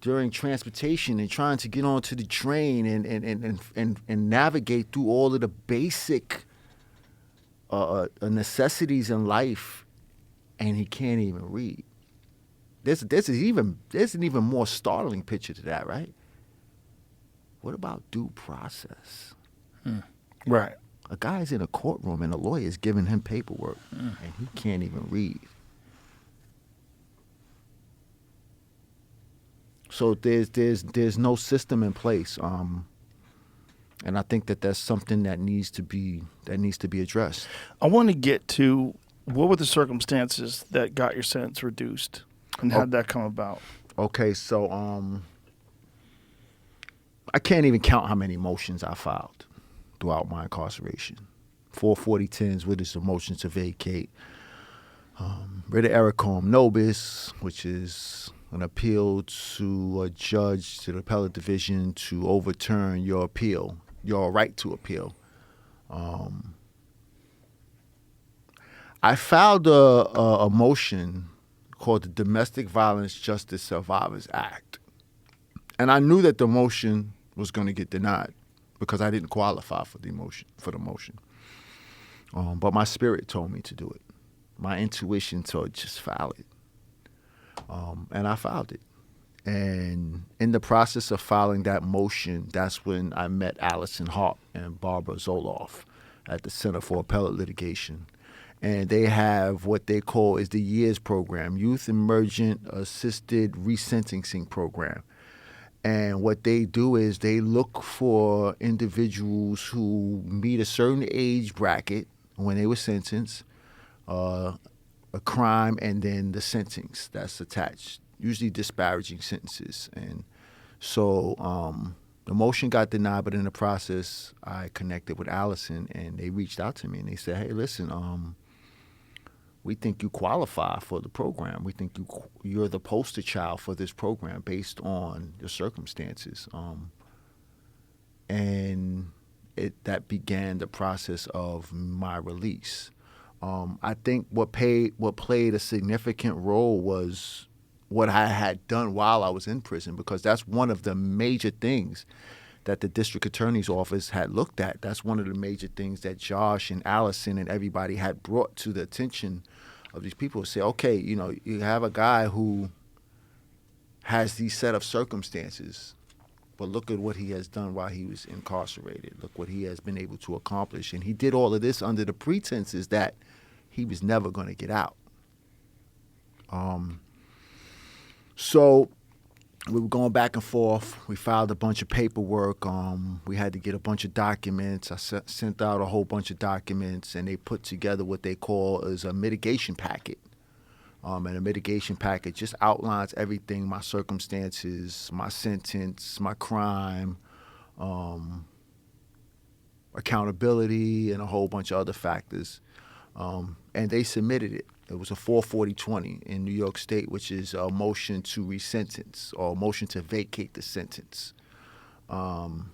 during transportation and trying to get onto the train and navigate through all of the basic necessities in life, and he can't even read? There's an even more startling picture to that, right? What about due process? Right. A guy's in a courtroom and a lawyer's giving him paperwork, and he can't even read. So there's no system in place, and I think that's something that needs to be addressed. I want to get to what were the circumstances that got your sentence reduced, and how did that come about? Okay, so I can't even count how many motions I filed throughout my incarceration. 440-10s, which is a motion to vacate. Writ of error cum nobis, which is an appeal to a judge, to the appellate division, to overturn your appeal, your right to appeal. I filed a motion called the Domestic Violence Justice Survivors Act. And I knew that the motion was going to get denied because I didn't qualify for the motion. But my spirit told me to do it. My intuition told just file it. And I filed it. And in the process of filing that motion, that's when I met Allison Hart and Barbara Zoloff at the Center for Appellate Litigation. And they have what they call is the YEARS program, Youth Emergent Assisted Resentencing Program. And what they do is they look for individuals who meet a certain age bracket when they were sentenced, a crime, and then the sentence that's attached, usually disparaging sentences. And So the motion got denied, but in the process, I connected with Allison, and they reached out to me, and they said, hey, listen, we think you qualify for the program. We think you're the poster child for this program based on your circumstances. And that began the process of my release. I think what played a significant role was what I had done while I was in prison, because that's one of the major things that the district attorney's office had looked at. That's one of the major things that Josh and Allison and everybody had brought to the attention of these people. Say, okay, you have a guy who has these set of circumstances, but look at what he has done while he was incarcerated. Look what he has been able to accomplish. And he did all of this under the pretenses that he was never going to get out. So we were going back and forth. We filed a bunch of paperwork. We had to get a bunch of documents. I sent out a whole bunch of documents, and they put together what they call is a mitigation packet. And a mitigation packet just outlines everything, my circumstances, my sentence, my crime, accountability, and a whole bunch of other factors. And they submitted it. It was a 440-20 in New York State, which is a motion to resentence or a motion to vacate the sentence. And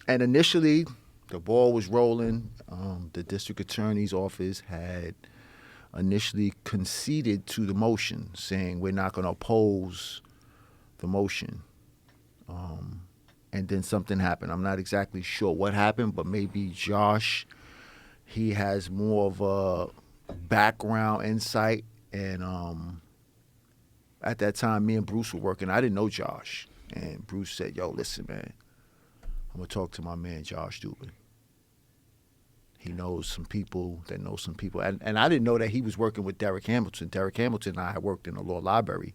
initially, the ball was rolling. The district attorney's office had initially conceded to the motion, saying we're not going to oppose the motion. And then something happened. I'm not exactly sure what happened, but maybe Josh, he has more of a background insight. And at that time, me and Bruce were working. I didn't know Josh. And Bruce said, yo, listen, man, I'm going to talk to my man, Josh Dubin. He knows some people that know some people. And I didn't know that he was working with Derek Hamilton. Derek Hamilton and I had worked in the law library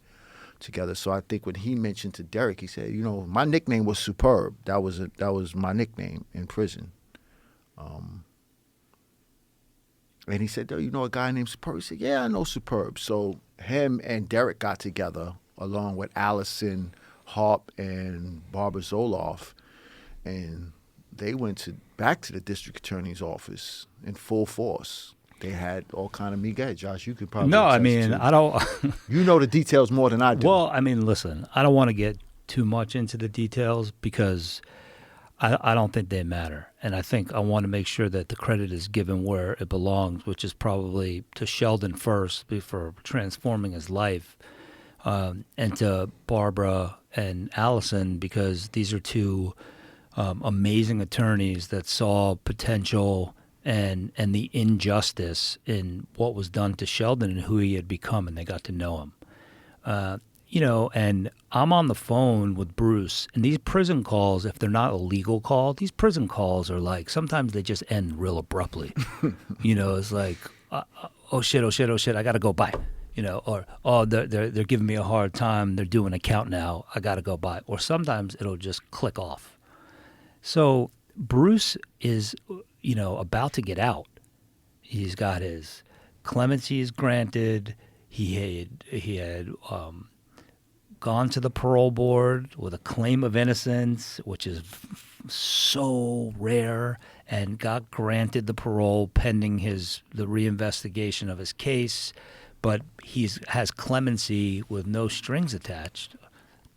together. So I think when he mentioned to Derek, he said, my nickname was Superb. That was my nickname in prison. And he said, you know a guy named Superb? He said, yeah, I know Superb. So him and Derek got together along with Allison Harp and Barbara Zoloff, and they went back to the district attorney's office in full force. They had all kind of me. Go ahead, Josh, you could probably No, I attest mean, to. I don't. You know the details more than I do. Well, I mean, listen, I don't want to get too much into the details because I don't think they matter. And I think I want to make sure that the credit is given where it belongs, which is probably to Sheldon first for transforming his life, and to Barbara and Allison, because these are two amazing attorneys that saw potential and the injustice in what was done to Sheldon and who he had become, and they got to know him. And I'm on the phone with Bruce, and these prison calls, if they're not a legal call, these prison calls are like, sometimes they just end real abruptly. It's like, oh shit, I got to go, bye. Or, oh, they're giving me a hard time, they're doing a count now, I got to go, bye. Or sometimes it'll just click off. So Bruce is, about to get out. He's got his clemency is granted. He had gone to the parole board with a claim of innocence, which is so rare, and got granted the parole pending the reinvestigation of his case. But he has clemency with no strings attached,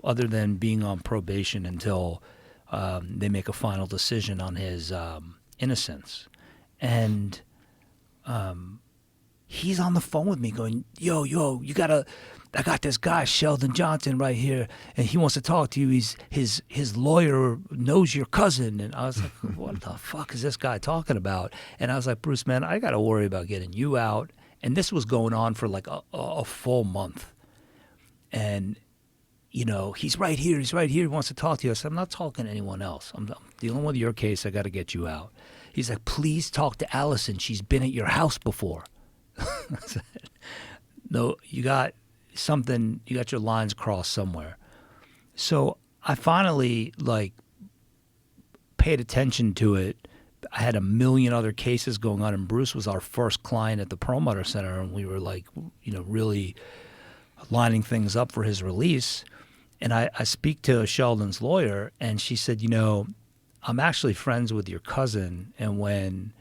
other than being on probation until they make a final decision on his innocence. And he's on the phone with me going, yo, I got this guy, Sheldon Johnson, right here, and he wants to talk to you. His lawyer knows your cousin. And I was like, what the fuck is this guy talking about? And I was like, Bruce, man, I got to worry about getting you out. And this was going on for like a full month. And, he's right here, he wants to talk to you. I said, I'm not talking to anyone else. I'm dealing with your case, I got to get you out. He's like, please talk to Allison. She's been at your house before. I said, no, you got something, you got your lines crossed somewhere. So I finally paid attention to it. I had a million other cases going on, and Bruce was our first client at the Perlmutter Center, and we were really lining things up for his release. And I speak to Sheldon's lawyer, and she said, I'm actually friends with your cousin, and when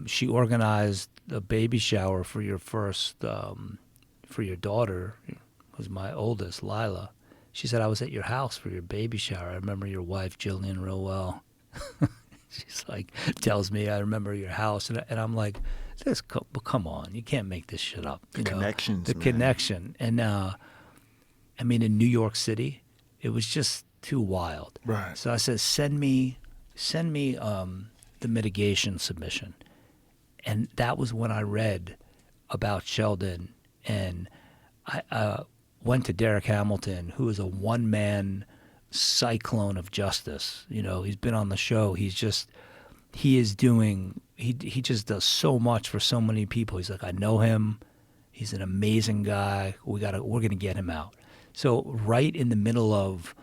she organized a baby shower for your for your daughter, who's my oldest, Lila, she said, I was at your house for your baby shower. I remember your wife, Jillian, real well. She's like, tells me, I remember your house. And I'm like, come on, you can't make this shit up. The connections, the man. connection. And in New York City, it was just too wild. Right. So I said, send me the mitigation submission. And that was when I read about Sheldon, and I went to Derek Hamilton, who is a one-man cyclone of justice. He's been on the show. He just does so much for so many people. He's like, I know him. He's an amazing guy. We're gonna get him out. So right in the middle of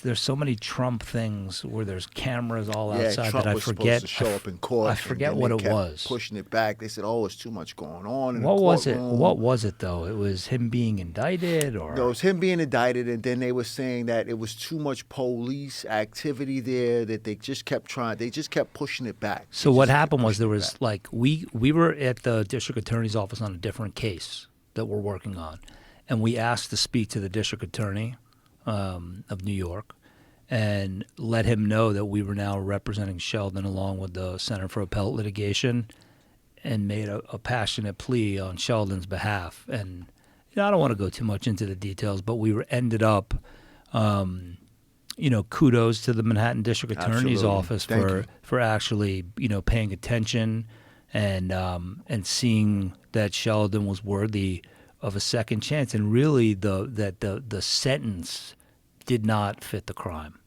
there's so many Trump things where there's cameras all outside Trump that I was forget. supposed to show up in court. I forget and then what they it kept was. Pushing it back. They said, "Oh, it's too much going on in What the was it? courtroom." What was it though? It was him being indicted, or No, it was him being indicted, and then they were saying that it was too much police activity there, that they just kept pushing it back. So They what just kept happened was pushing there it was back. like we were at the district attorney's office on a different case that we're working on, and we asked to speak to the district attorney of New York and let him know that we were now representing Sheldon along with the Center for Appellate Litigation, and made a passionate plea on Sheldon's behalf. And I don't want to go too much into the details, but we ended up kudos to the Manhattan District Attorney's Absolutely. Office Thank you. for actually, paying attention and seeing that Sheldon was worthy of a second chance, and really the sentence did not fit the crime.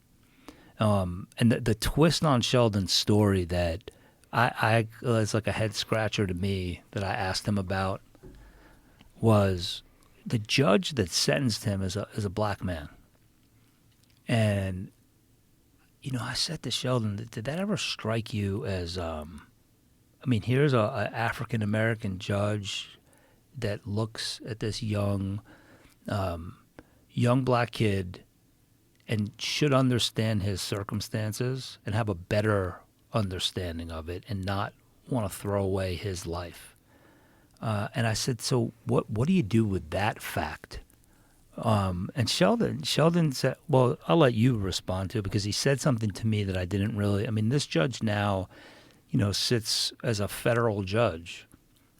And the twist on Sheldon's story that I it's like a head scratcher to me that I asked him about was the judge that sentenced him is a black man. And I said to Sheldon, did that ever strike you as here's a African American judge that looks at this young black kid and should understand his circumstances and have a better understanding of it and not want to throw away his life. And I said, so what do you do with that fact? And Sheldon said, well, I'll let you respond to it, because he said something to me that I didn't really. This judge now, sits as a federal judge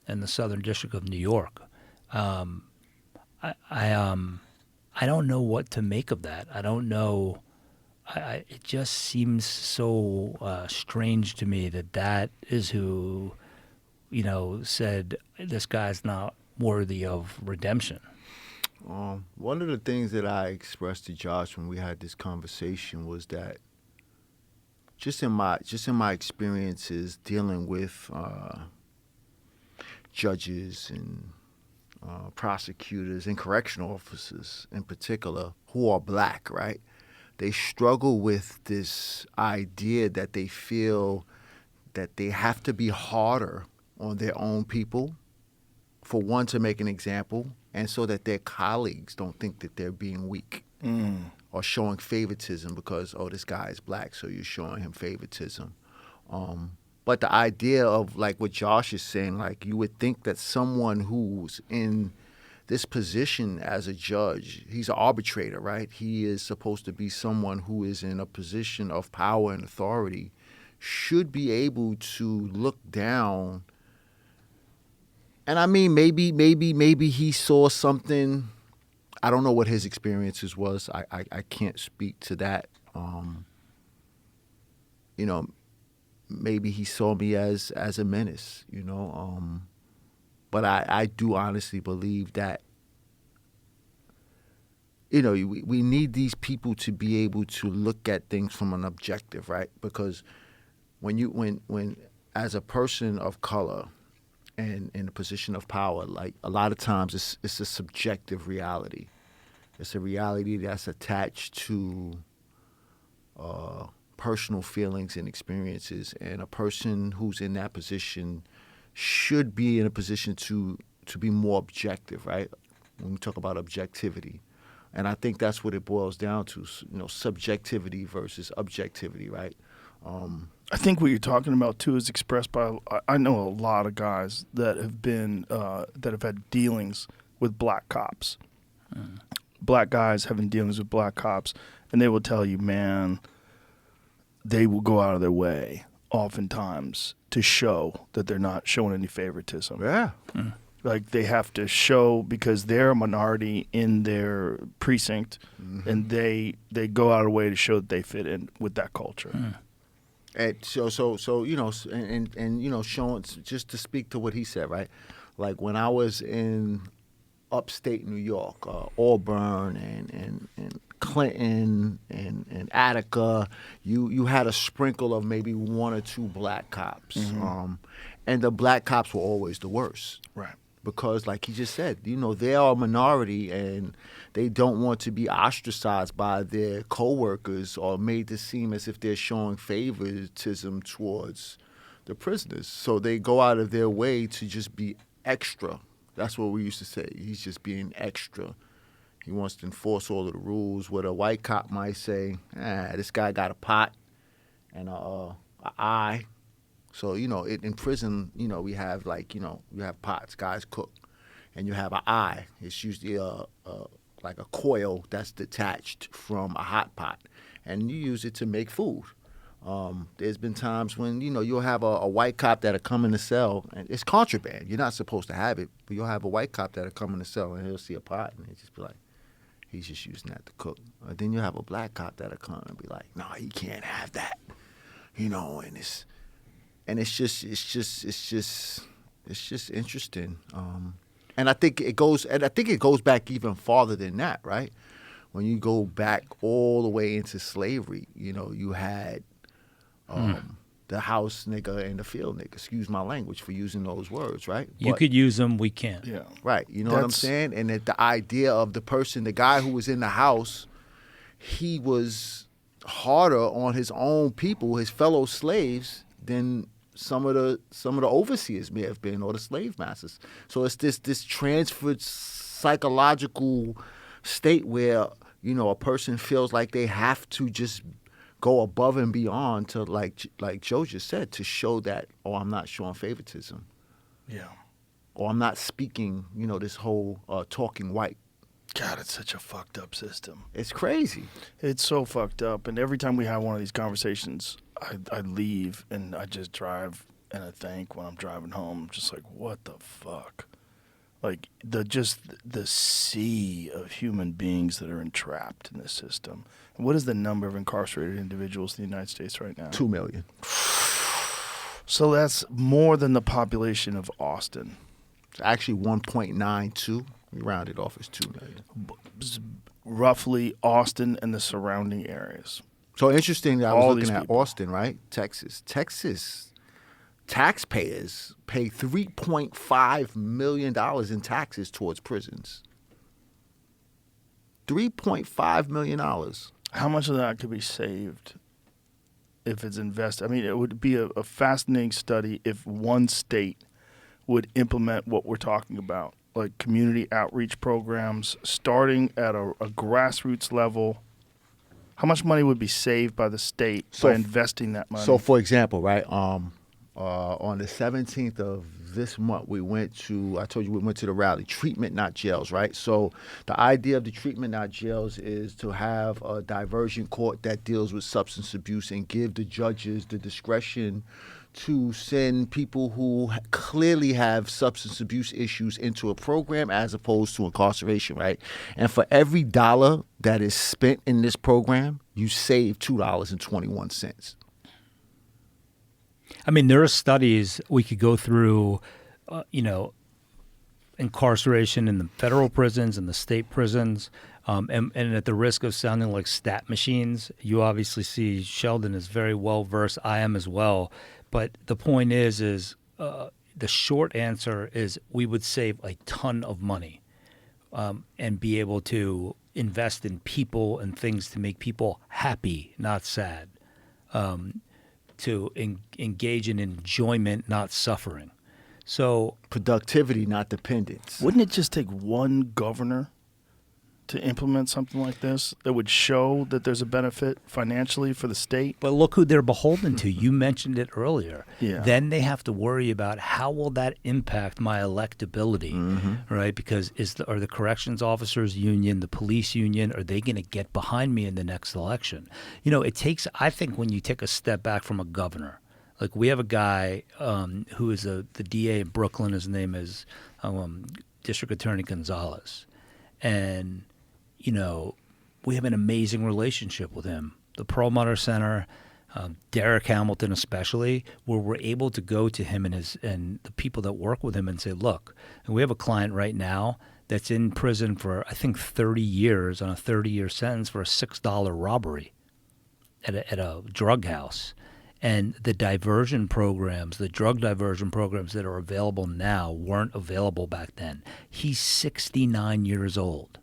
in the Southern District of New York. I don't know what to make of that. I don't know. It just seems so strange to me that is who, said this guy's not worthy of redemption. One of the things that I expressed to Josh when we had this conversation was that just in my experiences dealing with judges and prosecutors and correctional officers in particular who are black, right? They struggle with this idea that they feel that they have to be harder on their own people, for one, to make an example, and so that their colleagues don't think that they're being weak or showing favoritism because, oh, this guy is black, so you're showing him favoritism. But the idea of, like what Josh is saying, like you would think that someone who's in this position as a judge, he's an arbitrator, right? He is supposed to be someone who is in a position of power and authority, should be able to look down. And maybe he saw something. I don't know what his experiences was. I can't speak to that. Maybe he saw me as a menace, but I do honestly believe that, we need these people to be able to look at things from an objective, right? Because when as a person of color and in a position of power, like a lot of times it's a subjective reality. It's a reality that's attached to personal feelings and experiences, and a person who's in that position should be in a position to be more objective, right? when we talk about objectivity. And I think that's what it boils down to, subjectivity versus objectivity, right? I think what you're talking about too is expressed by. I know a lot of guys that have been that have had dealings with black cops. Black guys having dealings with black cops, and they will tell you, man, they will go out of their way oftentimes to show that they're not showing any favoritism. Yeah. Like they have to show because they're a minority in their precinct, and they go out of the way to show that they fit in with that culture. And so showing, just to speak to what he said, right? Like when I was in upstate New York, Auburn and Clinton and Attica, you had a sprinkle of maybe one or two black cops, and the black cops were always the worst. Right. Because like he just said, they are a minority and they don't want to be ostracized by their coworkers or made to seem as if they're showing favoritism towards the prisoners. So they go out of their way to just be extra. That's what we used to say. He's just being extra. He wants to enforce all of the rules. What a white cop might say, this guy got a pot and an eye. So, in prison, we have you have pots, guys cook, and you have an eye. It's usually like a coil that's detached from a hot pot, and you use it to make food. There's been times when, you'll have a white cop that'll come in the cell, and it's contraband. You're not supposed to have it, but you'll have a white cop that'll come in the cell, and he'll see a pot, and he'll just be like, he's just using that to cook. Or then you'll have a black cop that'll come and be like, no, he can't have that, and it's just interesting. And I think it goes back even farther than that, right? When you go back all the way into slavery, you had the house nigga and the field nigga. Excuse my language for using those words, right? You could use them, we can't. Yeah. Right. You know what I'm saying? And that the idea of the guy who was in the house, he was harder on his own people, his fellow slaves, than some of the overseers may have been, or the slave masters. So it's this transferred psychological state where a person feels like they have to just go above and beyond to like Joe just said, to show that, I'm not showing favoritism. Yeah. Or I'm not speaking, this whole talking white. God, it's such a fucked up system. It's crazy. It's so fucked up. And every time we have one of these conversations, I leave and I just drive and I think when I'm driving home, I'm just like, what the fuck? Like the sea of human beings that are entrapped in this system. And what is the number of incarcerated individuals in the United States right now? 2 million. So that's more than the population of Austin. It's actually 1.92. We rounded off as 2 million. Roughly Austin and the surrounding areas. So interesting that I All was these looking at people. Austin, right? Texas taxpayers pay $3.5 million in taxes towards prisons. $3.5 million. How much of that could be saved if it's invested? I mean, it would be a fascinating study if one state would implement what we're talking about, like community outreach programs, starting at a grassroots level. How much money would be saved by the state by investing that money? So, for example, right, on the 17th of this month, we went to the rally, Treatment Not Jails, right? So the idea of the Treatment Not Jails is to have a diversion court that deals with substance abuse and give the judges the discretion to send people who clearly have substance abuse issues into a program as opposed to incarceration, right? And for every dollar that is spent in this program, you save $2.21. I mean, there are studies we could go through, incarceration in the federal prisons and the state prisons. And at the risk of sounding like stat machines, you obviously see Sheldon is very well versed. I am as well. But the point is the short answer is we would save a ton of money and be able to invest in people and things to make people happy, not sad, to engage in enjoyment, not suffering. So Productivity, not dependence. Wouldn't it just take one governor to implement something like this that would show that there's a benefit financially for the state? But look who they're beholden to. You mentioned it earlier. Yeah. Then they have to worry about how will that impact my electability, right? Because are the corrections officers union, the police union, are they going to get behind me in the next election? You know, it takes, I think when you take a step back from a governor, like we have a guy who is the DA in Brooklyn, his name is District Attorney Gonzalez. And you know, we have an amazing relationship with him. The Perlmutter Center, Derek Hamilton especially, where we're able to go to him and the people that work with him and say, look, and we have a client right now that's in prison for, I think, 30 years on a 30-year sentence for a $6 robbery at a drug house. And the diversion programs, the drug diversion programs that are available now weren't available back then. He's 69 years old.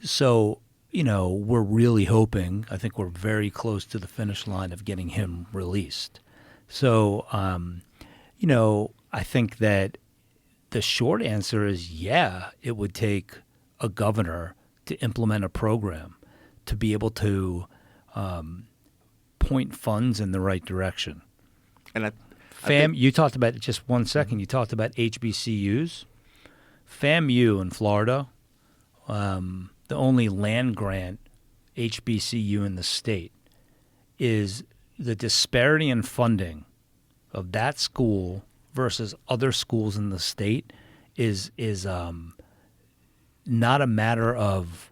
So, you know, we're really hoping, I think we're very close to the finish line of getting him released. So, you know, I think that the short answer is, yeah, it would take a governor to implement a program to be able to point funds in the right direction. And You talked about, just 1 second, you talked about HBCUs. FAMU in Florida, the only land grant HBCU in the state, is the disparity in funding of that school versus other schools in the state is not a matter of,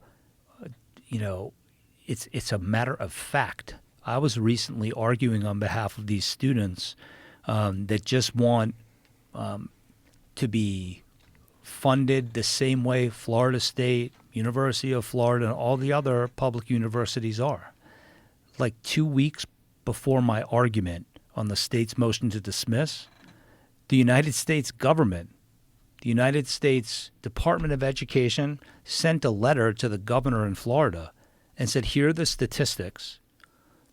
you know, it's a matter of fact. I was recently arguing on behalf of these students that just want to be funded the same way Florida State, University of Florida, and all the other public universities are. Like 2 weeks before my argument on the state's motion to dismiss, the United States government, the United States Department of Education, sent a letter to the governor in Florida and said, here are the statistics.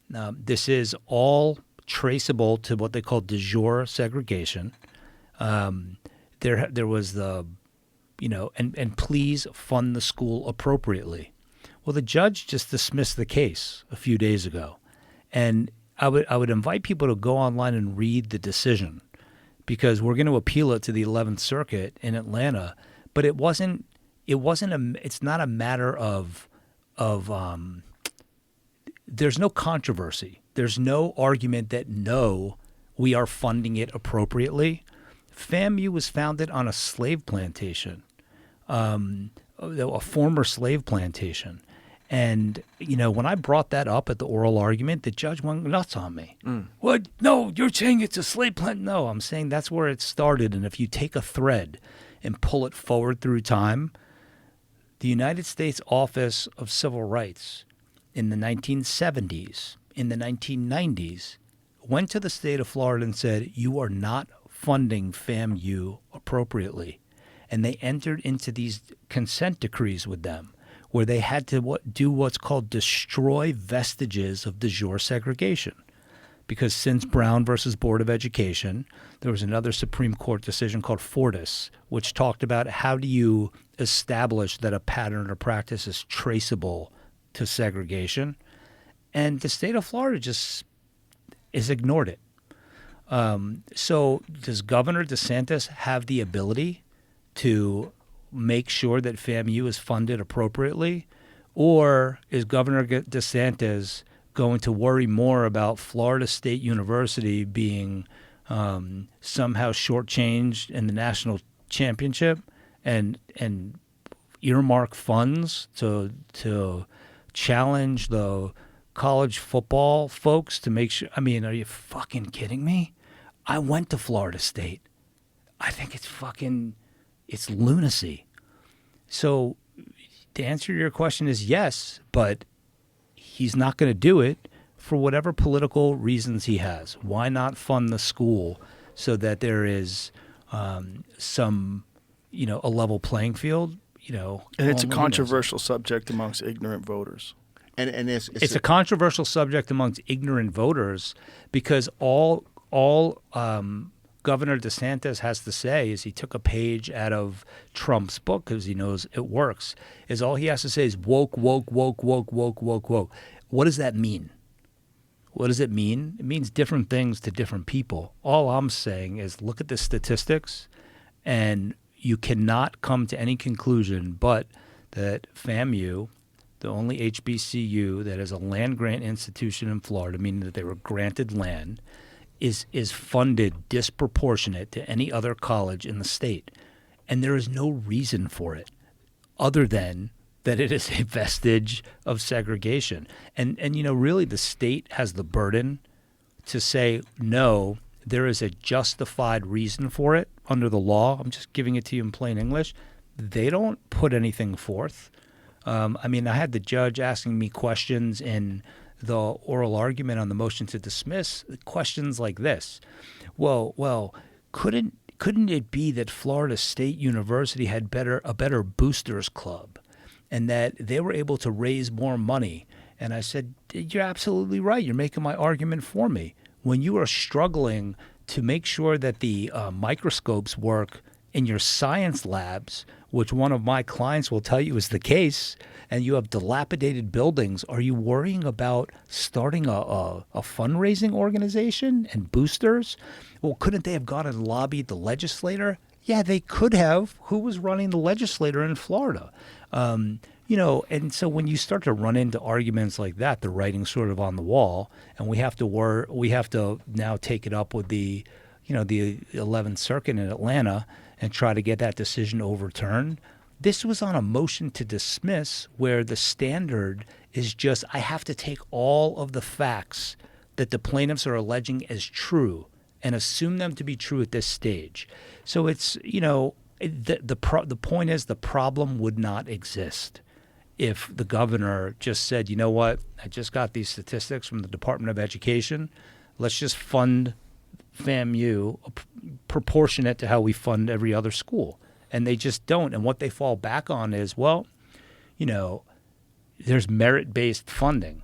This is all traceable to what they call de jure segregation. There was the, you know, and please fund the school appropriately. Well, the judge just dismissed the case a few days ago, and I would invite people to go online and read the decision, because we're going to appeal it to the 11th Circuit in Atlanta. But it's not a matter of there's no controversy. There's no argument that no, we are funding it appropriately. FAMU was founded on a slave plantation, a former slave plantation. And, you know, when I brought that up at the oral argument, the judge went nuts on me. What? No, you're saying it's a slave plant? No, I'm saying that's where it started. And if you take a thread and pull it forward through time, the United States Office of Civil Rights in the 1970s, in the 1990s, went to the state of Florida and said, you are not funding FAMU appropriately. And they entered into these consent decrees with them, where they had to do what's called destroy vestiges of de jure segregation. Because since Brown versus Board of Education, there was another Supreme Court decision called Fortas, which talked about how do you establish that a pattern or practice is traceable to segregation. And the state of Florida just has ignored it. So does Governor DeSantis have the ability to make sure that FAMU is funded appropriately? Or is Governor DeSantis going to worry more about Florida State University being somehow shortchanged in the national championship and earmark funds to challenge the college football folks to make sure? I mean, are you fucking kidding me? I went to Florida State. I think it's lunacy. So the answer to your question is yes, but he's not going to do it for whatever political reasons he has. Why not fund the school so that there is some, a level playing field? And it's a controversial subject amongst ignorant voters. And it's a controversial subject amongst ignorant voters because all Governor DeSantis has to say is he took a page out of Trump's book because he knows it works, is all he has to say is woke, woke, woke, woke, woke, woke, woke. What does that mean? What does it mean? It means different things to different people. All I'm saying is look at the statistics, and you cannot come to any conclusion but that FAMU, the only HBCU that is a land grant institution in Florida, meaning that they were granted land, is funded disproportionate to any other college in the state. And there is no reason for it other than that it is a vestige of segregation. And really the state has the burden to say, no, there is a justified reason for it under the law. I'm just giving it to you in plain English. They don't put anything forth. I had the judge asking me questions in the oral argument on the motion to dismiss, questions like this. Well, couldn't it be that Florida State University had a better boosters club and that they were able to raise more money? And I said, you're absolutely right. You're making my argument for me. When you are struggling to make sure that the microscopes work in your science labs, which one of my clients will tell you is the case, and you have dilapidated buildings, are you worrying about starting a fundraising organization and boosters? Well, couldn't they have gone and lobbied the legislator? Yeah, they could have. Who was running the legislator in Florida? And so when you start to run into arguments like that, the writing's sort of on the wall, and we have to now take it up with the 11th Circuit in Atlanta and try to get that decision overturned. This was on a motion to dismiss where the standard is just, I have to take all of the facts that the plaintiffs are alleging as true and assume them to be true at this stage. So it's, the point is the problem would not exist if the governor just said, you know what, I just got these statistics from the Department of Education. Let's just fund FAMU proportionate to how we fund every other school. And they just don't. And what they fall back on is, there's merit-based funding.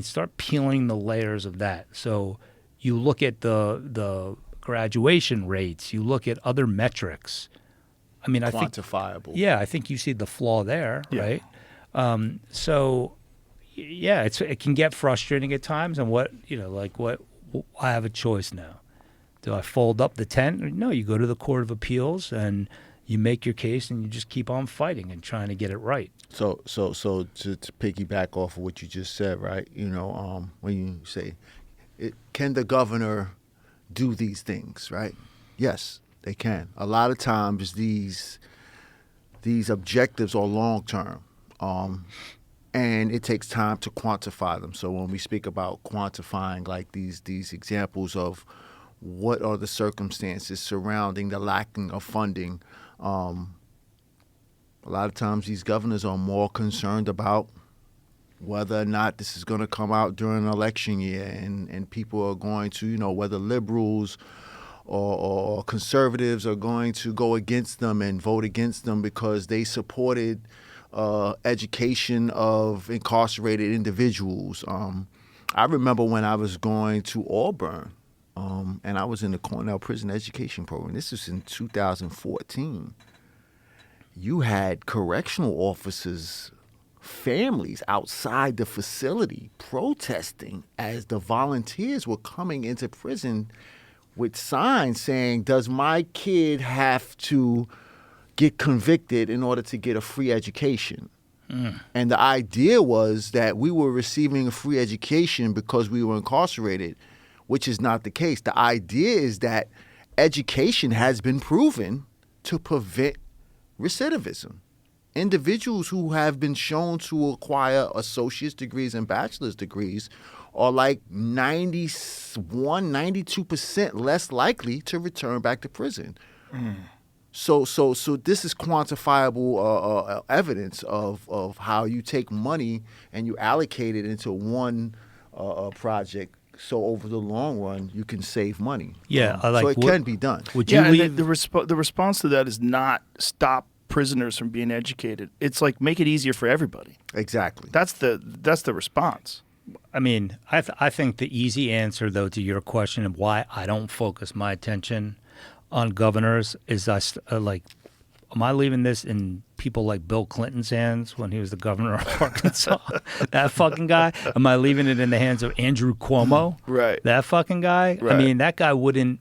Start peeling the layers of that. So you look at the graduation rates, you look at other metrics. Quantifiable. I think you see the flaw there, right? It can get frustrating at times. And I have a choice now. Do I fold up the tent? No, you go to the Court of Appeals and you make your case and you just keep on fighting and trying to get it right. So to piggyback off of what you just said, right? When you say, can the governor do these things, right? Yes, they can. A lot of times these objectives are long term, and it takes time to quantify them. So when we speak about quantifying, like these examples of what are the circumstances surrounding the lacking of funding, a lot of times these governors are more concerned about whether or not this is going to come out during an election year, and people are going to, whether liberals or conservatives are going to go against them and vote against them because they supported education of incarcerated individuals. I remember when I was going to Auburn, and I was in the Cornell Prison Education Program. This was in 2014. You had correctional officers' families outside the facility protesting as the volunteers were coming into prison with signs saying, does my kid have to get convicted in order to get a free education? And the idea was that we were receiving a free education because we were incarcerated, which is not the case. The idea is that education has been proven to prevent recidivism. Individuals who have been shown to acquire associate's degrees and bachelor's degrees are like 92% less likely to return back to prison. So this is quantifiable evidence of how you take money and you allocate it into one project. So over the long run, you can save money. Yeah, so it can be done. Would you leave? The response to that is not stop prisoners from being educated. It's like make it easier for everybody. Exactly. That's the response. I mean, I think the easy answer, though, to your question of why I don't focus my attention on governors is am I leaving this in people like Bill Clinton's hands when he was the governor of Arkansas? That fucking guy? Am I leaving it in the hands of Andrew Cuomo? Right. That fucking guy? Right. I mean, that guy wouldn't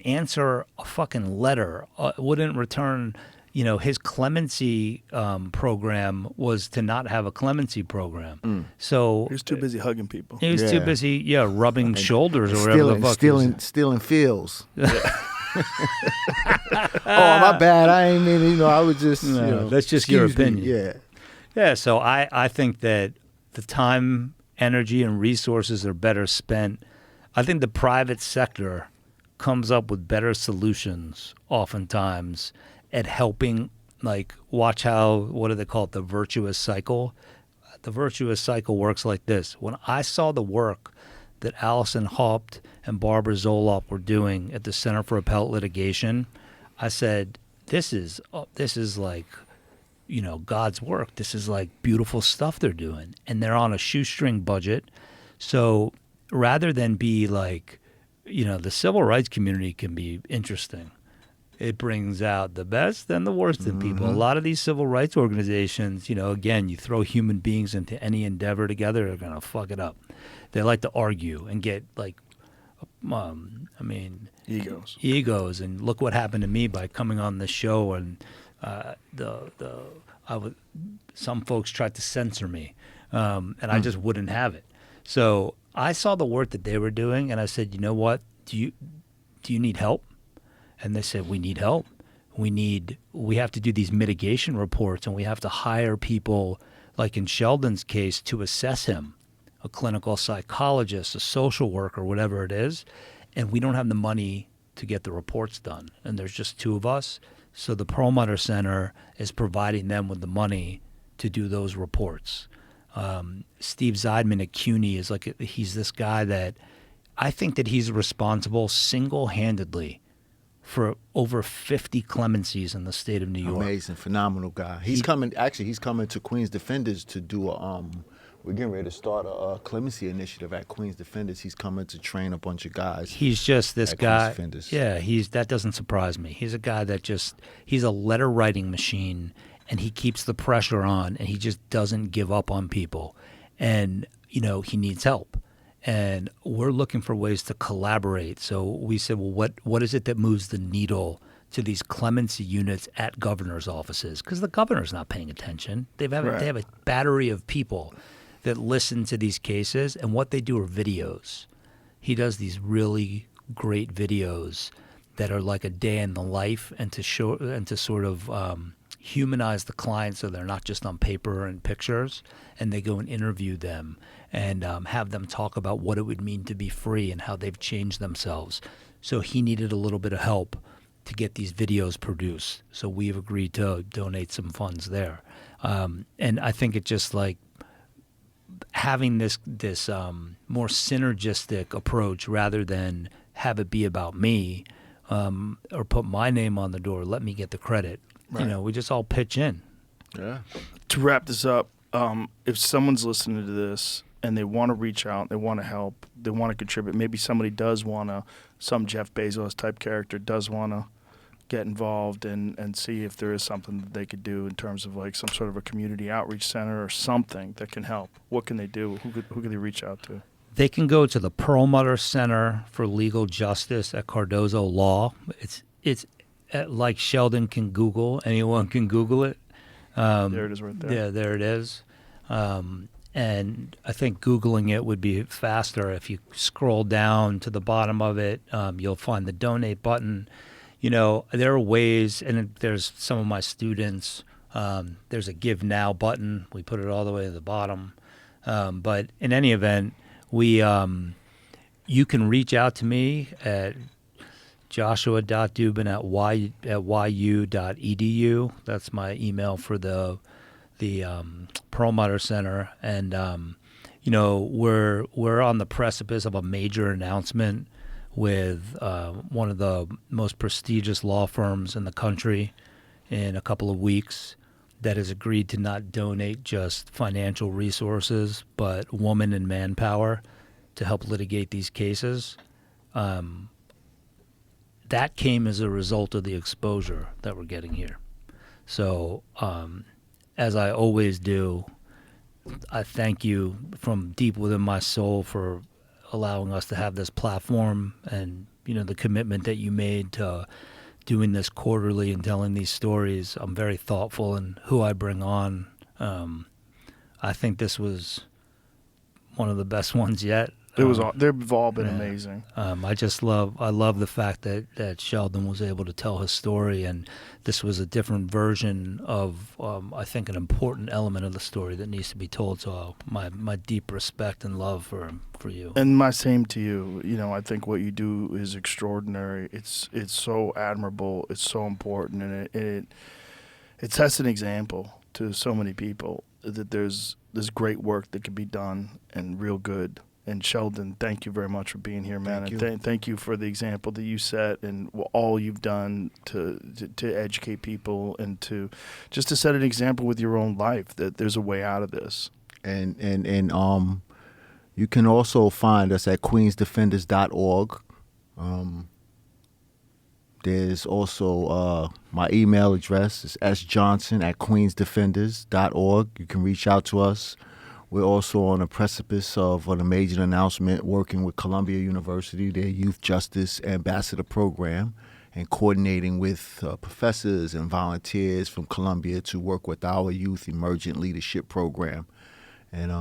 answer a fucking letter, wouldn't return. His clemency program was to not have a clemency program. So He was too busy hugging people. he was too Yeah. busy, rubbing shoulders or whatever the fuck. Stealing feels. Oh, my bad. I ain't mean. I was just. No, that's just your excuse me. opinion. Yeah. Yeah, so I think that the time, energy, and resources are better spent. I think the private sector comes up with better solutions oftentimes at helping, watch how, what do they call it, the virtuous cycle? The virtuous cycle works like this. When I saw the work that Allison Haupt and Barbara Zolop were doing at the Center for Appellate Litigation, I said, this is like, God's work. This is like beautiful stuff they're doing. And they're on a shoestring budget. So rather than be like, the civil rights community can be interesting. It brings out the best and the worst in people. A lot of these civil rights organizations, again, you throw human beings into any endeavor together, they're going to fuck it up. They like to argue and get egos. And look what happened to me by coming on this show. And some folks tried to censor me, and I just wouldn't have it. So I saw the work that they were doing, and I said, you know what? Do you need help? And they said, we need help. We have to do these mitigation reports, and we have to hire people, like in Sheldon's case, to assess him, a clinical psychologist, a social worker, whatever it is. And we don't have the money to get the reports done. And there's just two of us. So the Perlmutter Center is providing them with the money to do those reports. Steve Zeidman at CUNY he's this guy that I think that he's responsible single-handedly for over 50 clemencies in the state of New York. Amazing, phenomenal guy. He's coming to Queens Defenders to do we're getting ready to start a clemency initiative at Queens Defenders. He's coming to train a bunch of guys. He's just this at guy. Queens Defenders. Yeah, that doesn't surprise me. He's a guy that he's a letter writing machine, and he keeps the pressure on, and he just doesn't give up on people. And, he needs help. And we're looking for ways to collaborate. So we said, well, what is it that moves the needle to these clemency units at governor's offices? Because the governor's not paying attention. They have a battery of people that listen to these cases, and what they do are videos. He does these really great videos that are like a day in the life, and to sort of humanize the client, so they're not just on paper and pictures. And they go and interview them and have them talk about what it would mean to be free and how they've changed themselves. So he needed a little bit of help to get these videos produced. So we've agreed to donate some funds there. And I think it's just like having this more synergistic approach rather than have it be about me or put my name on the door, let me get the credit. Right. We just all pitch in. Yeah. To wrap this up, if someone's listening to this and they want to reach out, they want to help, they want to contribute, maybe somebody does want to, some Jeff Bezos type character does want to get involved and see if there is something that they could do in terms of like some sort of a community outreach center or something that can help. What can they do? Who could they reach out to? They can go to the Perlmutter Center for Legal Justice at Cardozo Law. It's like Sheldon can Google. Anyone can Google it. There it is right there. Yeah, there it is. And I think Googling it would be faster. If you scroll down to the bottom of it, you'll find the donate button. There are ways, and there's some of my students, there's a Give Now button. We put it all the way to the bottom. But in any event, you can reach out to me at joshua.dubin@yu.edu. That's my email for the Perlmutter Center. And, we're on the precipice of a major announcement with one of the most prestigious law firms in the country in a couple of weeks. that has agreed to not donate just financial resources, but woman and manpower to help litigate these cases. That came as a result of the exposure that we're getting here. So, as I always do, I thank you from deep within my soul for allowing us to have this platform and, the commitment that you made to doing this quarterly and telling these stories. I'm very thoughtful in who I bring on. I think this was one of the best ones yet. They've all been amazing. I love the fact that Sheldon was able to tell his story, and this was a different version of, I think, an important element of the story that needs to be told. So my deep respect and love for you. And my same to you. I think what you do is extraordinary. It's so admirable. It's so important, and it sets an example to so many people that there's great work that can be done and real good. And Sheldon, thank you very much for being here, man. Thank you for the example that you set and all you've done to educate people and to set an example with your own life that there's a way out of this. And you can also find us at queensdefenders.org. There's also my email address is sjohnson@queensdefenders.org. You can reach out to us. We're also on the precipice of an amazing announcement working with Columbia University, their Youth Justice Ambassador Program, and coordinating with professors and volunteers from Columbia to work with our Youth Emergent Leadership Program. And,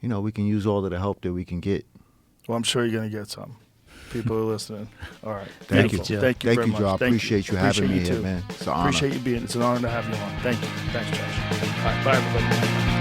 we can use all of the help that we can get. Well, I'm sure you're going to get some. People are listening. All right. Thank you, Joe. Thank you, Joe. I appreciate you having me here, man. It's an honor. Appreciate you being. It's an honor to have you on. Thank you. Thanks, Josh. All right. Bye, everybody.